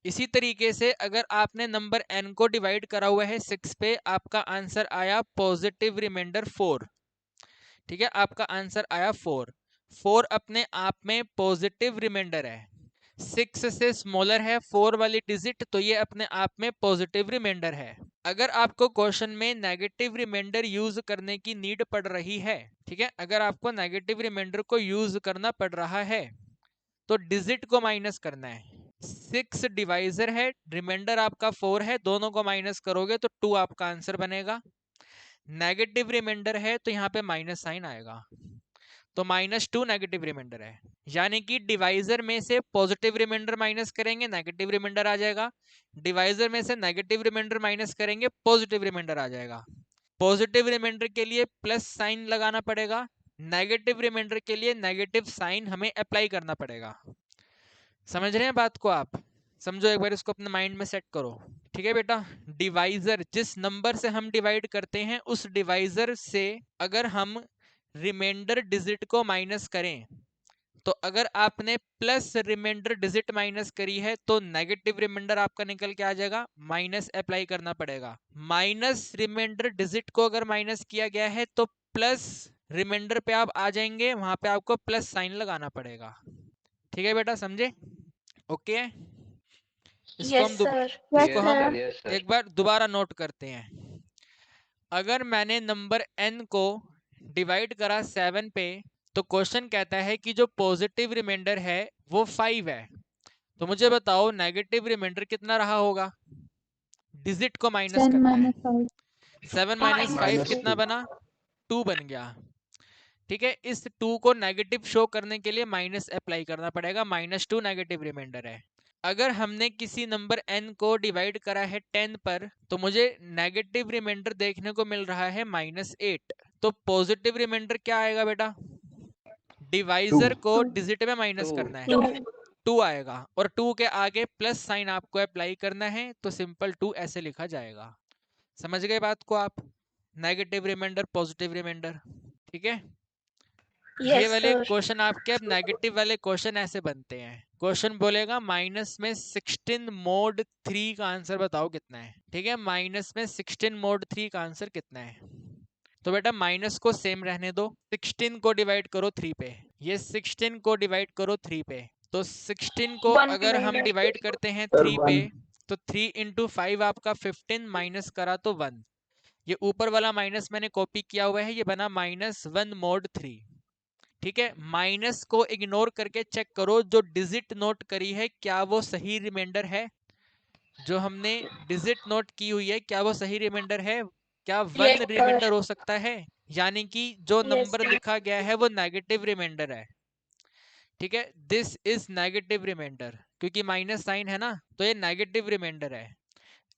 इसी तरीके से अगर आपने नंबर n को डिवाइड करा हुआ है 6 पे, आपका आंसर आया पॉजिटिव रिमाइंडर 4। ठीक है, आपका आंसर आया 4। 4 अपने आप में पॉजिटिव रिमाइंडर है। 6 से स्मॉलर है 4 वाली डिजिट, तो ये अपने आप में पॉजिटिव रिमाइंडर है। अगर आपको क्वेश्चन में नेगेटिव रिमाइंडर यूज करने की नीड पड़ रही है, ठीक है, अगर आपको नेगेटिव रिमाइंडर को यूज करना पड़ रहा है, तो डिजिट को माइनस करना है। 6 डिवाइजर है, रिमाइंडर आपका 4 है, दोनों को माइनस करोगे तो 2 आपका आंसर बनेगा। नेगेटिव रिमाइंडर है तो यहाँ पे माइनस साइन आएगा, तो -2 नेगेटिव रिमाइंडर है। यानी कि डिवाइजर में से पॉजिटिव रिमाइंडर माइनस करेंगे, नेगेटिव रिमाइंडर आ जाएगा। डिवाइजर में से नेगेटिव रिमाइंडर माइनस करेंगे, पॉजिटिव रिमाइंडर आ जाएगा। पॉजिटिव रिमाइंडर के लिए प्लस साइन लगाना पड़ेगा, नेगेटिव रिमाइंडर के लिए नेगेटिव साइन हमें अप्लाई करना पड़ेगा। समझ रहे हैं बात को आप? समझो, एक बार इसको अपने माइंड में सेट करो। ठीक है बेटा, डिवाइजर जिस नंबर से हम डिवाइड करते हैं उस डिवाइजर से अगर हम रिमाइंडर डिजिट को माइनस करें, तो अगर आपने प्लस रिमाइंडर डिजिट माइनस करी है तो नेगेटिव रिमाइंडर आपका निकल के आ जाएगा, माइनस अप्लाई करना पड़ेगा। माइनस रिमाइंडर डिजिट को अगर माइनस किया गया है तो प्लस रिमाइंडर पे आप आ जाएंगे, वहां पे आपको प्लस साइन लगाना पड़ेगा। ठीक है बेटा, समझे? ओके है? इसको यस हम सर। इसको यस हम सर, यस सर। एक बार दोबारा नोट करते हैं। अगर मैंने नंबर n को डिवाइड करा 7 पे, तो क्वेश्चन कहता है कि जो पॉजिटिव रिमाइंडर है वो 5 है। तो मुझे बताओ नेगेटिव रिमाइंडर कितना रहा होगा? डिजिट को माइनस 10 करना है। - 5 7 - 5 -2 कितना बना? 2 बन गया। ठीक है, इस 2 को नेगेटिव शो करने के लिए माइनस अप्लाई करना पड़ेगा, -2 नेगेटिव रिमाइंडर है। अगर हमने किसी नंबर n को डिवाइड करा है 10 पर, तो मुझे नेगेटिव रिमाइंडर देखने को मिल रहा है -8। तो पॉजिटिव रिमाइंडर क्या आएगा बेटा? डिवाइजर को डिजिट में माइनस Two. करना है, 2 आएगा, और 2 के आगे प्लस साइन आपको अप्लाई करना है, तो सिंपल 2 ऐसे लिखा जाएगा। समझ गए बात को आप? Negative remainder, positive remainder. ठीक है, ये यस वाले सर। क्वेश्चन आपके, अब नेगेटिव वाले क्वेश्चन ऐसे बनते हैं। क्वेश्चन बोलेगा माइनस में 16 mod 3 का आंसर बताओ कितना है। ठीक है, माइनस में 16 mod 3 का आंसर कितना है? तो बेटा माइनस को सेम रहने दो, 16 को डिवाइड करो 3 पे, ये 16 को डिवाइड करो 3 पे। तो 16 को 1 अगर हम डिवाइडेड। डिवाइड करते हैं सर 3 पे, 1 तो 3 × 5 आपका 15, माइनस करा तो 1। ये ऊपर वाला माइनस मैंने कॉपी किया हुआ है, ये बना -1 mod 3। ठीक है, माइनस को इग्नोर करके चेक करो जो डिजिट नोट करी है क्या वो सही रिमाइंडर है। जो हमने डिजिट नोट की हुई है क्या वो सही रिमाइंडर है? क्या 1 यस रिमाइंडर सर। हो सकता है? यानी कि जो यस नंबर सर। लिखा गया है वो नेगेटिव रिमाइंडर है। ठीक है, दिस इज नेगेटिव रिमाइंडर, क्योंकि माइनस साइन है ना, तो ये नेगेटिव रिमाइंडर है।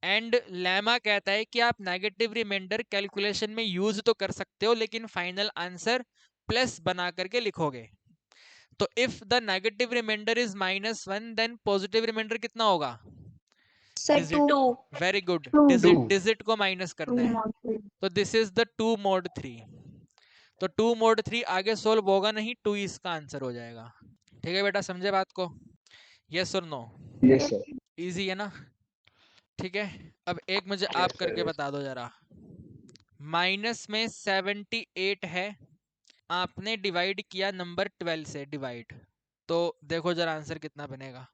एंड लेमा कहता है कि आप नेगेटिव रिमाइंडर कैलकुलेशन में यूज तो कर सकते हो, लेकिन फाइनल आंसर प्लस बना करके लिखोगे। तो if the negative remainder is -1, then positive remainder कितना होगा? Sir digit. 2। Very good, 2 digit, 2 digit को माइनस करना 2 है। mod 3 तो दिस इज द 2 mod 3। तो 2 mod 3 आगे सोल्व होगा नहीं, 2 इसका आंसर हो जाएगा। ठीक है बेटा, समझे बात को? यस और नो? Yes sir. इजी है ना? ठीक है, अब एक मुझे आप Yes, sir, करके yes. बता दो जरा। माइनस में 78 है, आपने डिवाइड किया नंबर 12 से डिवाइड, तो देखो जरा आंसर कितना बनेगा।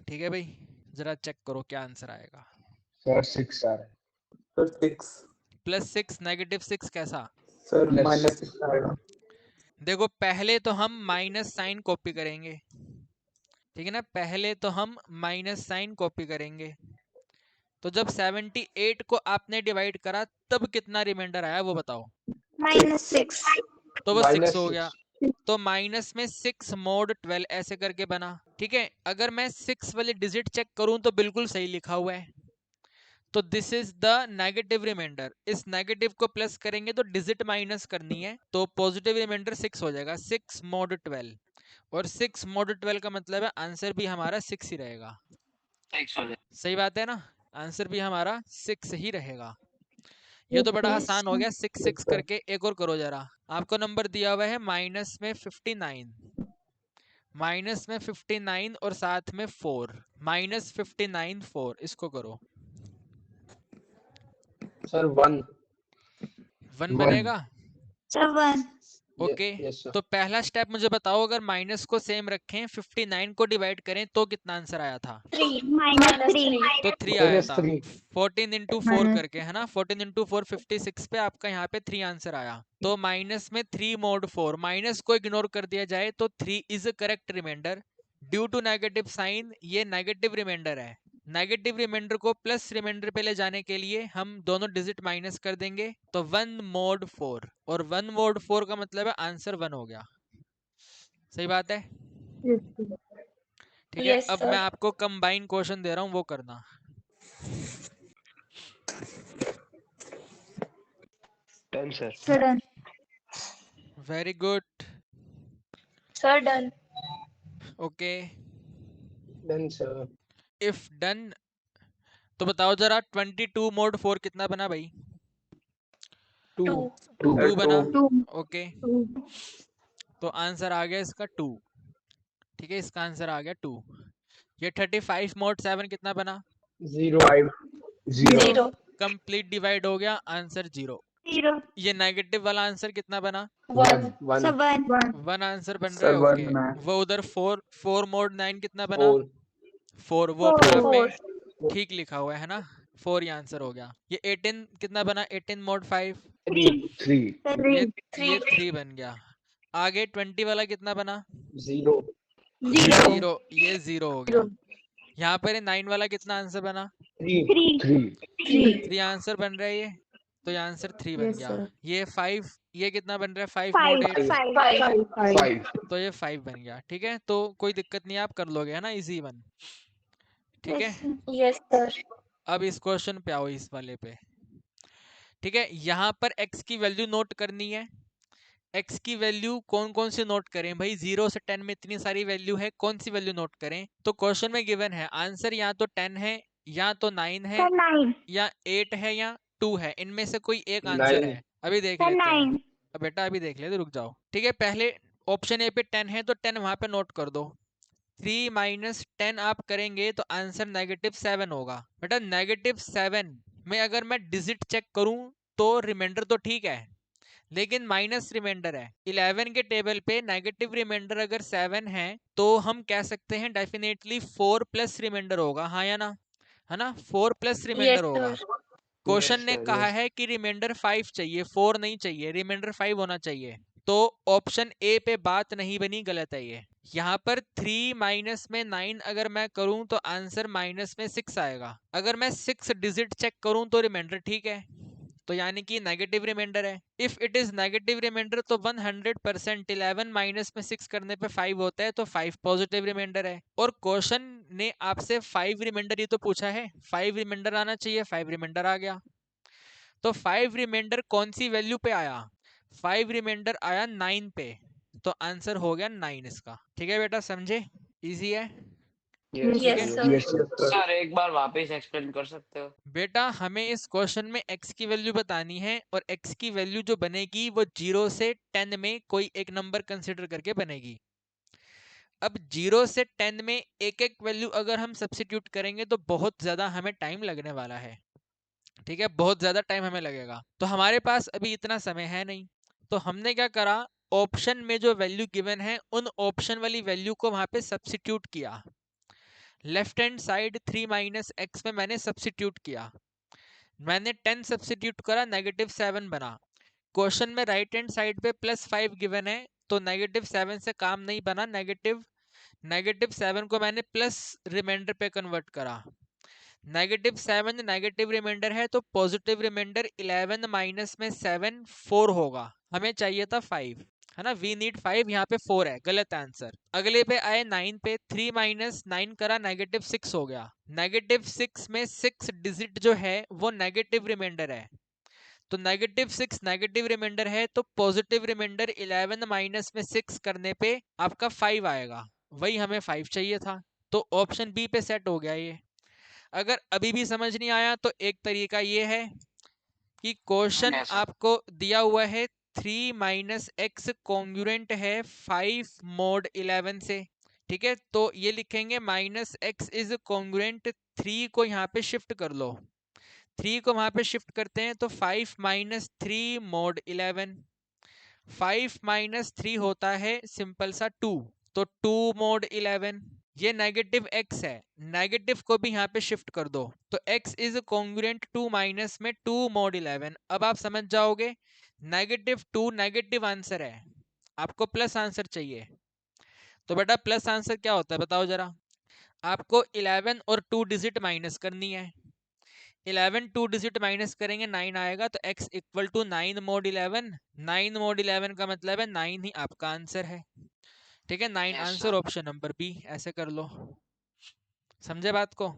ठीक है भाई, जरा चेक करो क्या आंसर आएगा। सर 6 आ रहा है। सर 6। +6 -6 कैसा? Sir Plus. -6 आएगा। देखो पहले तो हम माइनस साइन कॉपी करेंगे, ठीक है ना, पहले तो हम माइनस साइन कॉपी करेंगे। तो जब 78 को आपने डिवाइड करा तब कितना रिमाइंडर आया वो बताओ। -6 तो वो 6 -6 हो गया। तो माइनस में 6 mod 12 ऐसे करके बना, ठीक है। अगर मैं 6 वाले डिजिट चेक करूं तो बिल्कुल सही लिखा हुआ है, तो this is the negative remainder. इस नेगेटिव को प्लस करेंगे तो डिजिट माइनस करनी है, तो पॉजिटिव रिमाइंडर 6 हो जाएगा, 6 mod 12। और 6 mod 12 का मतलब है आंसर भी हमारा 6 ही रहेगा। सही बात है ना, आंसर भी हमारा 6 ही रहेगा। ये तो बड़ा आसान हो गया, 6 6 करके। एक और करो जरा। आपको नंबर दिया हुआ है माइनस में 59, माइनस में 59 और साथ में 4, -59 4, इसको करो। सर 1 1 बनेगा। 7 ओके यस सर। तो पहला स्टेप मुझे बताओ, अगर माइनस को सेम रखें 59 को डिवाइड करें तो कितना आंसर आया था? 3 -3 तो 3 आया था। 3 14 इंटू 4 करके, है ना, 14 इंटू 4 56 पे आपका यहाँ पे 3 आंसर आया। तो माइनस में 3 mod 4, माइनस को इग्नोर कर दिया जाए तो 3 is correct remainder. Due to negative sign ये नेगेटिव रिमाइंडर है। नेगेटिव रिमाइंडर को प्लस रिमाइंडर पे ले जाने के लिए हम दोनों डिजिट माइनस कर देंगे, तो 1 mod 4, और 1 mod 4 का मतलब है आंसर 1 हो गया। सही बात है, ठीक है। Yes, अब sir. मैं आपको कंबाइन क्वेश्चन दे रहा हूँ, वो करना। Done sir. Sudden. Very good. Sir, done. Okay done sir. If done तो बताओ जरा 22 mod 4 कितना बना भाई? 2 2 बना। 2. ओके तो आंसर आ गया इसका 2, ठीक है, इसका आंसर आ गया 2। ये 35 mod 7 कितना बना? 0 0 0 कंप्लीट डिवाइड हो गया, आंसर 0। 0 ये नेगेटिव वाला आंसर कितना बना? 1 1 7 1 आंसर बन रहा सर है। 1 ओके बना। वो उधर 4 mod 9 कितना बना? 4 4, वो अपने आप 4 में ठीक लिखा हुआ है ना, 4 ही आंसर हो गया। ये 18 कितना बना? 18 mod 5, 3 ये 3 बन गया। आगे 20 वाला कितना बना? 0 0, ये 0 हो गया। यहाँ पर 9 वाला कितना आंसर बना? 3 3 आंसर बन रहा है ये, तो ये आंसर 3 बन Yes, गया। sir. ये 5, ये कितना बन रहा है? 5 mod 8, 5 तो ये 5 बन गया। ठीक है, तो कोई दिक्कत नहीं, आप कर लोगे, है ना, इजी वन। ठीक है, Yes, sir. अब इस क्वेश्चन पे आओ, इस वाले पे। ठीक है, यहाँ पर x की वैल्यू नोट करनी है। x की वैल्यू कौन कौन सी नोट करें भाई? 0 से 10 में इतनी सारी वैल्यू है, कौन सी वैल्यू नोट करें? तो क्वेश्चन में गिवन है आंसर या तो 10 है, या तो 9 है, 9 या 8 है, या 2 है। इनमें से कोई एक 9 आंसर है। अभी देख लेते हैं। 9 अब बेटा अभी देख लेते, रुक जाओ। ठीक है, पहले ऑप्शन ए पे 10 है तो 10 वहां पे नोट कर दो। 3 माइनस 10 आप करेंगे तो आंसर -7 होगा। बेटा -7 में अगर मैं डिजिट चेक करूं तो रिमाइंडर तो ठीक है, लेकिन माइनस रिमाइंडर है। 11 के टेबल पे नेगेटिव रिमाइंडर अगर 7 है तो हम कह सकते हैं डेफिनेटली 4 प्लस रिमाइंडर होगा, हाँ या ना? है ना, 4 प्लस Yes, रिमाइंडर होगा। sir. क्वेश्चन Yes, ने sir, कहा yes. है कि रिमाइंडर 5 चाहिए, 4 नहीं चाहिए, रिमाइंडर 5 होना चाहिए। तो ऑप्शन ए पे बात नहीं बनी, गलत है ये। यहाँ पर 3 माइनस में 9 अगर मैं करूं तो आंसर माइनस में 6 आएगा। अगर मैं 6 डिजिट चेक करूं तो रिमाइंडर ठीक है, तो यानी कि नेगेटिव रिमाइंडर है। If it is negative remainder तो 100% 11 माइनस में 6 करने पे 5 होता है, तो 5 पॉजिटिव रिमाइंडर है। और क्वेश्चन ने आपसे 5 रिमाइंडर ही तो पूछा है, 5 रिमाइंडर आना चाहिए, 5 रिमाइंडर आ गया। तो 5 रिमाइंडर कौन सी वैल्यू पे आया? 5 रिमाइंडर आया 9 पे, तो आंसर हो गया 9 इसका। ठीक है बेटा, समझे? इजी है। Yes, ठीक Yes, है sir. सर एक बार वापस एक्सप्लेन कर सकते हो? बेटा, हमें इस क्वेश्चन में x की वैल्यू बतानी है, और x की वैल्यू जो बनेगी वो 0 से 10 में कोई एक नंबर कंसिडर करके बनेगी। अब 0 से 10 में एक एक वैल्यू अगर हम सब्सिट्यूट करेंगे तो बहुत ज्यादा हमें टाइम लगने वाला है। ठीक है, बहुत ज्यादा टाइम हमें लगेगा, तो हमारे पास अभी इतना समय है नहीं। तो हमने क्या करा, ऑप्शन में जो वैल्यू गिवन है उन ऑप्शन वाली वैल्यू को वहां पे सब्सिट्यूट किया। Left hand side 3 minus x में मैंने सब्सिट्यूट किया, मैंने 10 सब्सिट्यूट करा, -7 बना। क्वेश्चन में राइट हैंड साइड पे +5 गिवन है, तो -7 से काम नहीं बना, -7 को मैंने प्लस रिमाइंडर पे कन्वर्ट करा। -7 नेगेटिव रिमाइंडर है तो पॉजिटिव रिमाइंडर 11 माइनस में 7 4 होगा, हमें चाहिए था 5, है ना। वी नीड 5, यहाँ पे 4 है, गलत आंसर। अगले पे आए 9 पे, 3 माइनस 9 करा, -6 हो गया। -6 में 6 डिजिट जो है वो नेगेटिव रिमाइंडर है, तो -6 नेगेटिव रिमाइंडर है तो पॉजिटिव रिमाइंडर 11 माइनस में 6 करने पे आपका 5 आएगा, वही हमें 5 चाहिए था, तो ऑप्शन बी पे सेट हो गया ये। अगर अभी भी समझ नहीं आया तो एक तरीका ये है कि क्वेश्चन Yes, sir. आपको दिया हुआ है 3 माइनस एक्स कॉन्ग्रुएंट है 5 mod 11 से, ठीक है, तो ये लिखेंगे -x इज कॉन्ग्रुएंट 3 को यहाँ पे शिफ्ट कर लो, 3 को वहां पे शिफ्ट करते हैं तो 5 माइनस 3 mod 11, 5 माइनस 3 होता है सिंपल सा 2, तो 2 mod 11। ये नेगेटिव x है, नेगेटिव को भी यहाँ पे शिफ्ट कर दो, तो x इज कॉन्ग्रुएंट 2 माइनस में 2 mod 11। अब आप समझ जाओगे, -2 नेगेटिव आंसर है, आपको प्लस आंसर चाहिए, तो बेटा प्लस आंसर क्या होता है बताओ जरा। आपको 11 और 2 डिजिट माइनस करनी है, 11 2 डिजिट माइनस करेंगे 9 आएगा, तो x equal to 9 mod 11, 9 mod 11 का मतलब है 9 ही आपका आंसर है, ठीक है। 9 Yes, answer, sir. Option number B, ऐसे कर लो, समझे बात को,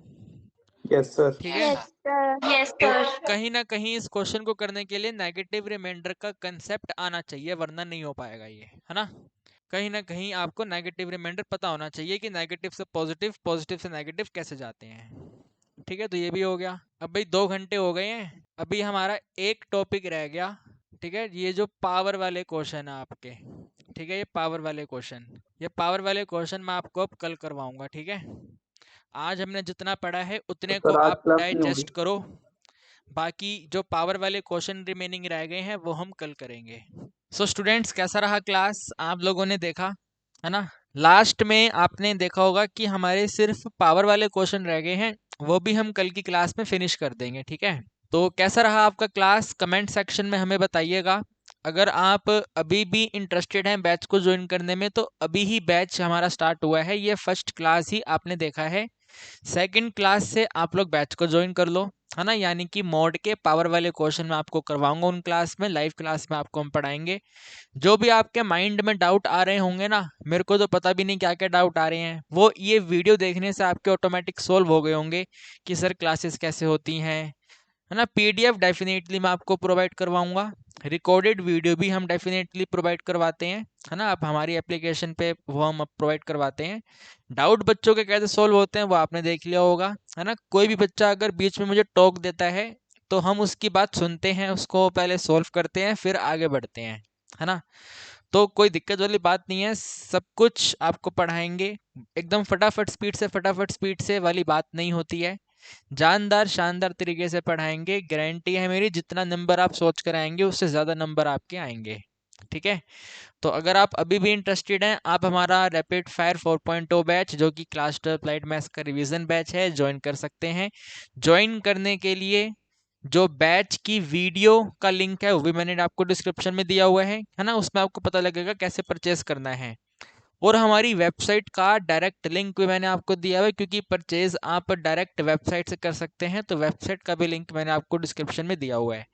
यस सर। ठीक Yes, है। यस सर, यस तो सर। कहीं ना कहीं इस क्वेश्चन को करने के लिए नेगेटिव रिमाइंडर का कंसेप्ट आना चाहिए, वरना नहीं हो पाएगा ये, है ना। कहीं ना कहीं आपको नेगेटिव रिमाइंडर पता होना चाहिए कि नेगेटिव से पॉजिटिव, पॉजिटिव से नेगेटिव कैसे जाते हैं, ठीक है। तो ये भी हो गया। अब भाई 2 घंटे हो गए हैं, अभी हमारा एक टॉपिक रह गया, ठीक है, ये जो पावर वाले क्वेश्चन है आपके, ठीक है, ये पावर वाले क्वेश्चन, ये पावर वाले क्वेश्चन मैं आपको अब कल करवाऊंगा, ठीक है। आज हमने जितना पढ़ा है उतने तो को सर आज आप क्लास नहीं होगी? डाइजेस्ट करो, बाकी जो पावर वाले क्वेश्चन रिमेनिंग रह गए हैं वो हम कल करेंगे। सो स्टूडेंट्स, कैसा रहा क्लास, आप लोगों ने देखा है ना। लास्ट में आपने देखा होगा कि हमारे सिर्फ पावर वाले क्वेश्चन रह गए हैं, वो भी हम कल की क्लास में फिनिश कर देंगे, ठीक है। तो कैसा रहा आपका क्लास, कमेंट सेक्शन में हमें बताइएगा। अगर आप अभी भी इंटरेस्टेड हैं बैच को ज्वाइन करने में, तो अभी ही बैच हमारा स्टार्ट हुआ है, ये फर्स्ट क्लास ही आपने देखा है, सेकंड क्लास से आप लोग बैच को ज्वाइन कर लो, है ना। यानी कि मॉड के पावर वाले क्वेश्चन मैं आपको करवाऊंगा उन क्लास में, लाइव क्लास में आपको हम पढ़ाएंगे। जो भी आपके माइंड में डाउट आ रहे होंगे ना, मेरे को तो पता भी नहीं क्या क्या डाउट आ रहे हैं, वो ये वीडियो देखने से आपके ऑटोमेटिक सोल्व हो गए होंगे कि सर क्लासेस कैसे होती हैं, है ना। पीडीएफ डेफिनेटली मैं आपको प्रोवाइड करवाऊंगा, रिकॉर्डेड वीडियो भी हम डेफिनेटली प्रोवाइड करवाते हैं, है ना। आप हमारी एप्लीकेशन पे वो हम प्रोवाइड करवाते हैं। डाउट बच्चों के कैसे सोल्व होते हैं वो आपने देख लिया होगा, है ना। कोई भी बच्चा अगर बीच में मुझे टोक देता है तो हम उसकी बात सुनते हैं, उसको पहले सोल्व करते हैं, फिर आगे बढ़ते हैं, है ना। तो कोई दिक्कत वाली बात नहीं है, सब कुछ आपको पढ़ाएंगे एकदम फटाफट स्पीड से वाली बात नहीं होती है, जानदार शानदार तरीके से पढ़ाएंगे, गारंटी है मेरी, जितना नंबर आप सोच कर आएंगे उससे ज़्यादा नंबर आपके आएंगे, ठीक है। तो अगर आप अभी भी इंटरेस्टेड हैं, आप हमारा रैपिड फायर 4.0 बैच जो कि क्लास 12 अप्लाइड मैथ्स का रिवीजन बैच है, ज्वाइन कर सकते हैं। ज्वाइन करने के लिए जो बैच की वीडियो का लिंक है वो भी मैंने आपको डिस्क्रिप्शन में दिया हुआ है ना, उसमें आपको पता लगेगा कैसे परचेज करना है। और हमारी वेबसाइट का डायरेक्ट लिंक भी मैंने आपको दिया हुआ है, क्योंकि परचेज आप डायरेक्ट वेबसाइट से कर सकते हैं, तो वेबसाइट का भी लिंक मैंने आपको डिस्क्रिप्शन में दिया हुआ है।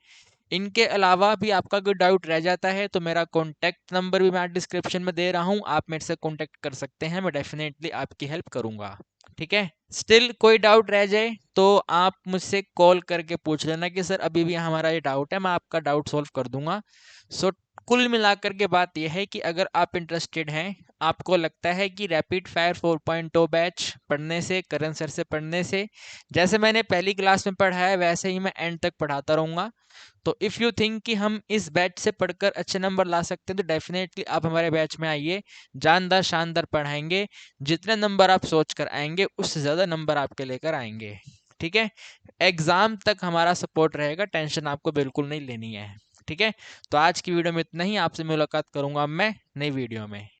इनके अलावा भी आपका कोई डाउट रह जाता है तो मेरा कॉन्टैक्ट नंबर भी मैं डिस्क्रिप्शन में दे रहा हूँ, आप मेरे से कॉन्टैक्ट कर सकते हैं, मैं डेफिनेटली आपकी हेल्प करूँगा, ठीक है। स्टिल कोई डाउट रह जाए तो आप मुझसे कॉल करके पूछ लेना कि सर अभी भी हमारा ये डाउट है, मैं आपका डाउट सॉल्व कर दूंगा। सो कुल मिलाकर के बात यह है कि अगर आप इंटरेस्टेड हैं, आपको लगता है कि रैपिड फायर 4.0 बैच पढ़ने से, करण सर से पढ़ने से, जैसे मैंने पहली क्लास में पढ़ाया वैसे ही मैं एंड तक पढ़ाता रहूँगा, तो इफ़ यू थिंक कि हम इस बैच से पढ़कर अच्छे नंबर ला सकते हैं तो डेफिनेटली आप हमारे बैच में आइए, जानदार शानदार पढ़ाएंगे, जितने नंबर आप सोच कर आएंगे उससे ज़्यादा नंबर आपके लेकर आएंगे, ठीक है। एग्ज़ाम तक हमारा सपोर्ट रहेगा, टेंशन आपको बिल्कुल नहीं लेनी है, ठीक है। तो आज की वीडियो में इतना ही, आपसे मुलाकात करूंगा मैं नई वीडियो में।